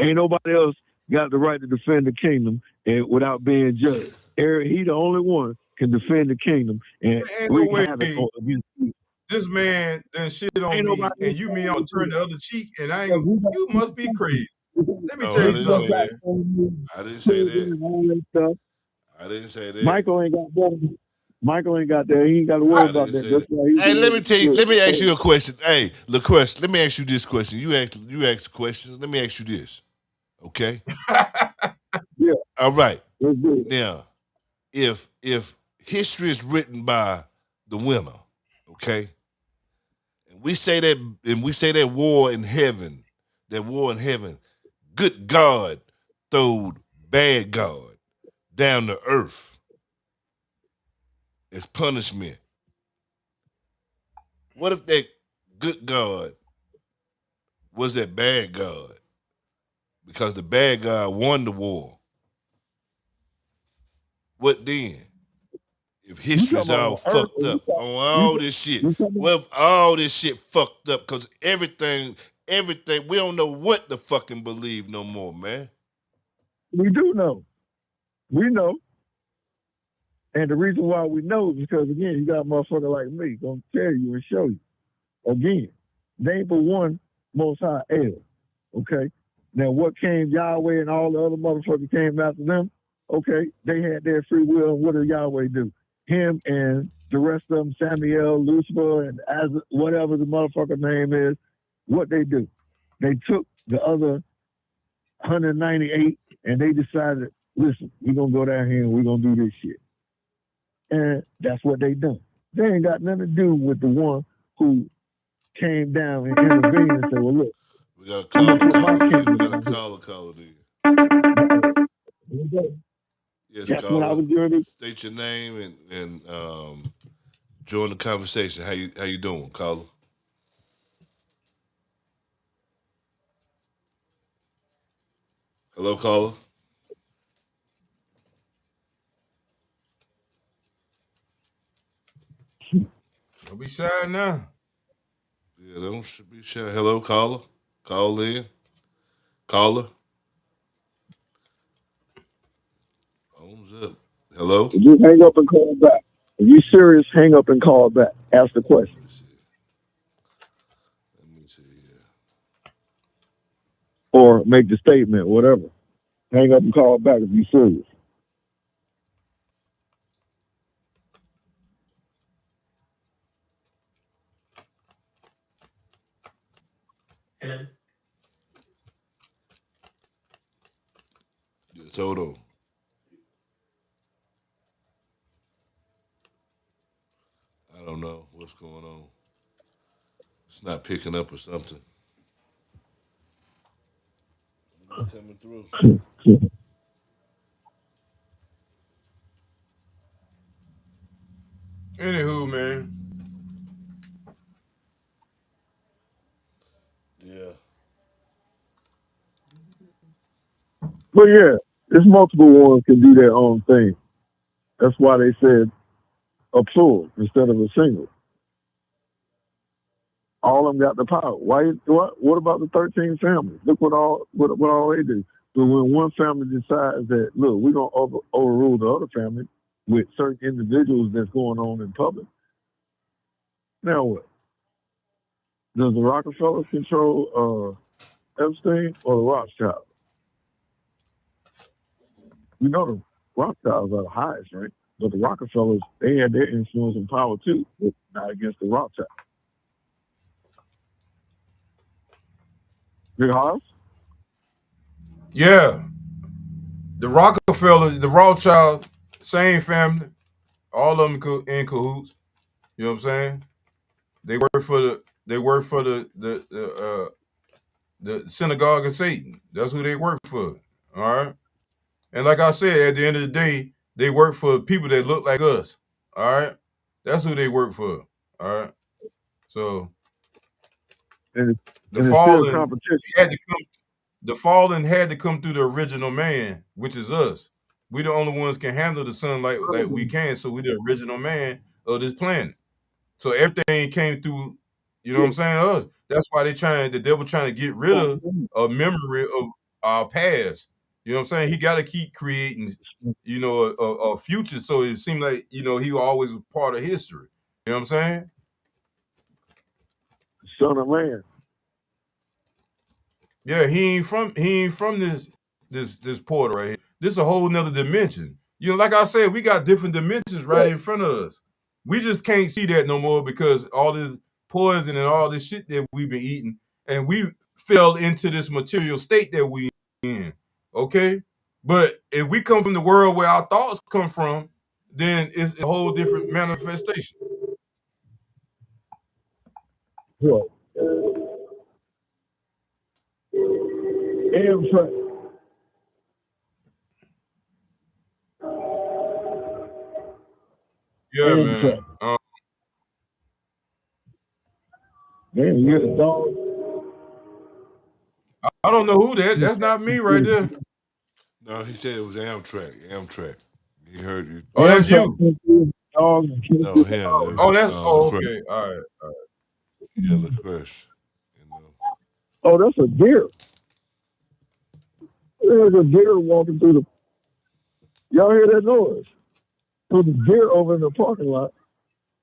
Ain't nobody else got the right to defend the kingdom without being judged. He the only one can defend the kingdom and Ain't no wreak way havoc against you. this man done shit on Ain't me, nobody and else you got mean I'm to gonna do turn it. the other cheek, and I Because ain't. You must be crazy. Let me No, tell I you didn't say something, that. man. I didn't say that. And all that stuff. I didn't say that. Michael ain't got that. Michael ain't got that. He ain't got to worry I about didn't that. say That's that. why he's Hey, let me tell you. Let me ask you a a question. Hey, LaCrest, let me ask you this question. You ask questions. Let me ask you this. Okay. Yeah. All right. That's good. Now, if history is written by the winner, okay, and we say that war in heaven, good God throwed bad God down to earth as punishment. What if that good God was that bad God? Because the bad God won the war. What then? If You talking history's about all on earth? fucked up on You, all this shit, you talking what if all this shit fucked up? Because everything, we don't know what to fucking believe no more, man. We do know. We know. And the reason why we know is because, again, you got a motherfucker like me going to tell you and show you. Again, name for one Most High El. Okay? Now, what came Yahweh and all the other motherfuckers came after them? Okay, they had their free will. And what did Yahweh do? Him and the rest of them, Samuel, Lucifer, and as whatever the motherfucker name is, what they do? They took the other 198 and they decided, listen, we're going to go down here and we're going to do this shit. And that's what they done. They ain't got nothing to do with the one who came down and intervened and said, well, look, We got a caller, kingdom We got a down caller there. here. Yes, That's what I caller. was doing. State your name and join the conversation. How you doing, caller? Hello, caller. Don't be shy now. Yeah, don't be shy. Hello, caller. Call in. Caller. Phone's up. Hello. If you hang up and call back. If you serious, hang up and call back. Ask the question. Let me see. Let me see. Or make the statement, whatever. Hang up and call back if you serious. Yes, hold on. I don't know what's going on. It's not picking up or something. Not coming through. Anywho, man. Yeah. But yeah, there's multiple ones can do their own thing. That's why they said a plural instead of a single. All of them got the power. Why? What about the 13 families? Look what all they do. But when one family decides that, look, we're gonna overrule the other family with certain individuals that's going on in public, Now what? Does the Rockefellers control Epstein or the Rothschilds? You know the Rothschilds are the highest, right? But the Rockefellers, they had their influence and power too, but not against the Rothschilds. Big Hoss? Yeah, the Rockefellers, the Rothschild, same family, all of them in cahoots. You know what I'm saying? They work for the synagogue of Satan. That's who they work for. All right. And like I said, at the end of the day, they work for people that look like us. All right. That's who they work for. All right. So And, the and it's still fallen competition. had to come. The fallen had to come through the original man, which is us. We the only ones can handle the sun like we can. So we the original man of this planet. So everything came through, you know what I'm saying? Us. That's why the devil trying to get rid of a memory of our past. You know what I'm saying? He got to keep creating, a future. So it seemed like, he always was part of history. You know what I'm saying? Son of man. Yeah, he ain't from this portal right here. This is a whole nother dimension. Like I said, we got different dimensions right in front of us. We just can't see that no more because all this poison and all this shit that we've been eating, and we fell into this material state that we in. Okay? But if we come from the world where our thoughts come from, then it's a whole different manifestation. What? Amtrak. Yeah, Amtrak. man. Man, you get a dog. I don't know who that. That's not me right there. No, he said it was Amtrak. Amtrak. He heard you. Oh, that's Amtrak you. can do dogs and can't No, do him. It dogs. was Oh, that's LaCrush. okay. All right. Yeah, LaCrush. Oh, that's a deer. There's a deer walking through the. Y'all hear that noise? There's a deer over in the parking lot.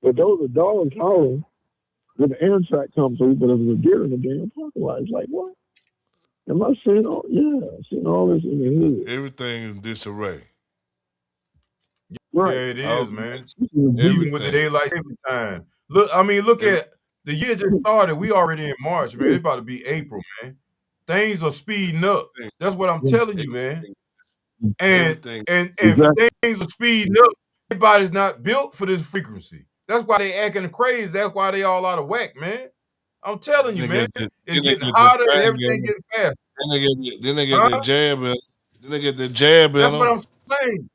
But those are dogs howling when the Amtrak comes through. But there's a deer in the damn parking lot. It's like, what? Am I seeing all? Yeah, seeing all this in the hood. Everything is in disarray. Yeah, Right. it All, is, man. Even with the everything. daylight saving time. Look Every, at the year just started. We already in March, man. It's about to be April, man. Things are speeding up. That's what I'm telling you, man. And everything. and and Exactly. things are speeding up. Everybody's not built for this frequency. That's why they acting crazy. That's why they all out of whack, man. I'm telling you, Then they man. get the, It's then they getting get the hotter and thing everything in them. getting faster. Then they get Huh? that jab in. Then they get the jab in That's what them. I'm saying.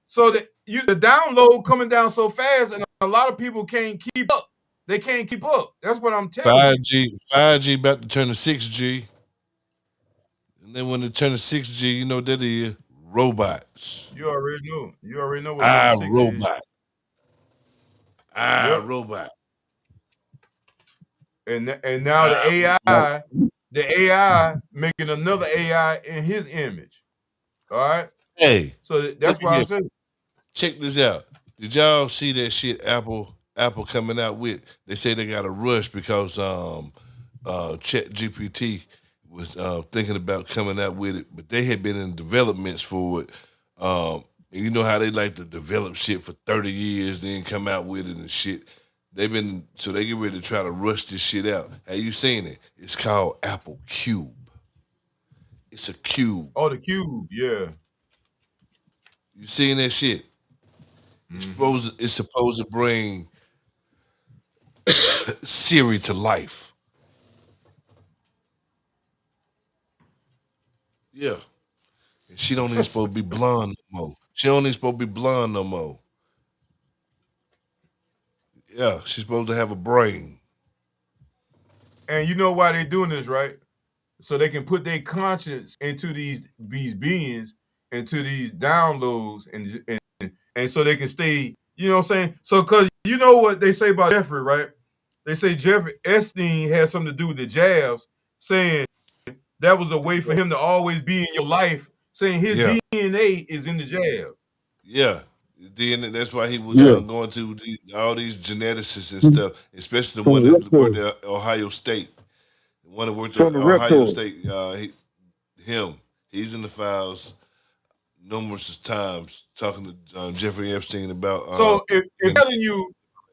So the download coming down so fast, and a lot of people can't keep up. They can't keep up. That's what I'm telling you. 5G about to turn to 6G. And then when it turn to 6G, you know what that is? Robots. You already know. You already know what level I 6 is. robot. I Yep. robot. And now I the AI making another AI in his image. All right. Hey, So look that's at why I here. said, Check this out. Did y'all see that shit Apple coming out with? They say they got a rush because Chat GPT was thinking about coming out with it, but they had been in developments for it. And you know how they like to develop shit for 30 years, then come out with it and shit. They get ready to try to rush this shit out. Have you seen it? It's called Apple Cube. It's a cube. oh, the cube. Yeah. You seen that shit? Hmm. It's supposed to bring Siri to life. Yeah. And she don't even supposed to be blonde no more. She don't even supposed to be blonde no more. Yeah, she's supposed to have a brain. And you know why they're doing this, right? So they can put their conscience into these beings, into these downloads, and so they can stay. You know what I'm saying? So because you know what they say about Jeffrey, right? They say Jeffrey Epstein had something to do with the jabs, saying that was a way for him to always be in your life, saying his Yeah, DNA is in the jab. yeah. Then that's why he was Yeah, going to all these geneticists and stuff, especially the from one the that worked reptile, at Ohio State. The one that worked from at the Ohio reptile. State, he's in the files numerous times talking to Jeffrey Epstein about So if genetic. telling you,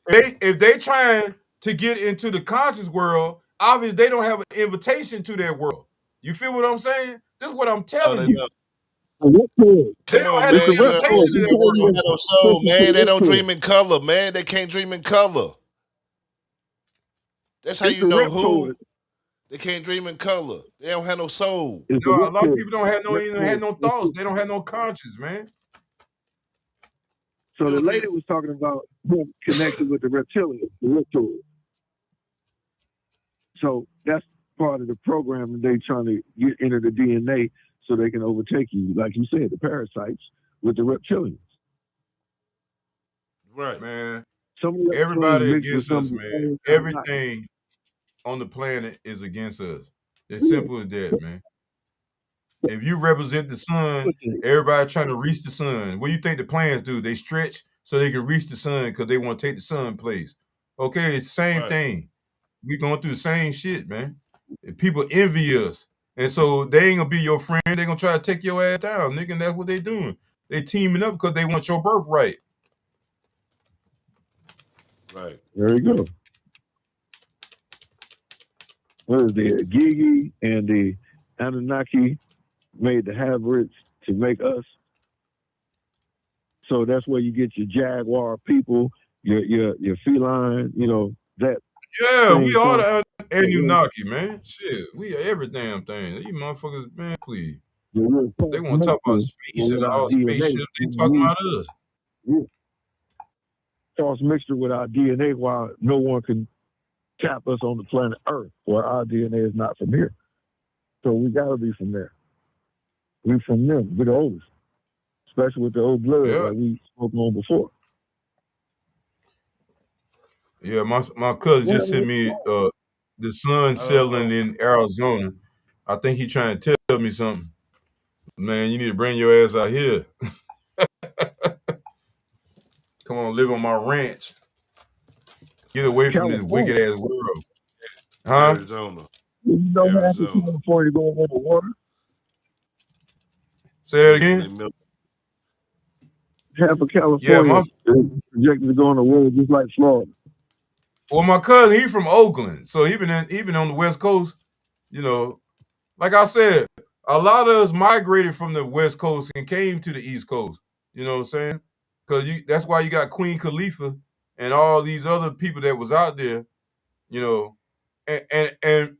if they trying to get into the conscious world, obviously they don't have an invitation to that world. You feel what I'm saying? This is what I'm No, telling they you. don't. The reptile. They Come don't on, have It's man. a no You don't, reptile. invitation to We that tell they you don't world. have no to soul, listen to man. the They don't reptile. dream in color, man. They can't dream in color. That's how It's you a know reptile. who. They can't dream in color. They don't have no soul. It's a No, a lot of reptile. people don't have no even Reptile. had no thoughts. They don't have no conscience, man. So You the don't dream. lady was talking about him connected with the reptilian, the reptile. So that's part of the program that they trying to get into the DNA so they can overtake you, like you said, the parasites with the reptilians. Right. Man, Some of the reptilians everybody mixed with against some us, of the man. same Anunnaki. Everything on the planet is against us. It's Yeah. simple as that, man. If you represent the sun, Listen, everybody trying to reach the sun. What do you think the plants do? They stretch so they can reach the sun because they want to take the sun place. Okay, it's the same Right. thing. We going through the same shit, man. And people envy us. And so they ain't gonna be your friend. They gonna try to take your ass down, nigga. And that's what they doing. They teaming up because they want your birthright. Right. there you go. What is the Gigi and the Anunnaki made the hybrids to make us. So that's where you get your jaguar people, your feline, that Yeah, we same are process. the Anunnaki, man. Shit, we are every damn thing. These motherfuckers, man, please. The They cross want to talk about mixture space and with our all DNA. spaceship. They talking about us. Cross mixture with our DNA while no one can tap us on the planet Earth, where our DNA is not from here. So we gotta be from there. We from them. We're the oldest, especially with the old blood, Yeah, like we spoke on before. yeah. My cousin just sent me the sun I don't settling know. in Arizona. I think he trying to tell me something. Man, you need to bring your ass out here. Come on, live on my ranch. Get away from this California. wicked ass world. Huh? Arizona. You know half of Arizona. California going under water. Say that People again? they milk. Half of Yeah, California my is projected to go on the water just like Florida. well, my cousin, he from Oakland. So he been on the West Coast, you know. Like I said, a lot of us migrated from the West Coast and came to the East Coast. You know what I'm saying? Because that's why you got Queen Khalifa and all these other people that was out there, you know. And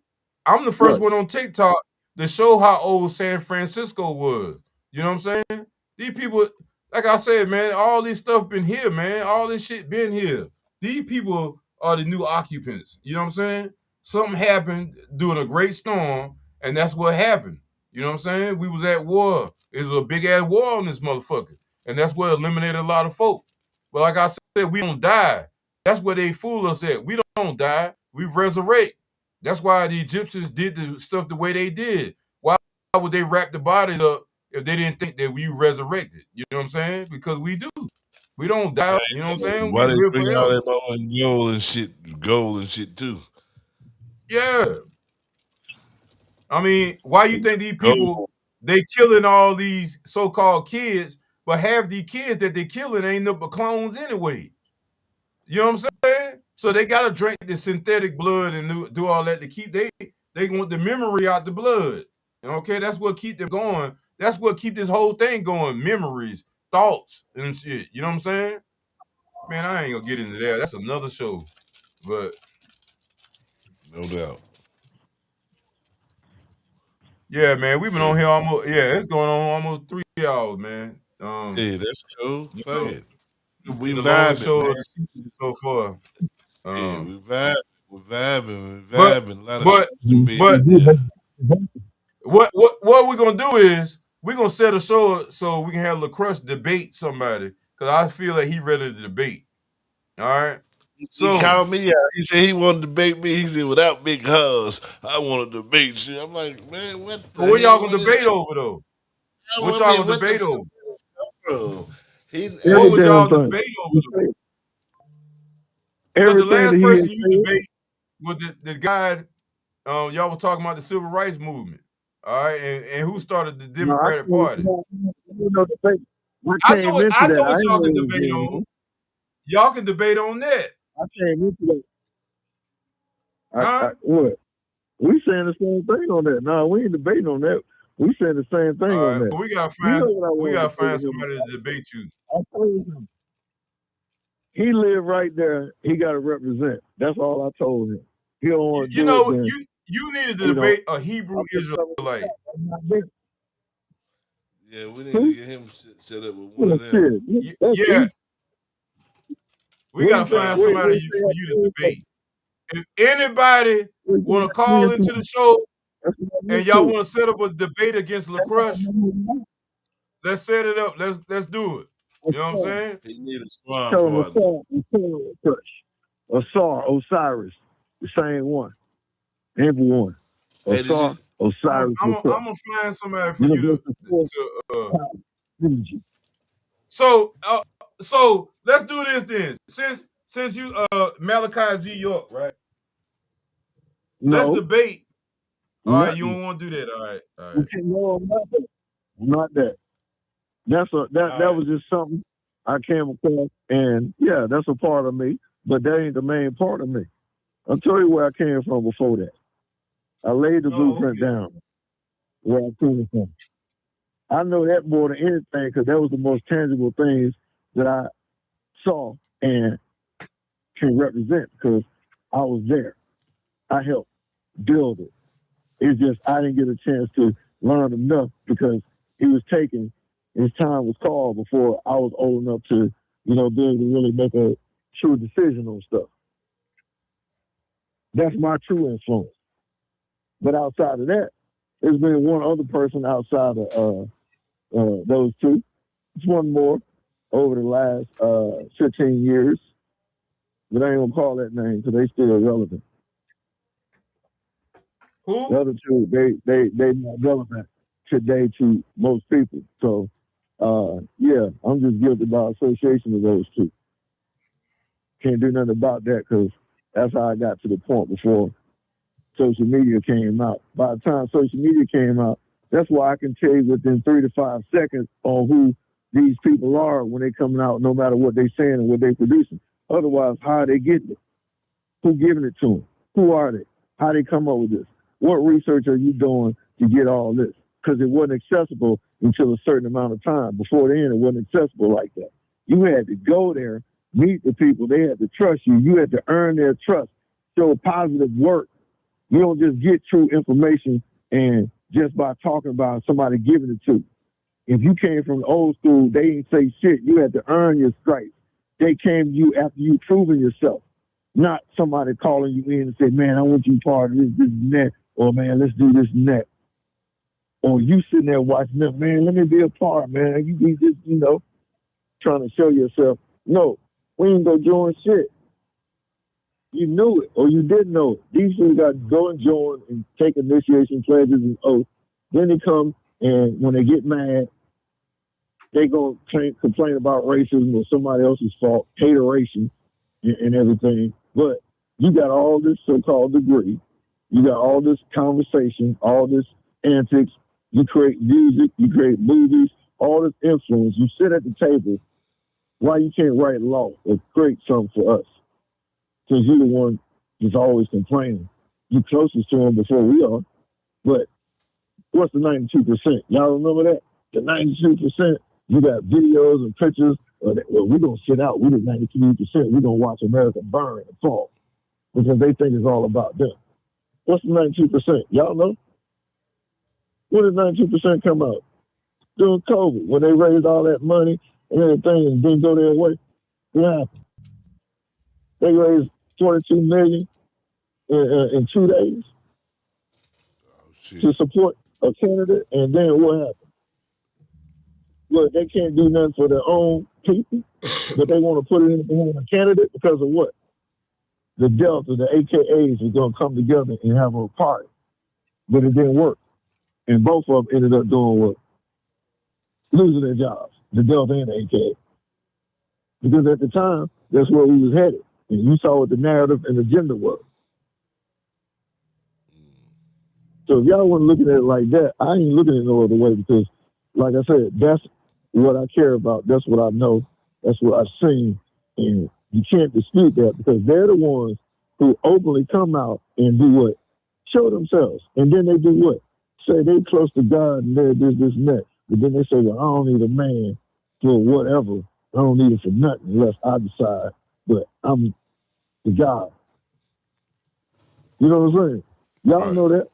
I'm the first Right. one on TikTok to show how old San Francisco was. You know what I'm saying? These people, like I said, man, all this stuff been here, man. All this shit been here. These people are the new occupants. You know what I'm saying? Something happened during a great storm, and that's what happened. You know what I'm saying? We was at war. It was a big ass war on this motherfucker. And that's what eliminated a lot of folk. But like I said, we don't die. That's where they fool us at. We don't die. We resurrect. That's why the Egyptians did the stuff the way they did. Why would they wrap the bodies up if they didn't think that we resurrected? You know what I'm saying? Because we do. We don't die. You know what I'm saying? We Why they live bring all forever. that gold and shit too? Yeah. I mean, why you think these people Gold. they killing all these so-called kids, but half these kids that they killing ain't no but clones anyway? You know what I'm saying? So they gotta drink the synthetic blood and do all that to keep they want the memory out the blood. Okay, that's what keep them going. That's what keep this whole thing going. Memories, thoughts, and shit. You know what I'm saying? Man, I ain't gonna get into that. That's another show. But No doubt. yeah, man, we've been Shit. on here almost. Yeah, it's going on almost 3 hours, man. Yeah, that's cool. You Fuck know, it. this We been the longest vibing, show man. of the season so far. Yeah, Um, we vibing. We're vibing. We're but vibing. A lot of but shit being but here. what we're gonna do is we're gonna set a show up so we can have LaCrush debate somebody because I feel like he ready to debate. All right. He So called me out. He said he wanted to debate me. He said, without big hugs, I want to debate you. I'm like, man, what but the what y'all hell? gonna Where this debate come over though? from? What I y'all mean, gonna what the debate fuck over? did this come from? What would y'all thing. debate You over? say Because the everything last that he person has you said. debate was the guy, y'all was talking about the civil rights movement. All right, and who started the No, I Democratic can't. Party? No debate. I came into I know that. I what ain't y'all know can it was debate going on. on. Y'all can debate on that. I came into that. Huh? What? We saying the same thing on that. No, we ain't debating on that. We saying the same thing All on right, that. but we You know what I gotta wanted to say find to him somebody about? to debate you. I told him he lived right there. He got to represent. That's all I told him. He don't want to You do it. know, Then you needed to you know, debate a Hebrew I'm just coming to Israelite. that. I'm not there. Yeah, we need to Who? get him set up with one Well, of them. shit. That's Yeah, easy. we What do you gotta think? find Nah, Wait, somebody wait, for you to debate. If anybody wait, want to wait, call wait, into the show that's what I and meant y'all to. want to set up a debate against That's what I LaCrush, meant to. let's set it up. Let's do it. You know what I'm saying? he need a sparring Tell him a partner. song, a touch. Asar, Osiris, the same one. Everyone. Hey, did you? Asar, Osiris, the touch. I'm gonna find somebody for you Universal force, to power, energy. so let's do this then. Since you Malachi Z York, right? Let's No, debate. All right, you nothing. don't want to do that. All right, all right, Okay, no, I'm not that. I'm not that. That all right. was just something I came across, and yeah, that's a part of me, but that ain't the main part of me. I'll tell you where I came from before that. I laid the Oh, blueprint okay. down where I came from. I know that more than anything because that was the most tangible things that I saw and can represent because I was there. I helped build it. It's just I didn't get a chance to learn enough because it was taken. His time was called before I was old enough to, be able to really make a true decision on stuff. That's my true influence. But outside of that, there's been one other person outside of those two. It's one more over the last 15 years, but I ain't gonna call that name because they still relevant. The Who? other two, they not relevant today to most people. So yeah, I'm just guilty by association of those two. Can't do nothing about that because that's how I got to the point before social media came out. By the time social media came out, that's why I can tell you within 3 to 5 seconds on who these people are when they coming out, no matter what they saying and what they producing. Otherwise, how are they getting it? Who giving it to them? Who are they? How they come up with this? What research are you doing to get all this? Because it wasn't accessible until a certain amount of time. Before then, it wasn't accessible like that. You had to go there, meet the people. They had to trust you. You had to earn their trust, show positive work. You don't just get true information and just by talking about somebody giving it to you. If you came from the old school, they didn't say shit. You had to earn your stripes. They came to you after you proven yourself, not somebody calling you in and say, man, I want you part of this and that, or man, let's do this and that. Or you sitting there watching them, man, let me be a part, man. You be just, trying to show yourself. No, we ain't gonna join shit. You knew it or you didn't know it. These people got to go and join and take initiation pledges and oaths. Then they come and when they get mad, they go complain about racism or somebody else's fault, hateration and everything. But you got all this so-called degree. You got all this conversation, all this antics. You create music, you create movies, all this influence. You sit at the table. Why you can't write law or create something for us? Because you're the one that's always complaining. You closest to them before we are. But what's the 92%? Y'all remember that? The 92%, you got videos and pictures. Well, we're going to sit out. We're the 92%. We're going to watch America burn and fall because they think it's all about them. What's the 92%? Y'all know? When did 92% come out? During COVID, when they raised all that money and everything and didn't go their way. What happened? They raised 22 million in 2 days Oh to shit. support a candidate, and then what happened? Well, they can't do nothing for their own people, but they want to put it in the hand of a candidate because of what? The Delta, the AKAs are going to come together and have a party, but it didn't work, and both of them ended up doing what? Losing their jobs, the Delta and the AKA. because at the time that's where we was headed, and you saw what the narrative and agenda was. So if y'all weren't looking at it like that, I ain't looking at it no other way because, like I said, that's what I care about. That's what I know. That's what I've seen, and you can't dispute that because they're the ones who openly come out and do what? Show themselves, and then they do what? Say they close to God and they're this, and that. But then they say, well, I don't need a man for whatever. I don't need it for nothing unless I decide. But I'm the God. You know what I'm saying? Y'all Right. know that.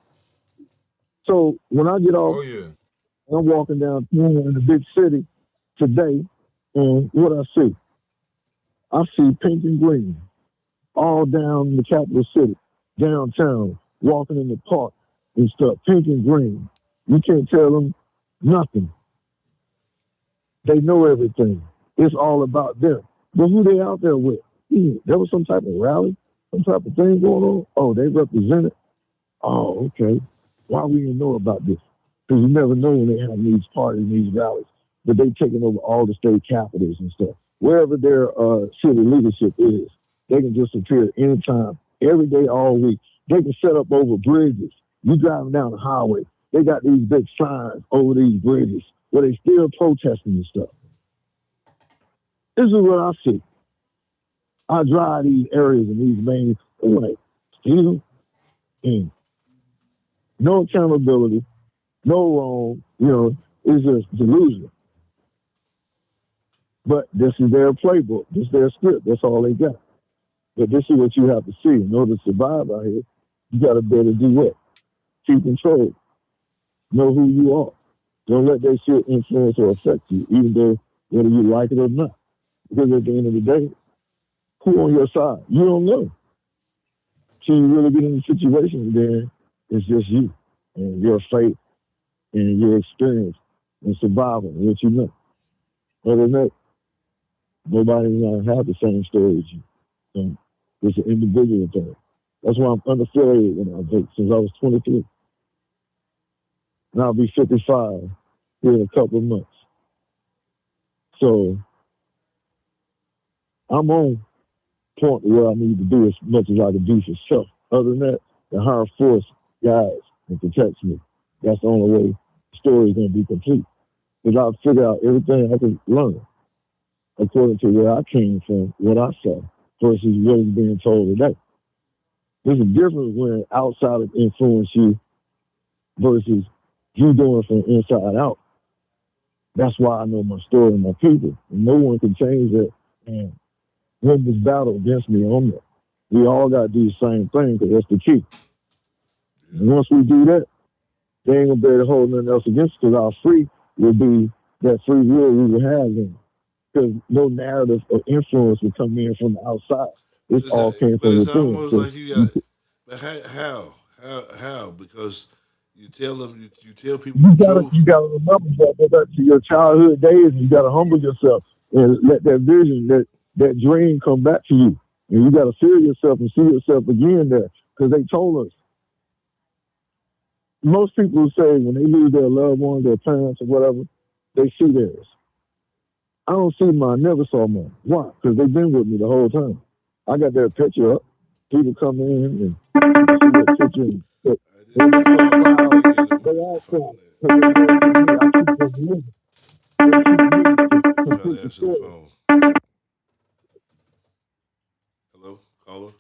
So when I get off, Oh yeah. I'm walking down in the big city today, and what I see pink and green all down the capital city, downtown, walking in the park and stuff, pink and green. You can't tell them nothing. They know everything. It's all about them. But who they out there with? There was some type of rally, some type of thing going on. Oh, they represented. Oh, okay. Why we didn't know about this? Because you never know when they have these parties, these rallies, but they taking over all the state capitals and stuff. Wherever their city leadership is, they can just appear anytime, every day, all week. They can set up over bridges. You driving down the highway, they got these big signs over these bridges where they still protesting and stuff. This is what I see. I drive these areas and these main, like, steal and no accountability, no wrong, it's just delusion. But this is their playbook. This is their script. That's all they got. But this is what you have to see. In order to survive out here, you got to be able to do what? Keep control. Know who you are. Don't let that shit influence or affect you, even though whether you like it or not. Because at the end of the day, who on your side? You don't know. So you really get in the situation, then it's just you and your faith and your experience and survival and what you know. Other than that, nobody's gonna have the same story as you. So it's an individual thing. That's why I'm unaffiliated when I vote since I was 23. And I'll be 55 here in a couple of months. So I'm on point where I need to do as much as I can do for self. Other than that, the higher force guides and protects me. That's the only way the story is going to be complete. Because I'll figure out everything I can learn according to where I came from, what I saw, versus what is being told today. There's a difference when outsiders influence you versus you doing from inside out. That's why I know my story and my people. And no one can change that and win this battle against me on that. We all got to do the same thing because that's the key. And once we do that, they ain't going to be able to hold nothing else against us because our free will be that free will we will have then. Because no narrative or influence will come in from the outside. This all came But from it's within. almost So like you got. But how? Because you tell them, you tell people the truth. you gotta remember that go back to your childhood days and you gotta humble yourself and let that vision, that dream come back to you. And you gotta feel yourself and see yourself again there. Because they told us. Most people say when they lose their loved ones, their parents or whatever, they see theirs. I don't see mine, never saw mine. Why? Because they've been with me the whole time. I got their picture up. People come in and see that picture and they This call coming proud. in. They Where's the all phone proud. Because they know it's me. I keep them living. They keep me to at? I'm trying complete to the answer the story. phone. Hello, caller.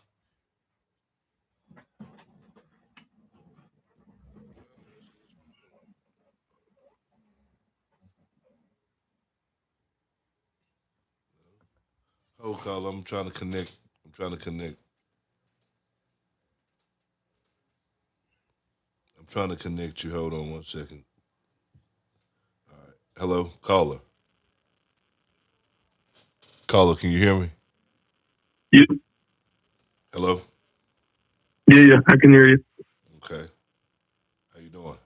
Oh, caller. I'm trying to connect. I'm trying to connect. I'm trying to connect you. Hold on one second. Hello, caller. Caller, can you hear me? Yeah, Hello. yeah, I can hear you. Okay. How you doing? All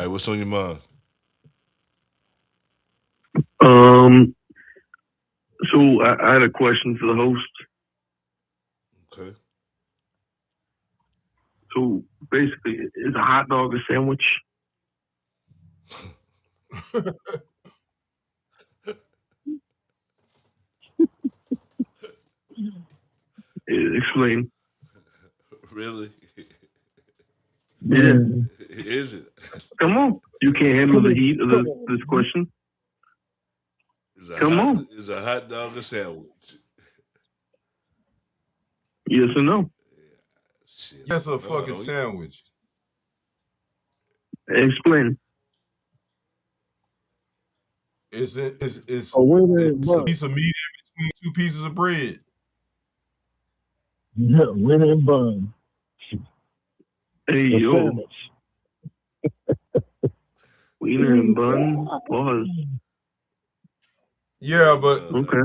right. What's on your mind? Um, so I had a question for the host. Okay. So basically, is a hot dog a sandwich? Explain. Really? Yeah. Man, Is it? Come on. You can't handle the heat of this question. Come on. Is a hot dog a sandwich? Yes or no? Shit. Yes, a No, fucking sandwich. Explain. It's a winner in a bun. piece of meat in between two pieces of bread. Yeah, winner in bun. Hey, A yo. sandwich. Wiener and bun. Pause. Yeah, but Okay.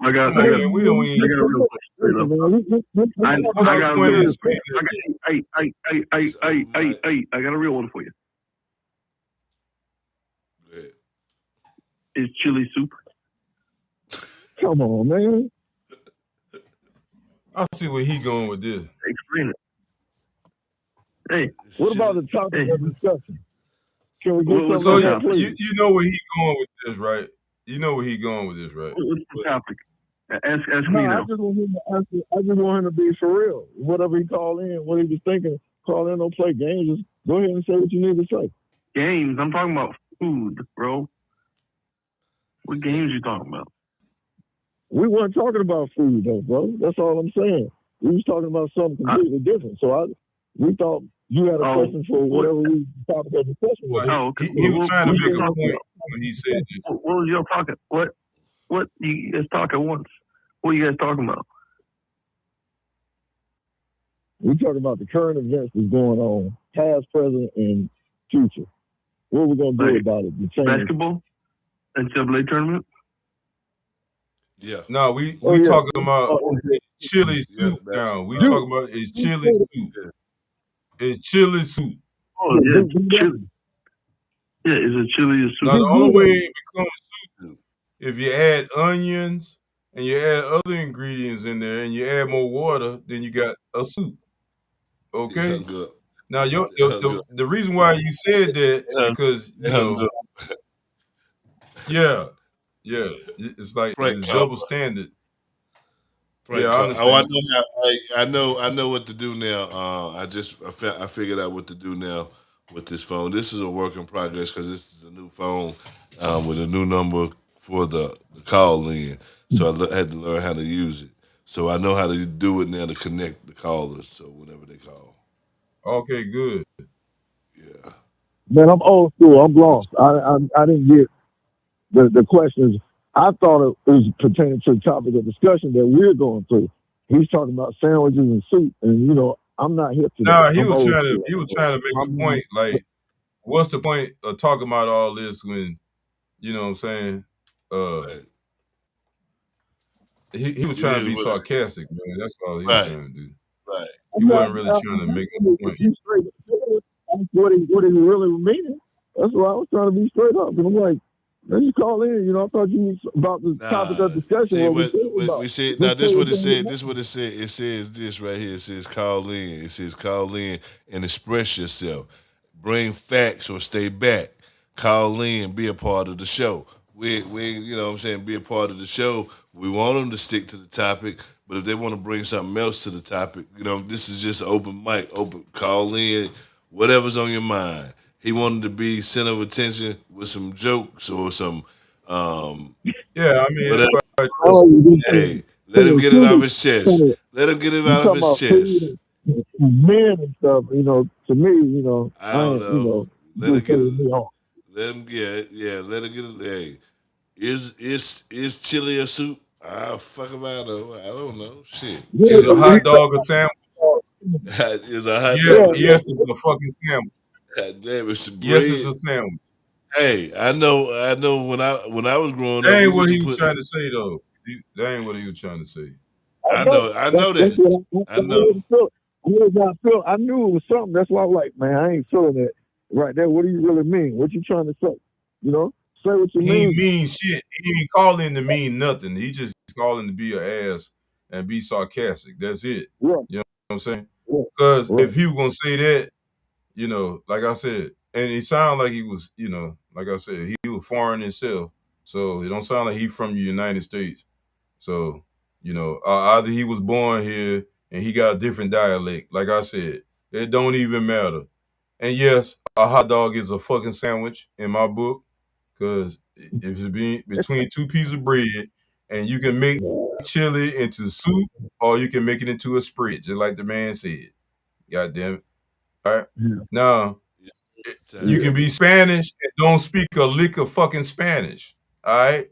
I got come on, man. We don't I even. got a real question straight up. What's I the got a point real in one. saying I got a real one for you. Is chili soup? Come on, man. I see where he going with this. Explain it. Hey, What about the topic of discussion? Can we get What was something So on that, please? you know where he going with this, right? You know where he going with this, right? what's the topic? Ask No, me I now. just want him to ask. I just want him to be for real. Whatever he called in, what he was thinking, call in, don't play games. Just go ahead and say what you need to say. Games. I'm talking about food, bro. What games you talking about? We weren't talking about food though, bro. That's all I'm saying. We was talking about something completely different. So we thought you had a question for whatever we topic of discussion was. Okay. He was trying to make a talking point about? when he said this. What was your talking? What you guys talk at once? What are you guys talking about? We talking about the current events that's going on, past, present, and future. What we gonna do about it? Basketball? NCAA tournament? Yeah. No, we yeah. talking about chili soup now. We talking about it's chili soup. It's chili soup. Oh yeah, chili. Yeah, is it chili or soup? Now the only way it becomes soup if you add onions and you add other ingredients in there and you add more water, then you got a soup. Okay. Good. Now the reason why you said that is because you know, yeah, it's like it's double standard. Frank, yeah, I understand. I know what to do now. I figured out what to do now with this phone. This is a work in progress because this is a new phone with a new number for the call in. So I had to learn how to use it. So I know how to do it now to connect the callers. So whenever they call. Okay, good. Yeah. Man, I'm old school. I'm lost. I didn't get the questions. I thought it was pertaining to the topic of discussion that we're going through. He's talking about sandwiches and soup, and I'm not hip to that. Nah, he I'm was old trying to school. he was trying to make a point. Like, what's the point of talking about all this when you know what I'm saying? He was trying to be sarcastic, man. That's all he was trying to do. Right. He wasn't really trying to make a point. What he really meaning. That's why I was trying to be straight up. And I'm like, then you call in. I thought you was about the topic of discussion. See what we said. Now this what it said. This what it said. It says this right here. It says call in. It says call in and express yourself. Bring facts or stay back. Call in. Be a part of the show. We you know what I'm saying, be a part of the show. We want them to stick to the topic, but if they want to bring something else to the topic, this is just an open mic. Open call in. Whatever's on your mind. He wanted to be center of attention with some jokes or some Yeah, I mean, hey, let him get it off his chest. Let him get it out of his chest. Men and stuff, to me, I don't know. Let him get it. Let him let him get it. Hey, is chili a soup? Ah, fuck if I know. I don't know. Shit. Is a hot dog a sandwich? Is a hot dog? Yes, it's a fucking sandwich. God damn, it's bread. Yes, it's a sandwich. Hey, I know. When I was growing That up, ain't what he was trying to say though. That ain't what he was trying to say. I know that. I know. I knew it was something. That's why I was like, man, I ain't feeling it right there. What do you really mean? What you trying to say? Say what you mean. He ain't mean shit. He ain't calling to mean nothing. He just calling to be an ass and be sarcastic. That's it. Yeah. You know what I'm saying? Because if he was gonna say that, like I said, and it sounded like he was, like I said, he was foreign himself. So it don't sound like he from the United States. So, either he was born here and he got a different dialect. Like I said, it don't even matter. And yes, a hot dog is a fucking sandwich in my book, because if it's between two pieces of bread, and you can make chili into soup, or you can make it into a spread, just like the man said. God damn it. All right. Yeah. Now, you can be Spanish and don't speak a lick of fucking Spanish. All right.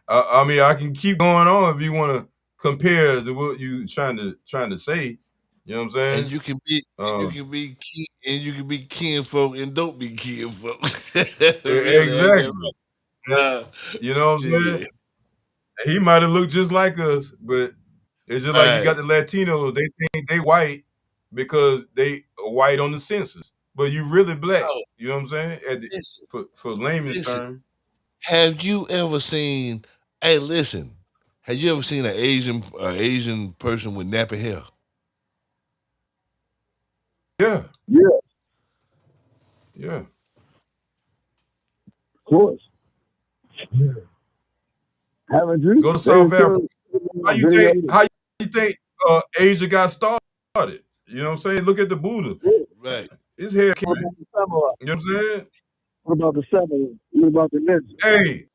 I mean, I can keep going on if you want to compare to what you trying to say. You know what I'm saying? And you can be and you can be kinfolk and don't be kinfolk. Really, ain't that exactly. right? You know what I'm saying? He might have looked just like us, but it's just like you got Right. the Latinos. They think they white because they are white on the census, but you really black. Oh, You know what I'm saying? listen, For layman's listen. term. Have you ever seen? Hey, listen. Have you ever seen an Asian person with nappy hair? Yeah, Yeah, yeah. of course. Yeah. Haven't you? Go to They South Africa. showed How you video. think? How you think Asia got started? You know what I'm saying? Look at the Buddha. Right. His hair came. What about the samurai? You know what I'm saying? What about the samurai? What about the ninja? Hey,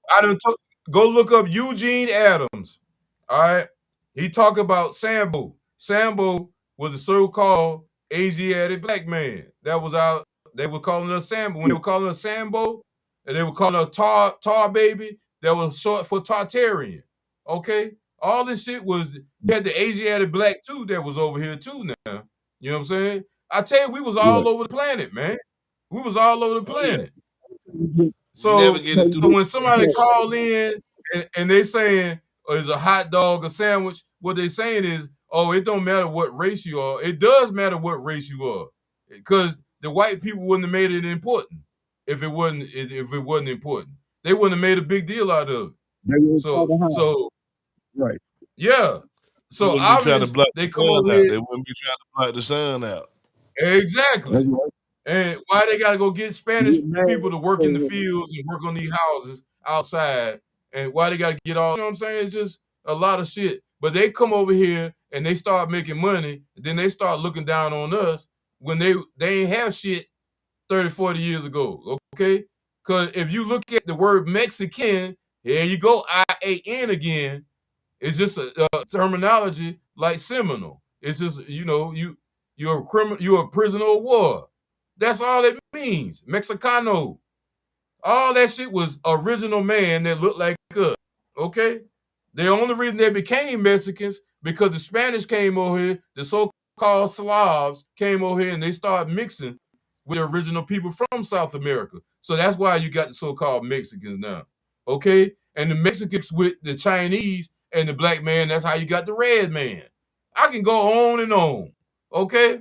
go look up Eugene Adams. All right. He talked about Sambo. Sambo was a so-called Asiatic black man. That was out. They were calling us Sambo. When they were calling us Sambo, and they were calling us Tar Baby, that was short for Tartarian. Okay? All this shit was, you had the Asiatic black too that was over here too now. You know what I'm saying? I tell you, we was all Right. over the planet, man. We was all over the Oh yeah. planet. You never So, get it through so the when somebody call in and they saying, oh, is a hot dog a sandwich, what they saying is, oh, it don't matter what race you are. It does matter what race you are, because the white people wouldn't have made it important if it wasn't important. They wouldn't have made a big deal out of it. They were So right. yeah. They So wouldn't be trying to obvious block the they come sun over out. here. They wouldn't be trying to block the sun out. Exactly. That's right. And why they gotta go get Spanish Get mad people to work in the and fields and work on these houses outside? And why they gotta get all, you know what I'm saying? It's just a lot of shit. But they come over here and they start making money, and then they start looking down on us when they ain't have shit 30, 40 years ago. Okay? Cause if you look at the word Mexican, here you go, IAN again. It's just a terminology like Seminole. It's just, you're a criminal, you're a prisoner of war. That's all it means. Mexicano. All that shit was original man that looked like us. Okay? The only reason they became Mexicans because the Spanish came over here, the so-called Slavs came over here and they started mixing with the original people from South America. So that's why you got the so-called Mexicans now. Okay? And the Mexicans with the Chinese and the black man, that's how you got the red man. I can go on and on. Okay?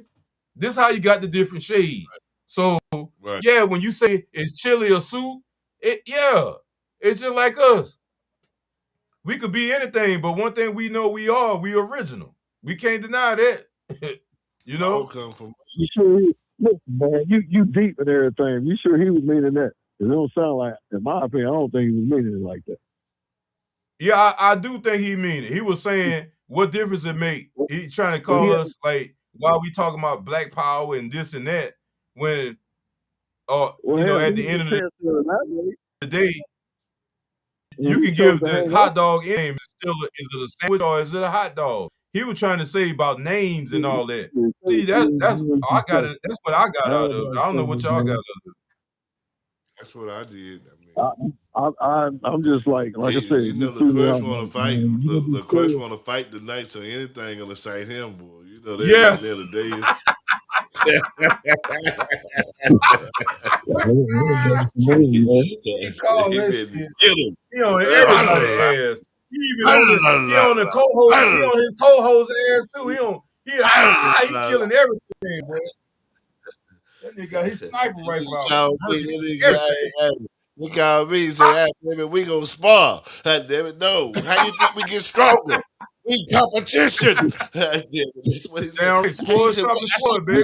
This how you got the different shades. So Right. yeah, when you say it's chili or soup, it's just like us. We could be anything, but one thing we know we original. We can't deny that. You All know? come from you sure listen, man, you deep in everything. You sure he was meaning that? It don't sound like, in my opinion, I don't think he was meaning it like that. Yeah, I do think he mean it. He was saying, what difference it make? He trying to Well, call yeah, us like, why we talking about black power and this and that when well, hell, at give the me end of a chance to elaborate. the day, When you he can chose give to the hang hot out, dog name. Is it a sandwich or is it a hot dog? He was trying to say about names and all that. See, I got it. That's what I got out of it. I don't know what y'all got out of it. that's what I did. I mean, I'm just like I said, you know, you threw me Leclerc off, want to like, fight. man, you gonna be Leclerc serious? want to fight the Knights, or anything gonna excite him, boy. You know that Yeah, right there. The days. he called He that been shit. get him. He on everybody's ass. He on the co-host. He on his co-host ass too. He killing everything, bro. That nigga got his sniper rifle out. He called me and say, "Hey, baby, we gonna spar." God damn it, no. How you think we get stronger? We competition. God damn it, that's what he said. Damn right, He sword said, "Well," sharp as I said, sword, baby.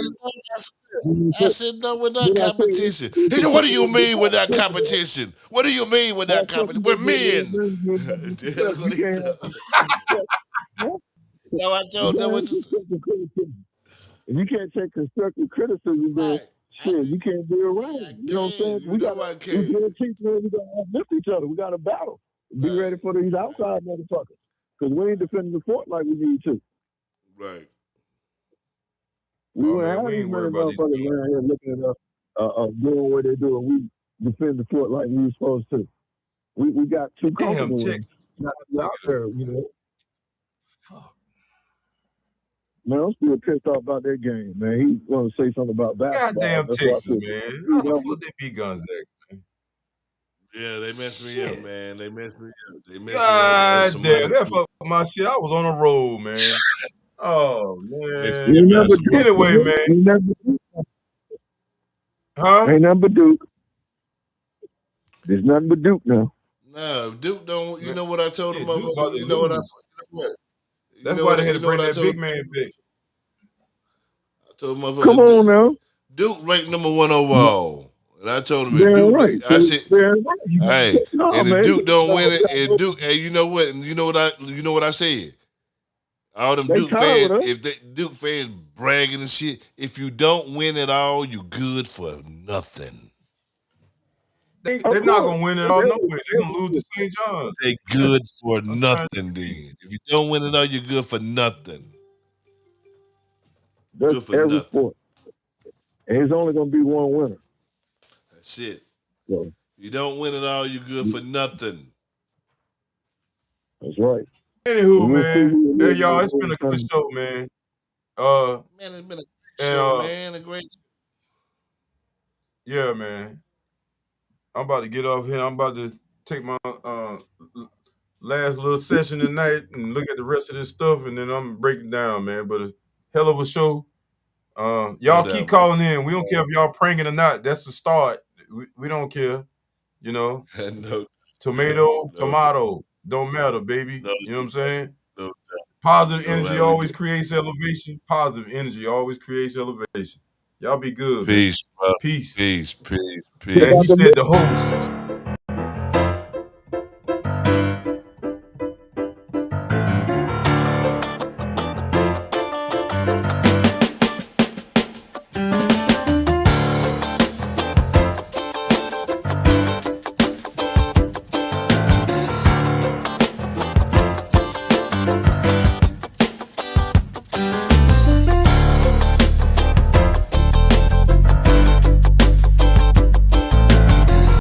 I said, no, we're not Then I say competition. He said, what do you mean we're not competition? What do you mean we're how not fuck competition? you We're gonna be able to men. bring you That's what you he can't told have me. constructive, huh? So I You told them, can't what have you say? constructive criticism. If you can't take constructive criticism, then Right. I shit, do. you can't be Yeah, I around. You know what I'm can. saying? You know I We can. good teach man, we gotta uplift each other. We gotta battle. Be ready Right. for these outside motherfuckers. Cause we ain't defending the fort like we need to. Right. We Oh wouldn't man, have we these ain't worried many about these motherfuckers guns. around here looking at us doing what they do, and we defend the fort like we were supposed to. We got too Damn comfortable with them. Texas. Not Fuck, to be take out it there, up, you man. know. Fuck. Man, I'm still pissed off about that game, man. He want to say something about basketball. Goddamn That's why I Texas, said, man. you How the know, fuck they beat Gonzaga, man? Yeah, they messed me up, Shit. man. They messed me up. They messed me up and God some damn, other that people. fucked my shit. I was on a roll, man. Oh Messed man. me ain't up nothing and but some Duke, other Anyway, people. man. man. Huh? Ain't nothing but Duke. There's nothing but Duke now. No, Duke don't. You Man, know what I told the shit, Duke about motherfuckers? to lose. That's why they had You to know bring what I that told? big man back. I told Come motherfuckers on now. Duke ranked number one overall, and I told him if Damn Duke, right. I said, Damn right. You hey, no, and if man. Duke don't No, win it, and Duke, hey, you know what? You know what I said. All them they Duke tied with fans, us. if they Duke fans bragging and shit, if you don't win it all, you good for nothing. Of They're not course. gonna win it all no way. They're gonna lose to St. John's. They good for I'm trying to nothing. Then, if you don't win it all, you're good for nothing. That's Good for every nothing. sport. And it's only going to be one winner. That's it. So, You don't win it all, you're good for nothing. that's right. Anywho, We'll see man. who Hey it y'all, is it's been a good in show, man. Uh Man, it's been a great and show, man. A great. yeah, man. I'm about to get off here. I'm about to take my last little session tonight and look at the rest of this stuff, and then I'm breaking down, man. But a hell of a show. No Y'all keep doubt, man. calling in. We don't care if y'all pranking or not. That's the start. We don't care. You know, no, tomato, no, tomato, don't matter, baby. no, You know what I'm saying? no, Positive no. energy How we do? always creates elevation. Positive energy always creates elevation. Y'all be good, man. Peace, bro. Peace. Peace, peace, And he peace. said the host.